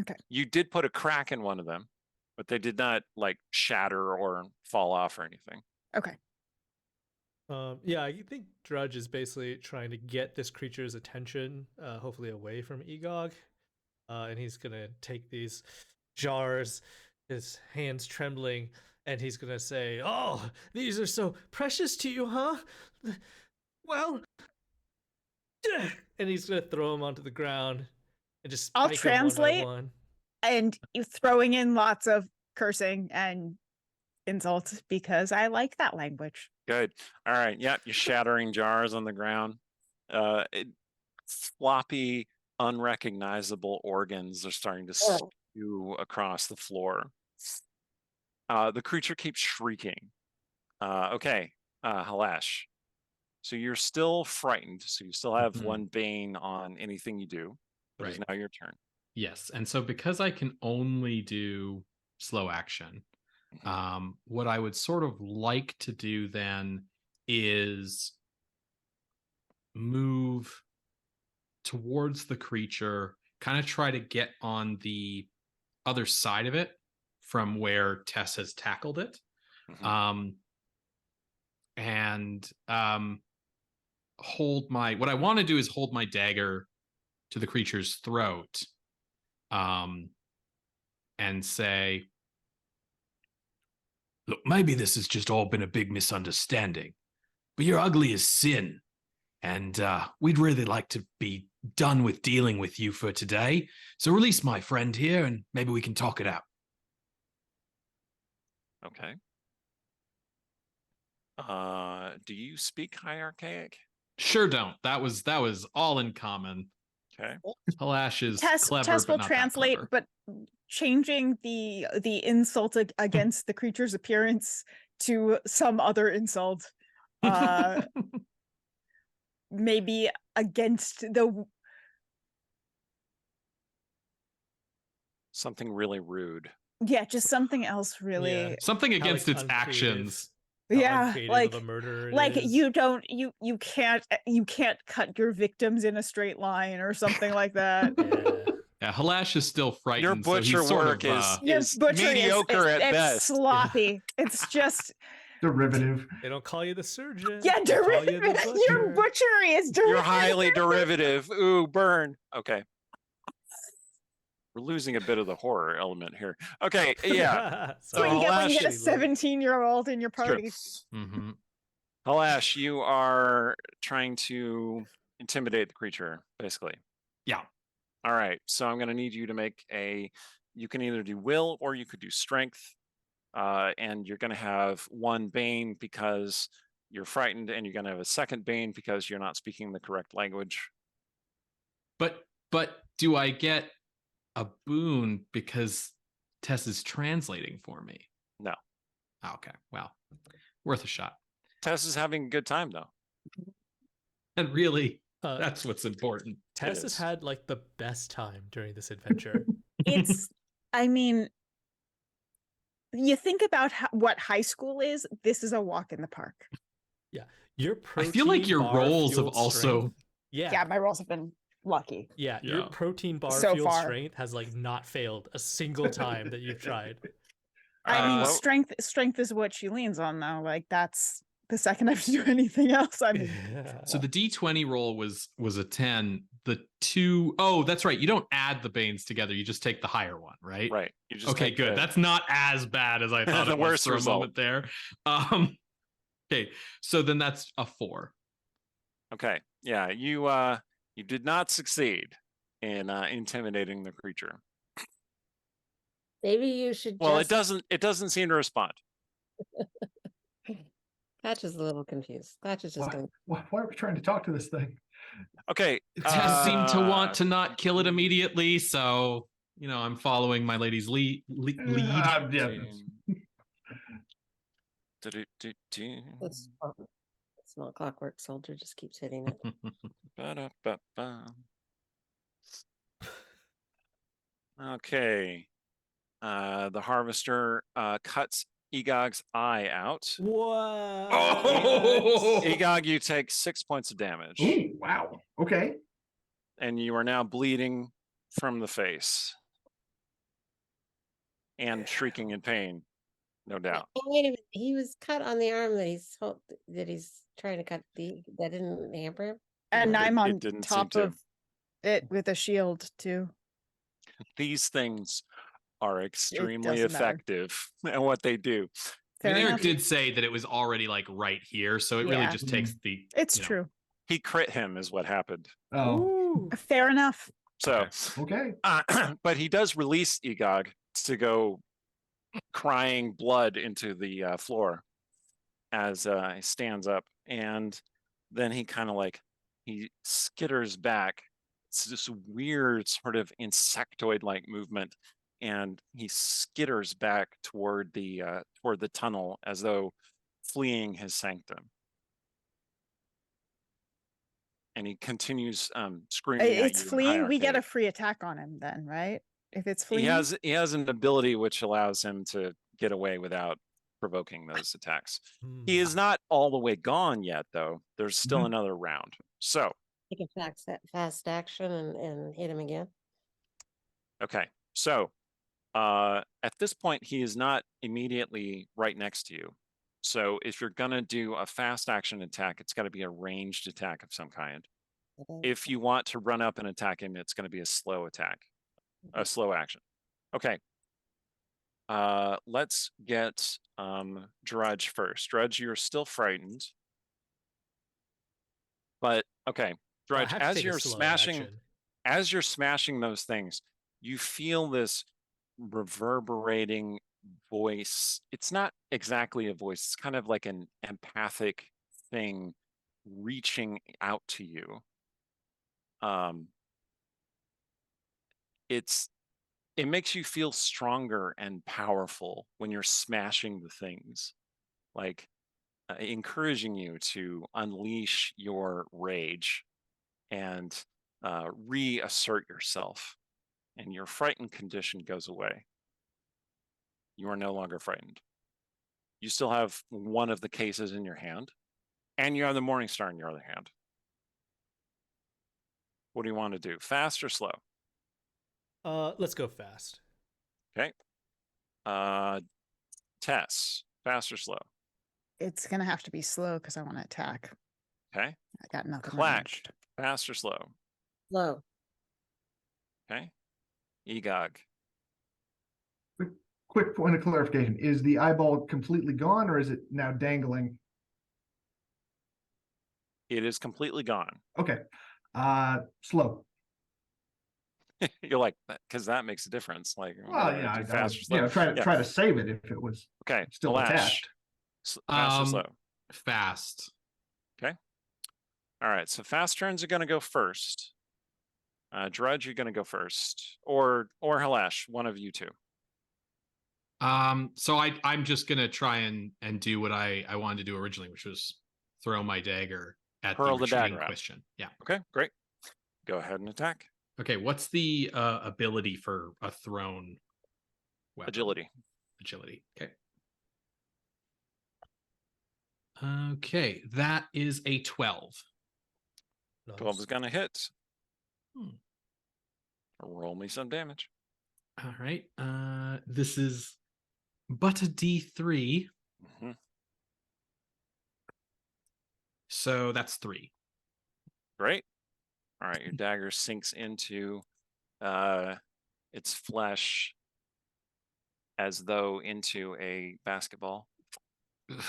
Okay. You did put a crack in one of them, but they did not like shatter or fall off or anything. Okay. Yeah, I think Drudge is basically trying to get this creature's attention, hopefully away from Egog. And he's gonna take these jars, his hands trembling, and he's gonna say, "Oh, these are so precious to you, huh? Well," and he's gonna throw them onto the ground and just I'll spike 'em one by translate. one. And you throwing in lots of cursing and insults because I like that language. Good. All right. Yeah, you're shattering jars on the ground. Floppy, unrecognizable organs are starting to Oh. spew across the floor. The creature keeps shrieking. Okay, Halash. So you're still frightened. So you still have Mhm. one bane on anything you do. But it's Right. now your turn. Yes. And so because I can only do slow action, what I would sort of like to do then is move towards the creature, kind of try to get on the other side of it from where Tess has tackled it. Mhm. And hold my, what I want to do is hold my dagger to the creature's throat, and say, "Look, maybe this has just all been a big misunderstanding, but you're ugly as sin, and we'd really like to be done with dealing with you for today. So release my friend here, and maybe we can talk it out." Okay. Do you speak High Archaic? Sure don't. That was all in common. Okay. Halash is Tess clever, Tess but will not that translate, clever. but changing the insult against the creature's appearance to some other insult. Maybe against the Something really rude. just something else really. Yeah. Something How, against like, its uncreative. actions. How Yeah, uncreative like of a murderer it like is. you don't you can't cut your victims in a straight line or something like that. Yeah. Yeah, Halash is still frightened. Your so he's butcher sort work of, is Your butchery mediocre at it's best. sloppy. It's just Derivative. They don't call you the surgeon. yeah, they call you derivative. the Your butcher. butchery is derivative. You're highly derivative. Ooh, burn. Okay. We're losing a bit of the horror element here. Okay, yeah. That's what you get when you get a Halash- 17-year-old in your Sure. party. Mhm. Halash, you are trying to intimidate the creature, basically. Yeah. All right. So I'm going to need you to make you can either do will or you could do strength. And you're going to have one bane because you're frightened, and you're going to have a second bane because you're not speaking the correct language. But do I get a boon because Tess is translating for me? No. Okay. Well, worth a shot. Tess is having a good time though. And really, Uh, that's what's important. Tess has is. had like the best time during this adventure. It's, I mean, you think about what high school is. This is a walk in the park. Your I feel like protein your bar roles have fueled also. strength- yeah, Yeah, my roles have been lucky. your Yeah. protein bar So fueled far. strength has like not failed a single time that you've tried. I mean, Uh, strength is what she leans on, though. Like that's the second I have to do anything else. I'm Yeah. So the D20 roll was a 10. The two, oh, that's right. You don't add the Banes together. You just take the higher one, right? Right. You just Okay, take good. the- That's not as bad as I thought The it was worst for a result. moment there. Okay, so then that's a 4. Okay. Yeah, you did not succeed in intimidating the creature. Maybe you should Well, just. it doesn't seem to respond. Clatch is a little confused. Clatch is just going. Why are we trying to talk to this thing? Okay. Tess seemed to want uh, to not kill it immediately, so I'm following my lady's lead. Yeah, It's not clockwork soldier just keeps hitting it. Ba-da-ba-ba. Okay. The harvester cuts Egog's eye out. What? Oh! Egog, you take 6 points of damage, Ooh, wow. Okay. and you are now bleeding from the face and shrieking in pain, no doubt. Oh, wait a minute. He was cut on the arm that he's trying to cut. That didn't hamper him. and It- I'm it on didn't seem top to. of it with a shield too. These things are extremely doesn't matter. effective at what they do. I mean, Fair Eric enough. did say that it was already like right here, so it really Yeah. just takes the. It's you know, true. He crit him, is what happened. Oh, Ooh. Fair enough. So, okay. but he does release Egog to go crying blood into the floor as he stands up, and then he kind of like he skitters back. It's this weird sort of insectoid-like movement, and he skitters back toward the tunnel as though fleeing his sanctum. And he continues screaming at It's you in fleeing. high We get a arcade. free attack on him then, right? If it's He fleeing. has an ability which allows him to get away without provoking those attacks. He is not all the way gone yet, though. There's still Mhm. another round. So, Take a fast action and hit him again. okay. So, at this point, he is not immediately right next to you. So, if you're gonna do a fast action attack, it's got to be a ranged attack of some kind. Okay. If you want to run up and attack him, it's going to be a slow attack, a slow action. Okay. Let's get Drudge first. Drudge, you're still frightened. But okay, Well, I Drudge, have to as take a you're slow smashing those things, you feel this reverberating voice. It's not exactly a voice, it's kind of like an empathic thing reaching out to you. It makes you feel stronger and powerful when you're smashing the things, like encouraging you to unleash your rage and reassert yourself, and your frightened condition goes away. You are no longer frightened. You still have one of the cases in your hand, and you have the Morningstar in your other hand. What do you want to do? Fast or slow? Let's go fast. Okay. Tess, fast or slow? It's gonna have to be slow because I want to attack. Okay. I got nothing. Clack, ranged. fast or slow? Slow. Okay. Egog. Quick point of clarification. Is the eyeball completely gone or is it now dangling? It is completely gone. Okay. Slow. You're like, because that makes a difference. Like, Well, do yeah, I fast or was, slow. try Yeah. to save it if it was Okay. still Alash, attached. Fast or slow? Fast. All right. So fast turns are going to go first. Drudge, you're going to go first, or Halash, one of you two. So I'm just gonna try and do what I wanted to do originally, which was throw my dagger at Hurl the the retreating dagger at him. Christian. Yeah. Okay, great. Go ahead and attack. Okay. What's the ability for a thrown weapon? Agility. Agility. Okay. Okay, that is a 12. 12 is gonna hit. Hmm. Roll me some damage. All right. This is but a D3, hmm so that's 3. Great. All right, your dagger sinks into its flesh as though into a basketball. Ugh.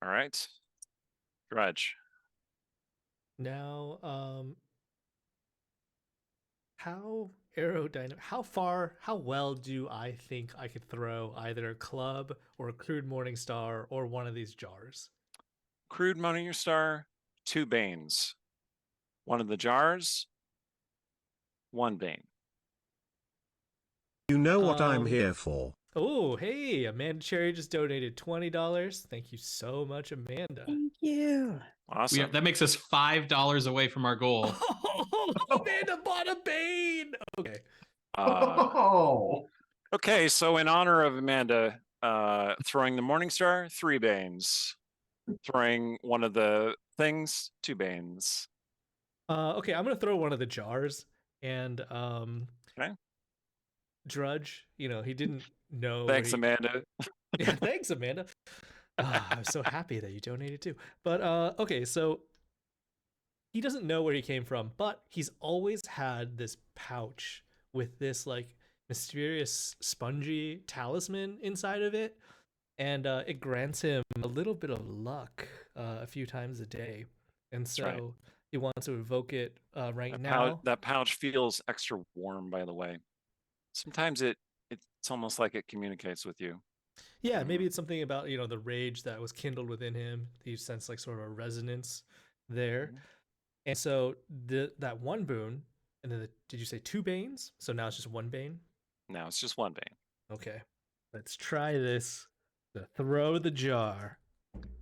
All right. Drudge. Now, how aerodynamic, how well do I think I could throw either a club or a crude morning star or one of these jars? Crude Morning Star, 2 Banes. One of the jars, 1 Bane. You know what I'm Um, here for. Oh, hey, Amanda Cherry just donated $20. Thank you so much, Amanda. Thank you. Awesome. That makes us $5 away from our goal. Oh, Amanda bought a Bane. Okay. Oh, Okay, so in honor of Amanda, throwing the Morning Star, 3 Banes. Throwing one of the things, 2 Banes. Okay, I'm gonna throw one of the jars and Okay. Drudge, he didn't know. Thanks, he... Amanda. Yeah, thanks, Amanda. I'm so happy that you donated too. But okay, so he doesn't know where he came from, but he's always had this pouch with this like mysterious spongy talisman inside of it, and it grants him a little bit of luck a few times a day, and so right. he wants to evoke it right That now. that pouch feels extra warm, by the way. Sometimes it's almost like it communicates with you. Yeah, maybe it's something about the rage that was kindled within him. You sense like sort of a resonance there, Mhm. and so that one boon, and then did you say 2 Banes? So now it's just 1 Bane. No, it's just 1 Bane. Okay, let's try this. To throw the jar.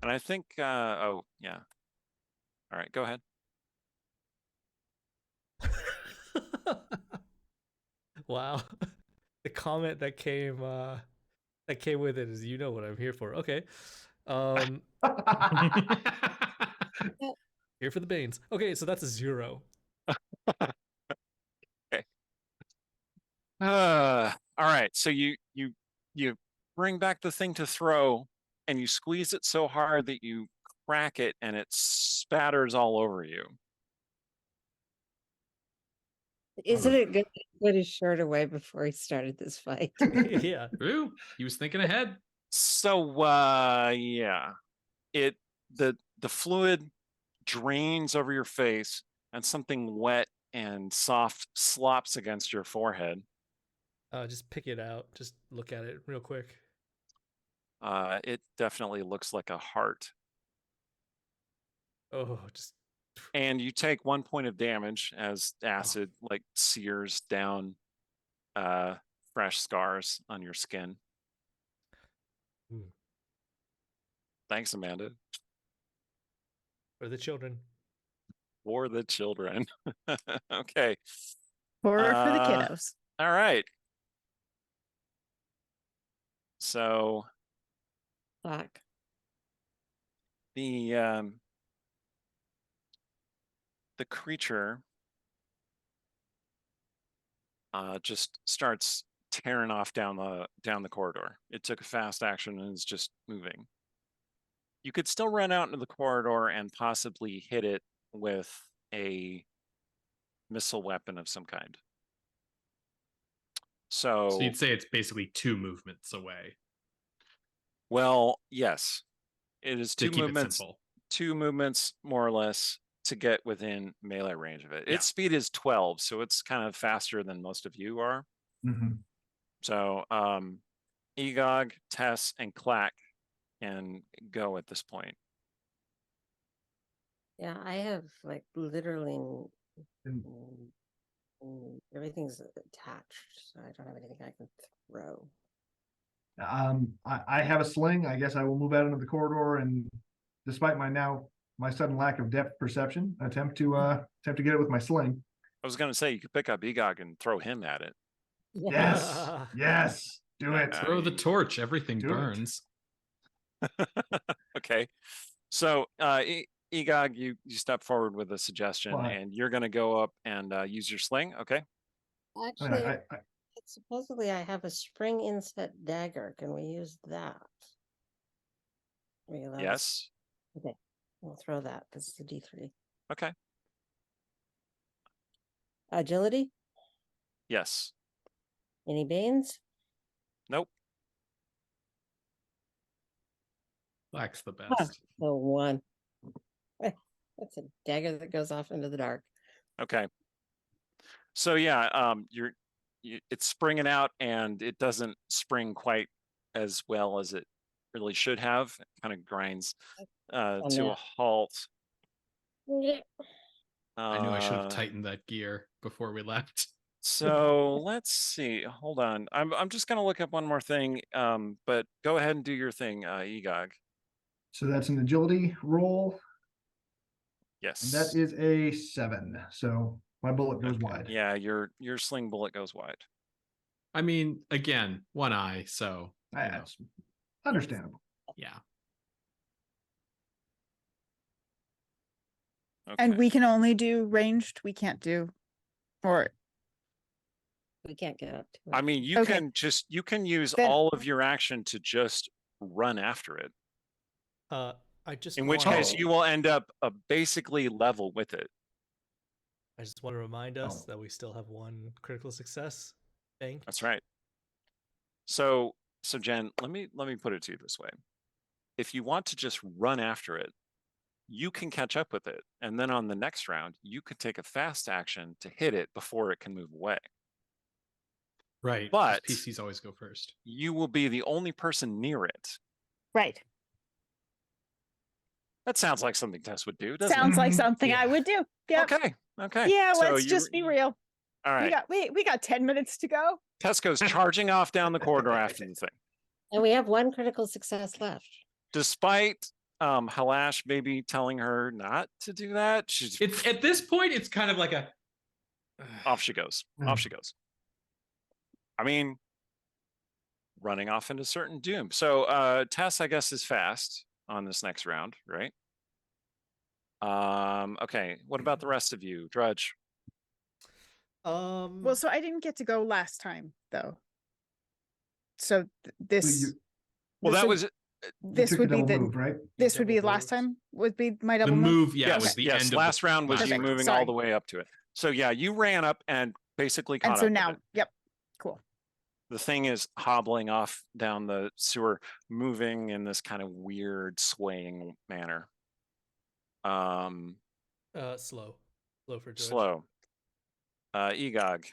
And I think, oh, yeah. All right, go ahead. Wow, the comment that came with it is, "You know what I'm here for." Okay, here for the Banes. Okay, so that's a 0. Okay. All right, so you bring back the thing to throw, and you squeeze it so hard that you crack it, and it spatters all over you. Isn't it good to put his shirt away before he started this fight? Yeah. Ooh, he was thinking ahead. So yeah, the fluid drains over your face, and something wet and soft slops against your forehead. Just pick it out. Just look at it real quick. It definitely looks like a heart. Oh, just And you take 1 point of damage as acid like sears down fresh scars on your skin. Ooh. Thanks, Amanda. For the children. For the children. Okay. Horror for the kiddos. All right. So Fuck. the creature just starts tearing off down the corridor. It took a fast action and is just moving. You could still run out into the corridor and possibly hit it with a missile weapon of some kind. So you'd say it's basically 2 movements away. Well, yes. It is To 2 keep movements. it simple. 2 movements more or less to get within melee range of it. Yeah. Its speed is 12, so it's kind of faster than most of you are. Mhm. So Egog, Tess, and Clack can go at this point. Yeah, I have like literally And Everything's attached, so I don't have anything I can throw. I have a sling. I guess I will move out into the corridor and, despite my sudden lack of depth perception, attempt to get it with my sling. I was gonna say you could pick up Egog and throw him at it. Yes, yes, do it. Throw the torch. Everything Do it. burns. Okay. So Egog, you step forward with a suggestion, Well, and you're gonna go up and use your sling. Okay. I mean, Actually, supposedly I have a spring inset dagger. Can we use that? Yes. Okay, we'll throw that. This is a D3. Okay. Agility? Yes. Any banes? Nope. Black's the best. So 1. That's a dagger that goes off into the dark. Okay. So yeah, it's springing out, and it doesn't spring quite as well as it really should have. It kind of grinds to a that. halt. Yeah. I knew I should have Uh, tightened that gear before we left. So let's see. Hold on. I'm just gonna look up one more thing. But go ahead and do your thing, Egog. so that's an agility roll. Yes. And that is a 7. So my bullet goes Okay. wide. Yeah, your sling bullet goes wide. I mean, again, one eye, so you know, That's understandable. yeah. Okay. And we can only do ranged. We can't do, or We can't get up to it. I mean, you Okay. can use Then- all of your action to just run after it. I just In which wanna- case, you will end up basically level with it. I just want to remind us Oh. that we still have 1 critical success bank. That's right. So Jen, let me put it to you this way. If you want to just run after it, you can catch up with it, and then on the next round, you could take a fast action to hit it before it can move away. Right. 'cause But- PCs always go first. You will be the only person near it. right. That sounds like something Tess would do, doesn't Sounds like Mhm. something I Yeah. would do. it? Yep. Okay. Okay. Yeah, So let's just be real. All right. We got 10 minutes to go. Tess goes charging off down the corridor after the thing. And we have 1 critical success left. Despite Halash maybe telling her not to do that, she's It's at this point, it's kind of like a off she goes. Off she goes. I mean, running off into certain doom. So Tess, I guess, is fast on this next round, right? Okay. What about the rest of you? Drudge. Well, so I didn't get to go last time though. So this you- Well, this that would- was You this took would the be double the move, right? this would be double last moves. time would be my the double move. move. Yeah, yes, was the yes. end. Last of round was you Perfect. moving all Sorry. the way up to it. So yeah, you ran up and basically caught And up so with now, it. yep, cool. The thing is hobbling off down the sewer, moving in this kind of weird swaying manner. Slow for Drudge. Slow. Egog.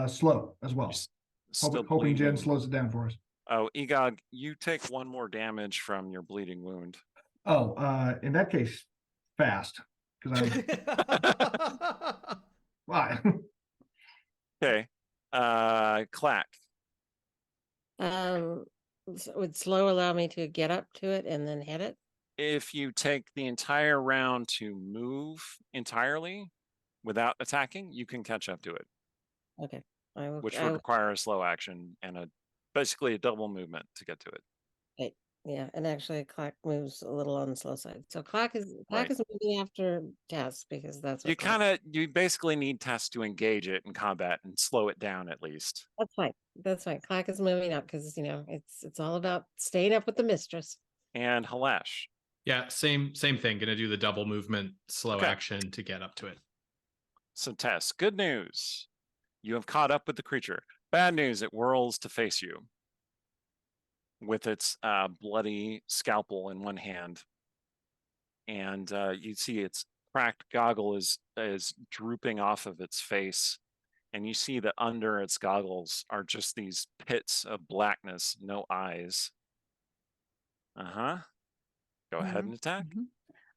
Slow as well. you're still Hoping Jen bleeding. slows it down for us. Oh, Egog, you take 1 more damage from your bleeding wound. Oh, in that case, fast. Because I'm why? Okay. Clack. Would slow allow me to get up to it and then hit it? If you take the entire round to move entirely without attacking, you can catch up to it, Okay. I will, which I would will- require a slow action and basically a double movement to get to it. yeah, and actually Clack moves a little on the slow side. So Clack is Right. moving after Tess because that's what You basically need Tess to engage it in combat and slow it down at least. that's fine. That's fine. Clack is moving up because it's all about staying up with the mistress. And Halash. Yeah, same thing. Gonna do the double movement, slow Okay. action to get up to it. So Tess, good news. You have caught up with the creature. Bad news, it whirls to face you with its bloody scalpel in one hand. And you see its cracked goggle is drooping off of its face. And you see that under its goggles are just these pits of blackness, no eyes. Go ahead and attack. Mhm.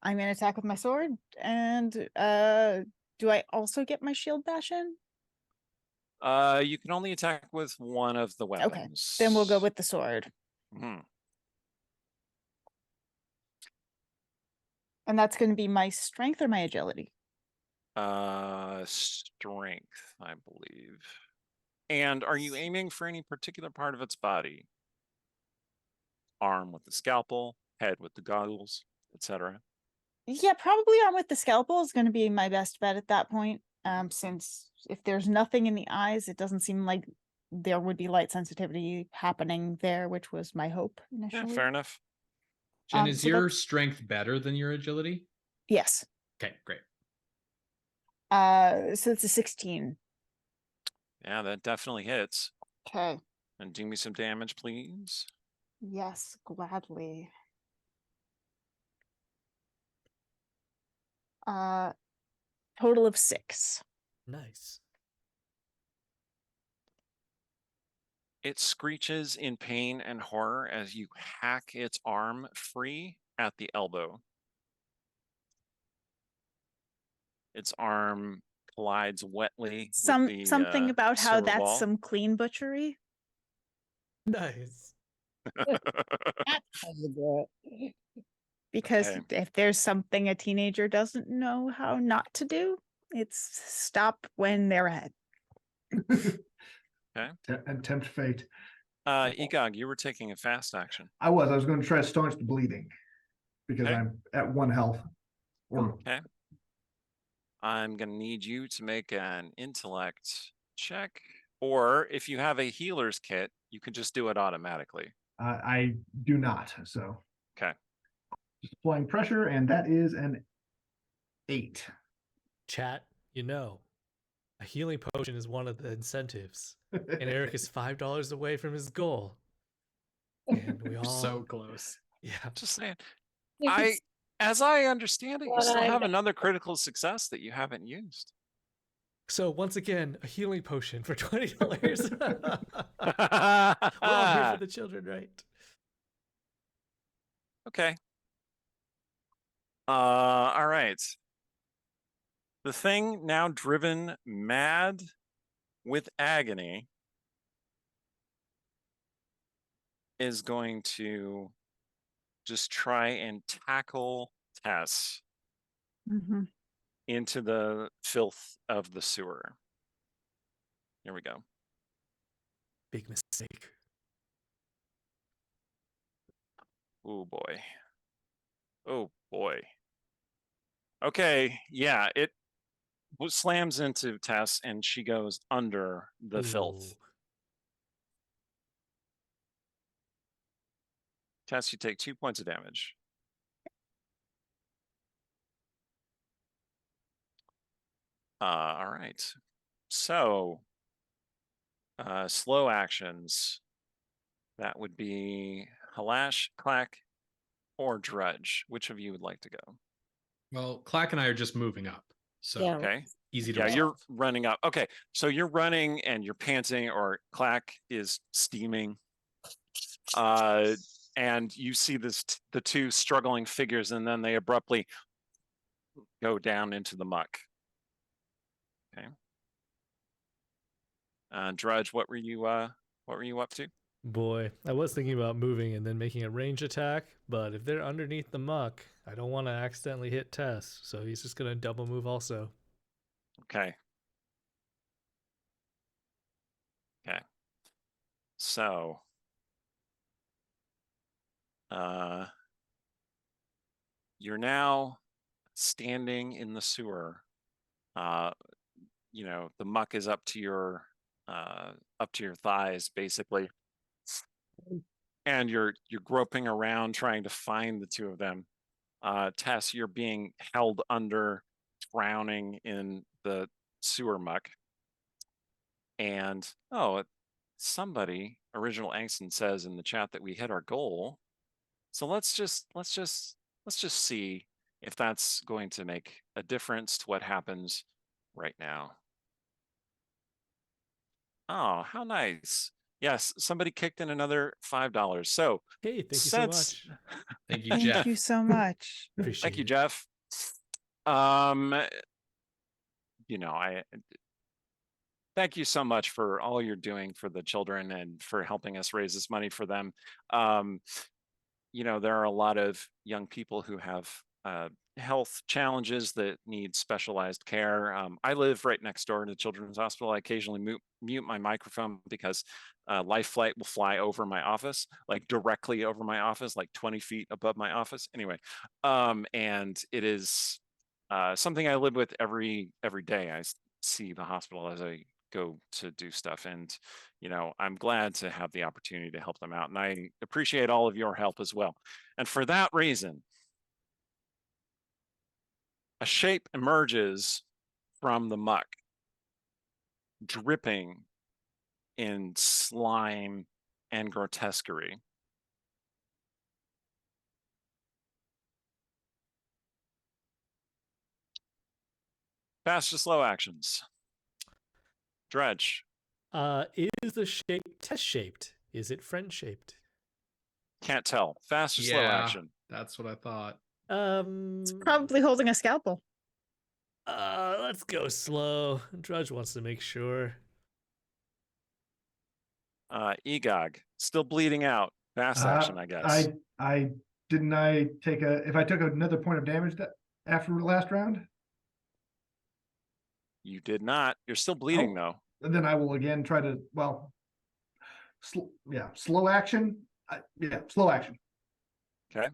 I'm gonna attack with my sword and Do I also get my shield bash in? You can only attack with one of the weapons. Then we'll go with the sword. Mhm. And that's going to be my strength or my agility? Strength, I believe. And are you aiming for any particular part of its body? Arm with the scalpel, head with the goggles, etc. Yeah, probably arm with the scalpel is going to be my best bet at that point. Since if there's nothing in the eyes, it doesn't seem like there would be light sensitivity happening there, which was my hope Yeah, initially. fair enough. Jen, is so your strength better than your agility? Yes. Okay, great. So it's a 16. Yeah, that definitely hits. Okay. And do me some damage, please. Yes, gladly. Total of 6. Nice. It screeches in pain and horror as you hack its arm free at the elbow. Its arm collides wetly with the Something about how sewer that's wall. some clean butchery. Nice. That's how you do it. Because Okay. if there's something a teenager doesn't know how not to do, it's stop when they're ahead. And tempt fate. Egog, you were taking a fast action. I was going to try to staunch the bleeding because Okay. I'm at 1 health. Or Okay. I'm going to need you to make an intellect check. Or if you have a healer's kit, you can just do it automatically. I do not. So Okay. just applying pressure, and that is an 8. Chat, a healing potion is one of the incentives. And Eric is $5 away from his goal. And we all So close. yeah. Just saying. It's As I understand it, you what still I've have got. another critical success that you haven't used. So once again, a healing potion for $20. We're all here for the children, right? Okay. All right. The thing now driven mad with agony is going to just try and tackle Tess Mm-hmm. into the filth of the sewer. Here we go. Big mistake. Oh boy. Oh boy. Okay, yeah, it slams into Tess and she goes under the filth. Ooh. Tess, you take 2 points of damage. All right. So, slow actions. That would be Halash, Clack, or Drudge. Which of you would like to go? Well, Clack and I are just moving up. So Yeah. Okay. easy to Yeah, you're resolve. running up. Okay, so you're running and you're panting, or Clack is steaming. And you see the two struggling figures, and then they abruptly go down into the muck. Okay. Drudge, what were you up to? Boy, I was thinking about moving and then making a range attack, but if they're underneath the muck, I don't want to accidentally hit Tess, so he's just gonna double move also. Okay. Okay. So, you're now standing in the sewer. The muck is up to your thighs, basically. And you're groping around trying to find the two of them. Tess, you're being held under, drowning in the sewer muck. And somebody, Original Angston, says in the chat that we hit our goal. So let's just see if that's going to make a difference to what happens right now. Oh, how nice. Yes, somebody kicked in another $5. So Hey, thank you so since- much. Thank you, Thank Jeff. you so much. Appreciate Thank you, it. Jeff. I thank you so much for all you're doing for the children and for helping us raise this money for them. There are a lot of young people who have health challenges that need specialized care. I live right next door to the Children's Hospital. I occasionally mute my microphone because Life Flight will fly over my office, like directly over my office, like 20 feet above my office. Anyway, and it is something I live with every day. I see the hospital as I go to do stuff, and I'm glad to have the opportunity to help them out, and I appreciate all of your help as well. And for that reason, a shape emerges from the muck, dripping in slime and grotesquerie. Fast or slow actions. Dredge. Is the shape test shaped? Is it friend shaped? Can't tell. Fast or slow action. That's what I thought. It's probably holding a scalpel. Let's go slow. Drudge wants to make sure. Egog. Still bleeding out. Fast action, I guess. I didn't I take if I took another point of damage that after the last round? You did not. You're still bleeding though. Then I will again try to, slow action. Slow action. Okay.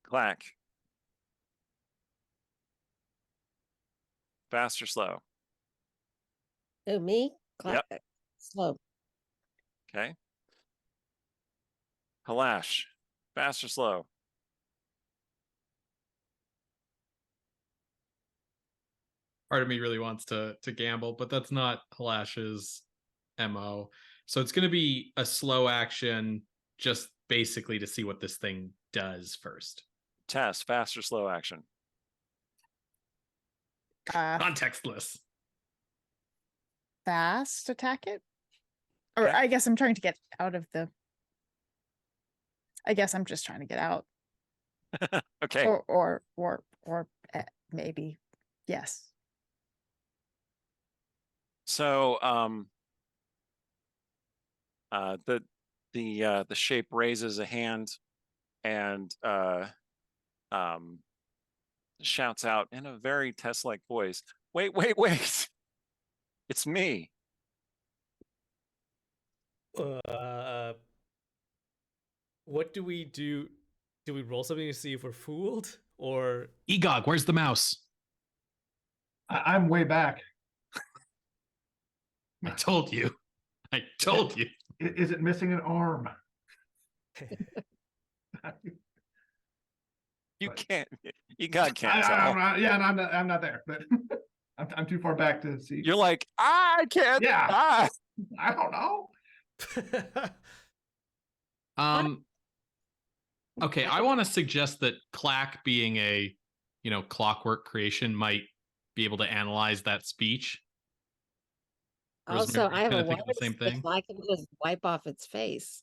Clack. Fast or slow? Oh, me? Yep. Slow. Okay. Halash. Fast or slow? Part of me really wants to gamble, but that's not Halash's MO. So it's going to be a slow action, just basically to see what this thing does first. Test. Fast or slow action? Contextless. Fast attack it? Or Okay. I guess I'm trying to get out of the. I guess I'm just trying to get out. Okay. Or maybe. Yes. So the shape raises a hand and shouts out in a very Tess-like voice, wait, it's me. What do we do? Do we roll something to see if we're fooled, or Egog, where's the mouse? I'm way back. I told you. I told you. Is it missing an arm? You But- can't. Egog can't I'm tell. not, I'm not there, but I'm too far back to see. You're like, I can't. Yeah. Ah. I don't know. Okay, I want to suggest that Clack, being a clockwork creation, might be able to analyze that speech. Also, Rosemary, I have a kinda think of the same wireless, thing? so I can just wipe off its face.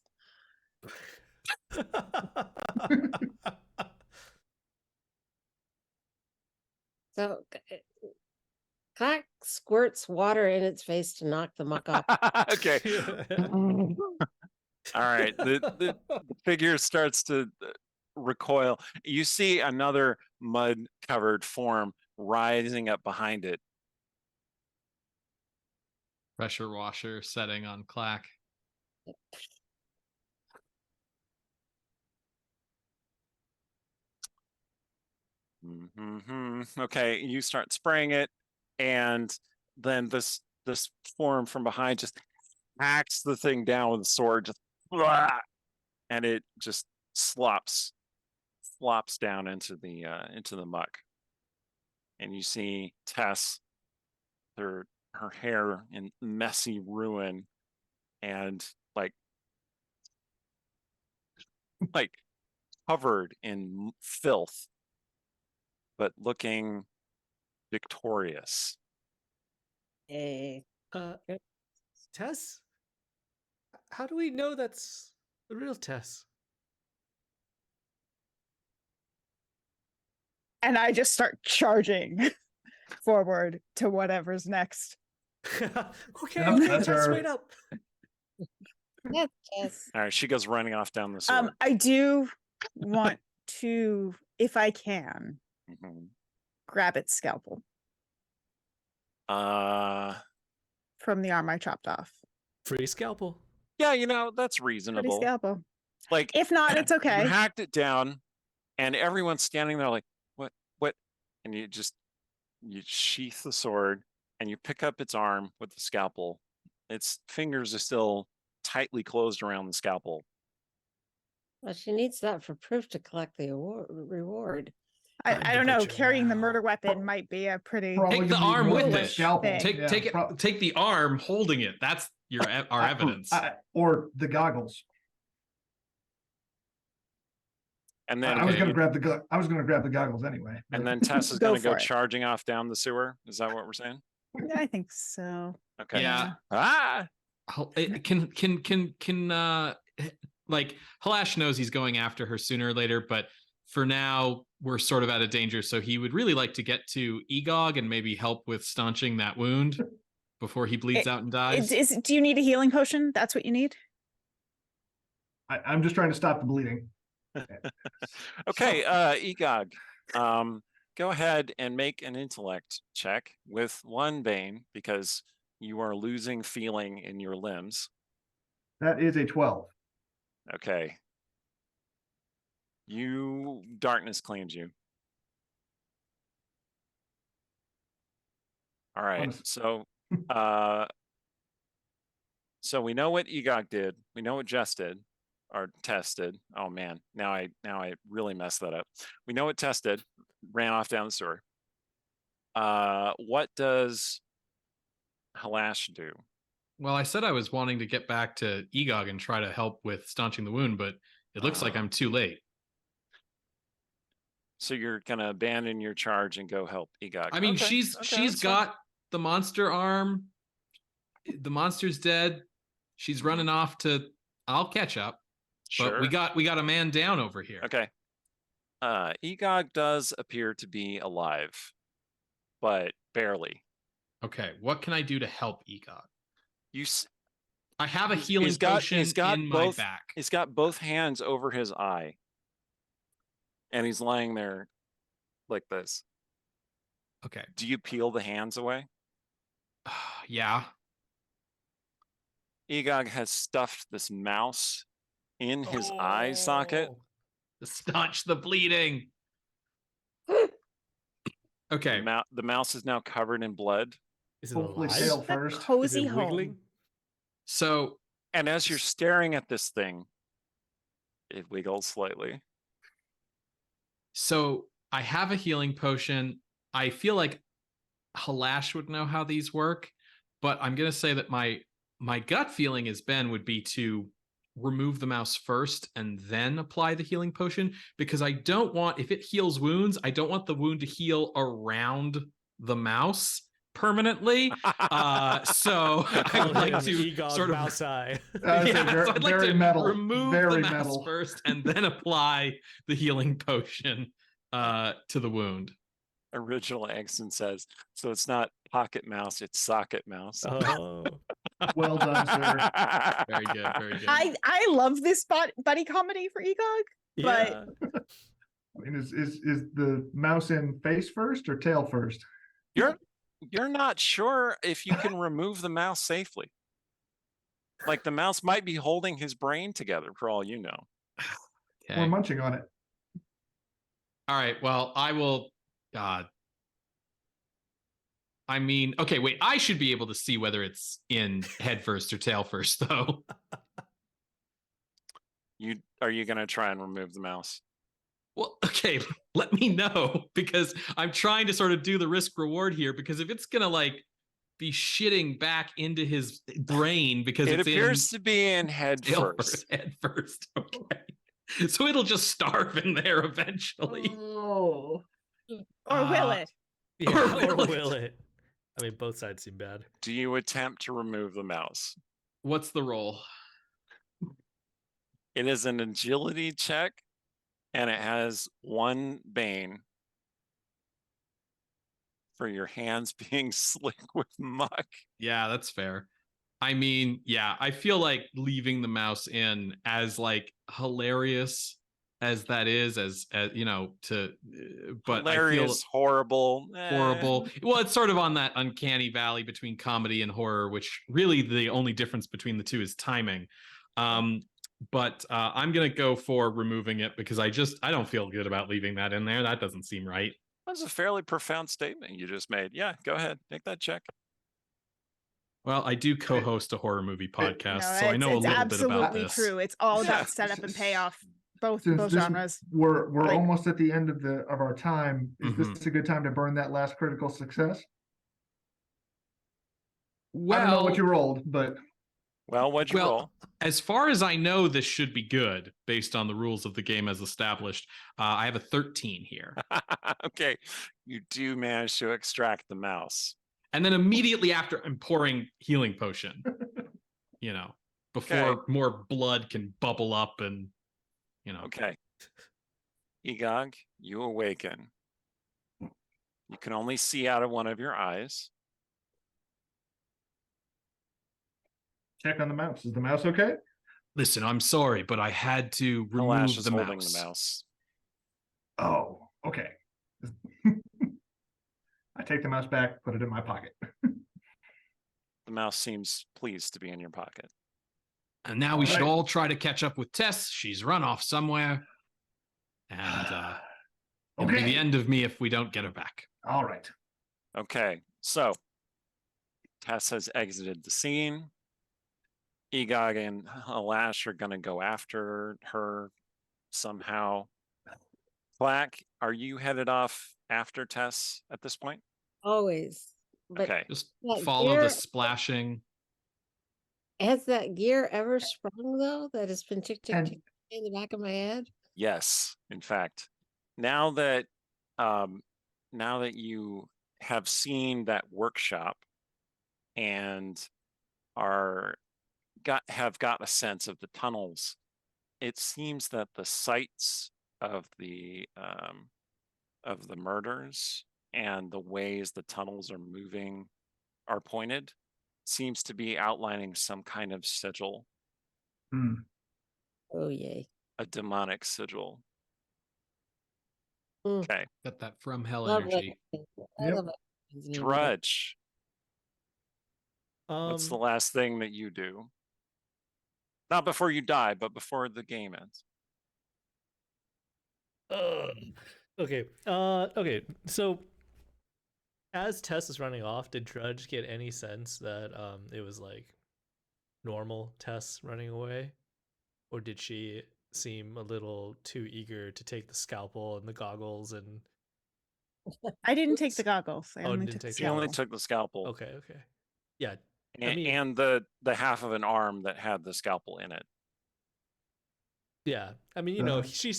So, Clack squirts water in its face to knock the muck off. Okay. All right. The figure starts to recoil. You see another mud-covered form rising up behind it. Pressure washer setting on Clack. Okay, you start spraying it, and then this form from behind just hacks the thing down with a sword, just and it just flops down into the muck. And you see Tess, her hair in messy ruin, and like covered in filth, but looking victorious. Eh, Tess? How do we know that's the real Tess? And I just start charging. forward to whatever's next. Okay, Yep, okay, that's just our- wait up. Yes, yes. All right, she goes running off down the sewer. I do want to, if I can, Mhm. grab its scalpel from the arm I chopped off. Free scalpel. Yeah, that's Pretty reasonable. scalpel. Like, If not, it's you okay. hacked it down, and everyone's standing there like, what? And you sheath the sword, and you pick up its arm with the scalpel. Its fingers are still tightly closed around the scalpel. Well, she needs that for proof to collect the reward. Time I to don't know. butcher Carrying the now. murder weapon might be a pretty. Probably Take the gonna be arm more with of a it. Scalpel. Thing. Take it. Take the arm holding it. That's your our evidence. Or the goggles. And then I was Okay. gonna grab the goggles anyway. and but- then Tess is Go going to go for it. charging off down the sewer. Is that what we're saying? Yeah, I think so. Okay. Yeah. Ah. Like Halash knows he's going after her sooner or later, but for now we're sort of out of danger. So he would really like to get to Egog and maybe help with staunching that wound before he bleeds out and dies. Do you need a healing potion? That's what you need? I'm just trying to stop the bleeding. Okay, Egog, go ahead and make an intellect check with one bane because you are losing feeling in your limbs. That is a 12. Okay. Darkness claims you. All right. Honest- So we know what Egog did. We know what Jess did or Tess did. Oh man, now I really messed that up. We know what Tess did. Ran off down the sewer. What does Halash do? Well, I said I was wanting to get back to Egog and try to help with staunching the wound, but it looks like Oh. I'm too late. So you're gonna abandon your charge and go help Egog. I mean, Okay, she's okay, that's fine. got the monster arm. The monster's dead. She's running off to. I'll catch up. Sure. But we got a man down over here. Okay. Egog does appear to be alive, but barely. Okay. What can I do to help Egog? You s- I have a He's- healing he's got- potion he's got in both- my back. He's got both hands over his eye. And he's lying there like this. Okay. Do you peel the hands away? Yeah. Egog has stuffed this mouse in his eye socket. Oh. To staunch the bleeding. Okay. The mouse is now covered in blood. Is it Hopefully alive? tail The first. Is cozy it home. wiggling? So And as you're staring at this thing, it wiggles slightly. I have a healing potion. I feel like Halash would know how these work, but I'm gonna say that my gut feeling as Ben would be to remove the mouse first and then apply the healing potion, because I don't want, if it heals wounds, I don't want the wound to heal around the mouse permanently. So I Call would like him to Egog sort of Mouse Eye. yeah, so I'd like very to metal. remove Very the mouse metal. first and then apply the healing potion to the wound. Original Exton says, so it's not pocket mouse, it's socket mouse. Oh. Well done, sir. Very good, very good. I love this buddy comedy for Egog. Yeah. I mean, is the mouse in face first or tail first? You're not sure if you can remove the mouse safely. Like the mouse might be holding his brain together for all you know. Okay. We're munching on it. All right. Well, I will. God. I mean, okay, wait. I should be able to see whether it's in head first or tail first, though. Are you gonna try and remove the mouse? Well, okay, let me know, because I'm trying to sort of do the risk reward here, because if it's gonna like be shitting back into his brain because It it's appears to be in head tail first. head first. Okay. So it'll just starve in there eventually. Oh. Or will it? Yeah, Or or will it? will it? I mean, both sides seem bad. Do you attempt to remove the mouse? What's the roll? It is an agility check, and it has one bane. for your hands being slick with muck. Yeah, that's fair. I mean, yeah, I feel like leaving the mouse in, as like hilarious as that is, as you know, but I Hilarious, feel horrible, horrible. Well, it's sort of on that uncanny valley between comedy and horror, which really the only difference between the two is timing. But I'm gonna go for removing it because I don't feel good about leaving that in there. That doesn't seem right. That's a fairly profound statement you just made. Yeah, go ahead, make that check. Well, I do co-host a horror movie podcast, No, so I know a it's little bit about absolutely this. true. It's all Yeah. about setup and payoff, both Since both this- genres. We're Like- almost at the end of our time. Is Mhm. this a good time to burn that last critical success? Well, I don't know what you rolled, but Well, what'd you roll? as far as I know, this should be good based on the rules of the game as established. I have a 13 here. Okay, you do manage to extract the mouse. And then immediately after, I'm pouring healing potion, you know, before Okay. more blood can bubble up and, you know. Okay. Egog, you awaken. You can only see out of one of your eyes. check on the mouse. Is the mouse okay? Listen, I'm sorry, but I had to Kalash remove is the holding mouse. the mouse. Oh, okay. I take the mouse back, put it in my pocket. The mouse seems pleased to be in your pocket. And now we should Alright. all try to catch up with Tess. She's run off somewhere. And it'll be Okay. the end of me if we don't get her back. All right. Okay, so Tess has exited the scene. Egog and Alash are going to go after her somehow. Black, are you headed off after Tess at this point? Always. But Okay. Just that follow gear- the splashing. has that gear ever sprung though? That has been tick tick And- tick in the back of my head. Yes, in fact, now that you have seen that workshop and have got a sense of the tunnels, it seems that the sites of the murders and the ways the tunnels are moving are pointed seems to be outlining some kind of sigil, Hmm. Oh yay. a demonic sigil. Mm. Okay, Got that from hell Love energy. it. I Yep. love it. Drudge. Um, What's the last thing that you do? Not before you die, but before the game ends. okay. Okay. So, as Tess is running off, did Drudge get any sense that it was like normal Tess running away, or did she seem a little too eager to take the scalpel and the goggles and? I didn't take the goggles. I Oh, only didn't took the take She only scalpel. took the scalpel Okay. Okay. Yeah. and, mean- the half of an arm that had the scalpel in it. Yeah. I mean, you know, Uh-huh.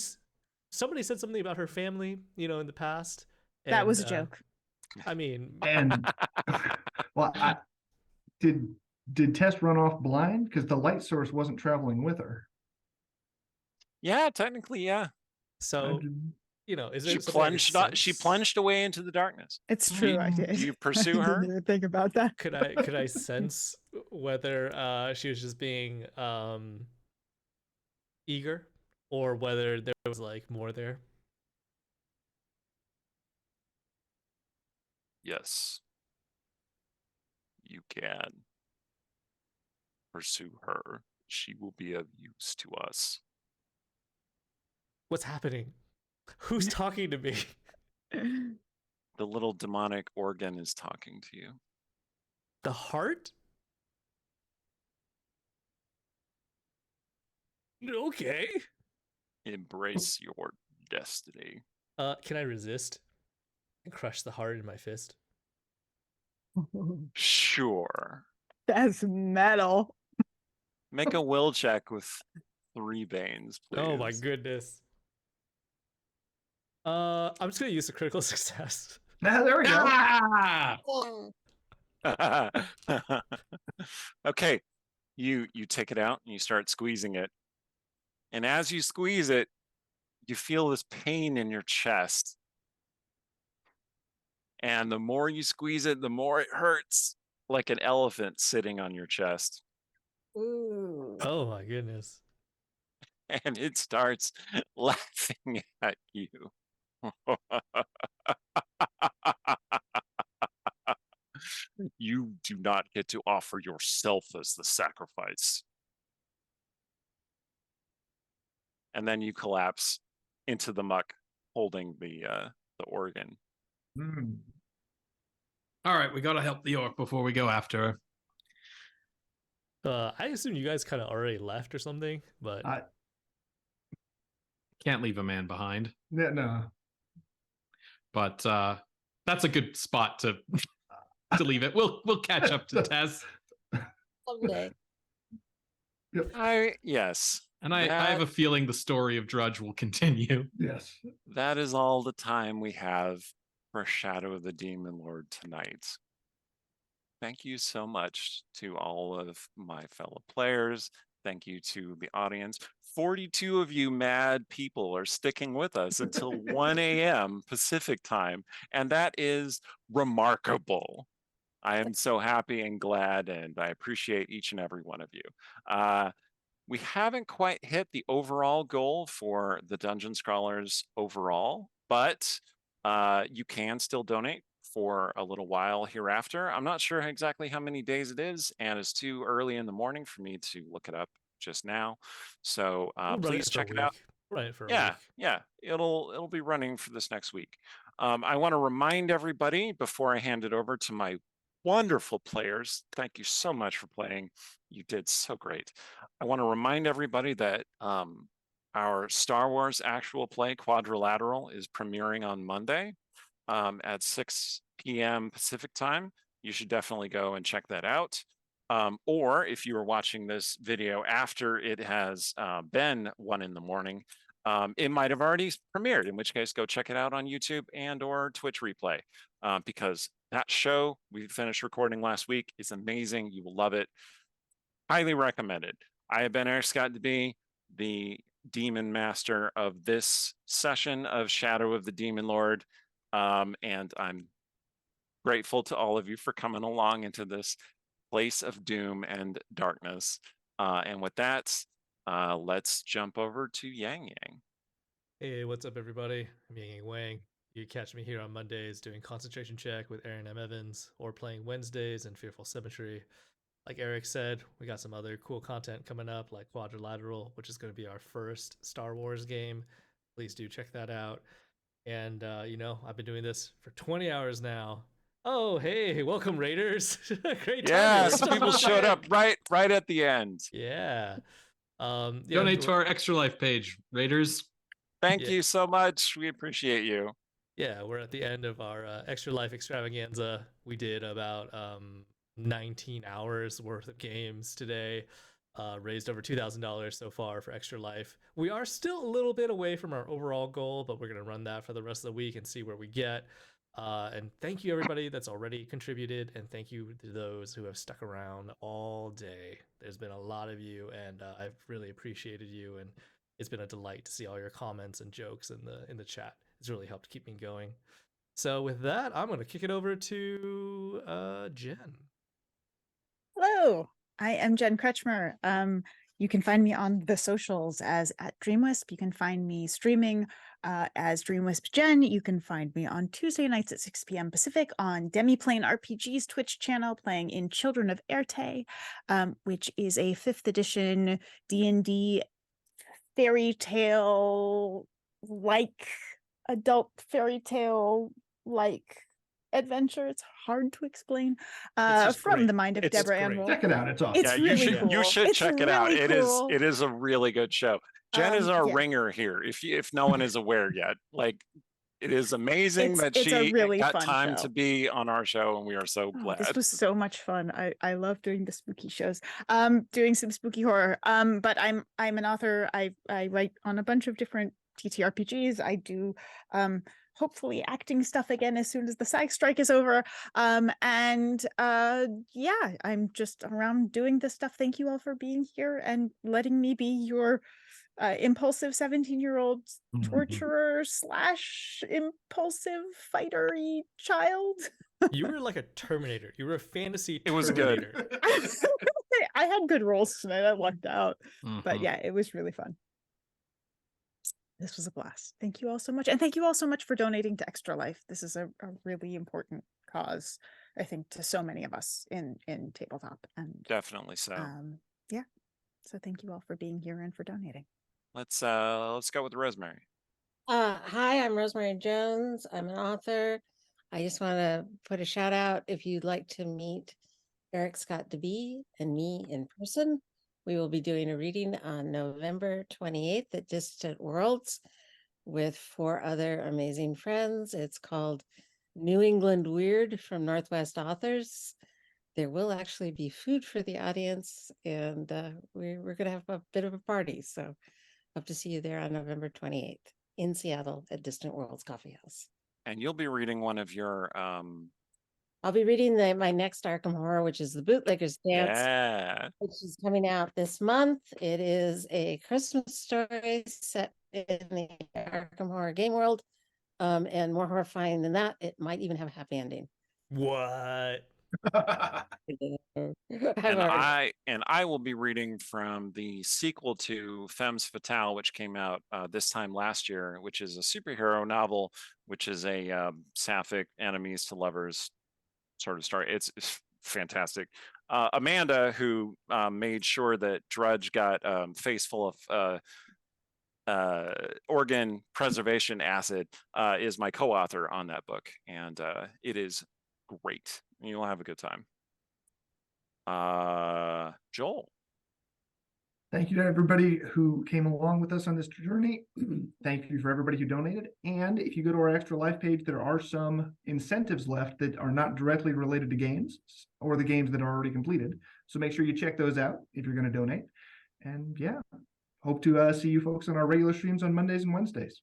somebody said something about her family, you know, in the past. That was a and, joke. I mean, And well, did Tess run off blind? Because the light source wasn't traveling with her. Yeah, technically, yeah. so you know, is there She something that plunged. makes She sense? plunged away into the darkness. It's true. I Do did. you I pursue didn't her? even think about that. Could I sense whether she was just being eager, or whether there was like more there? Yes. You can pursue her. She will be of use to us. What's happening? Who's talking to me? The little demonic organ is talking to you. The heart? Okay. Embrace your destiny. Can I resist and crush the heart in my fist? Sure. That's metal. Make a will check with 3 Banes, please. Oh my goodness. I'm just gonna use a critical success. Ah, there we go. Ah! Okay, you take it out and you start squeezing it, and as you squeeze it, you feel this pain in your chest, And the more you squeeze it, the more it hurts, like an elephant sitting on your chest. Ooh. Oh my goodness. And it starts laughing at you. You do not get to offer yourself as the sacrifice. And then you collapse into the muck, holding the organ. Mm. All right, we gotta help the orc before we go after her. I assume you guys kind of already left or something, but Can't leave a man behind. No. But that's a good spot to leave it. We'll catch up to Tess. Someday. Yes. And I have a feeling the story of Drudge will continue. Yes. That is all the time we have for Shadow of the Demon Lord tonight. Thank you so much to all of my fellow players. Thank you to the audience. 42 of you mad people are sticking with us until 1 a.m. Pacific time, and that is remarkable. I am so happy and glad, and I appreciate each and every one of you. We haven't quite hit the overall goal for the Dungeon Scrollers overall, but you can still donate for a little while hereafter. I'm not sure exactly how many days it is, and it's too early in the morning for me to look it up just now. So we'll run please it for a check it out. week. Run it for a Yeah, week. yeah, it'll be running for this next week. I want to remind everybody before I hand it over to my wonderful players. Thank you so much for playing. You did so great. I want to remind everybody that our Star Wars actual play Quadrilateral is premiering on Monday at 6 p.m. Pacific time. You should definitely go and check that out. Or if you are watching this video after it has been 1 in the morning, it might have already premiered, in which case go check it out on YouTube and or Twitch replay, because that show we finished recording last week is amazing. You will love it. Highly recommended. I have been Eric Scott DeBee, the Demon Master of this session of Shadow of the Demon Lord, and I'm grateful to all of you for coming along into this place of doom and darkness. And with that, let's jump over to Yang Yang. Hey, what's up, everybody? I'm Yang Yang Wang. You catch me here on Mondays doing Concentration Check with Aaron M. Evans, or playing Wednesdays in Fearful Symmetry. Like Eric said, we got some other cool content coming up, like Quadrilateral, which is going to be our first Star Wars game. Please do check that out. And, I've been doing this for 20 hours now. Oh, hey, welcome, Raiders. Great time. Yeah, here. some people showed up right at the end. Yeah. Donate to our Extra Life page, Raiders. Thank you so much. We appreciate you. Yeah, we're at the end of our Extra Life extravaganza. We did about 19 hours worth of games today. Raised over $2,000 so far for Extra Life. We are still a little bit away from our overall goal, but we're going to run that for the rest of the week and see where we get. And thank you, everybody that's already contributed, and thank you to those who have stuck around all day. There's been a lot of you, and I've really appreciated you, and it's been a delight to see all your comments and jokes in the chat. It's really helped keep me going. So with that, I'm going to kick it over to Jen. Hello, I am Jen Kretschmer. You can find me on the socials as @DreamWisp. You can find me streaming as DreamWisp Jen. You can find me on Tuesday nights at 6 p.m. Pacific on Demiplane RPG's Twitch channel, playing in Children of Erte, which is a 5th edition D&D fairy tale, like adult fairy tale, like adventure. It's hard to explain. just From great. the mind of It's Deborah great. Ann Woll. Check it out. It's awesome. It's really cool. You should It's check it out. really cool. It is a really good show. Jen is our Yeah. ringer here. If no one is aware yet, like, it is amazing that It's a she really got fun time show. to be on our show, and we are so Oh, glad. this was so much fun. I love doing the spooky shows. Doing some spooky horror. But I'm an author. I write on a bunch of different TTRPGs. I do hopefully acting stuff again as soon as the SAG strike is over. Yeah, I'm just around doing this stuff. Thank you all for being here and letting me be your impulsive 17-year-old torturer slash impulsive fightery child. You were like a Terminator. You were a fantasy It was good. Terminator. I had good roles tonight. I lucked out. But Mhm. yeah, it was really fun. This was a blast. Thank you all so much. And thank you all so much for donating to Extra Life. This is a really important cause, I think, to so many of us in tabletop. And Definitely so. yeah. So thank you all for being here and for donating. Let's go with Rosemary. Hi, I'm Rosemary Jones. I'm an author. I just want to put a shout out if you'd like to meet Eric Scott DeBee and me in person. We will be doing a reading on November 28th at Distant Worlds with 4 other amazing friends. It's called New England Weird from Northwest Authors. There will actually be food for the audience, and we're going to have a bit of a party. So hope to see you there on November 28th in Seattle at Distant Worlds Coffee House. And you'll be reading one of your I'll be reading my next Arkham Horror, which is The Bootlegger's Dance, yeah. which is coming out this month. It is a Christmas story set in the Arkham Horror game world. And more horrifying than that, it might even have a happy ending. What? And I will be reading from the sequel to Femmes Fatale, which came out this time last year, which is a superhero novel, which is a sapphic enemies to lovers sort of story. It's fantastic. Amanda, who made sure that Drudge got face full of organ preservation acid, is my co-author on that book, and it is great. You'll have a good time. Joel. Thank you to everybody who came along with us on this journey. Thank you for everybody who donated. And if you go to our Extra Life page, there are some incentives left that are not directly related to games or the games that are already completed. So make sure you check those out if you're going to donate. And yeah, hope to see you folks on our regular streams on Mondays and Wednesdays.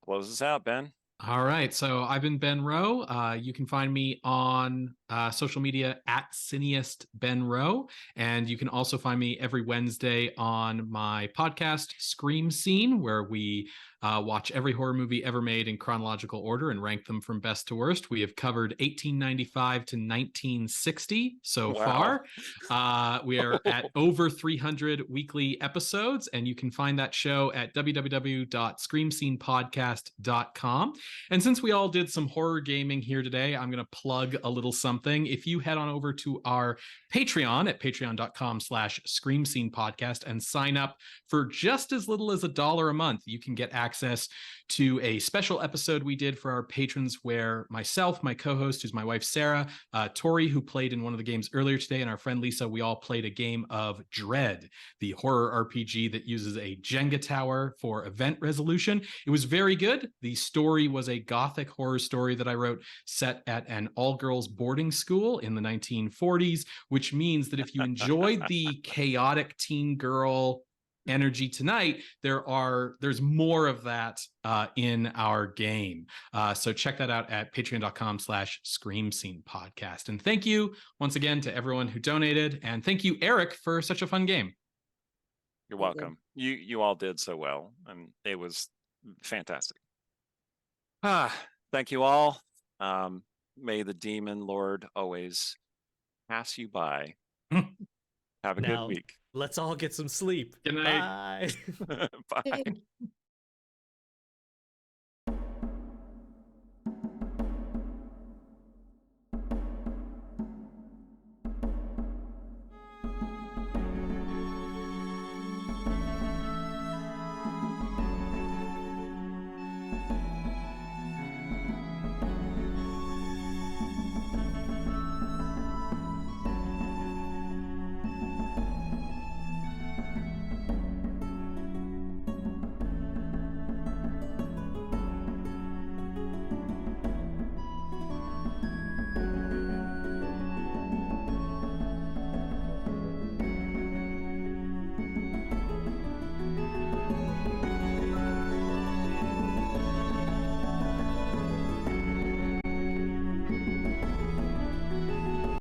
Close us out, Ben. All right. So I've been Ben Rowe. You can find me on social media at Cineast Ben Rowe. And you can also find me every Wednesday on my podcast, Scream Scene, where we watch every horror movie ever made in chronological order and rank them from best to worst. We have covered 1895 to 1960 so far. We are at over 300 weekly episodes, and you can find that show at www.screamscenepodcast.com. And since we all did some horror gaming here today, I'm going to plug a little something. If you head on over to our Patreon at patreon.com/screamscenepodcast and sign up for just as little as $1 a month, you can get access to a special episode we did for our patrons where myself, my co-host, who's my wife, Sarah, Tori, who played in one of the games earlier today, and our friend Lisa, we all played a game of Dread, the horror RPG that uses a Jenga tower for event resolution. It was very good. The story was a gothic horror story that I wrote set at an all-girls boarding school in the 1940s, which means that if you enjoyed the chaotic teen girl energy tonight, there's more of that in our game. So check that out at patreon.com/screamscenepodcast. And thank you once again to everyone who donated. And thank you, Eric, for such a fun game. You're welcome. You all did so well, and it was fantastic. Thank you all. May the demon lord always pass you by. Have a good week. Let's all get some sleep. Good night. Bye. Bye.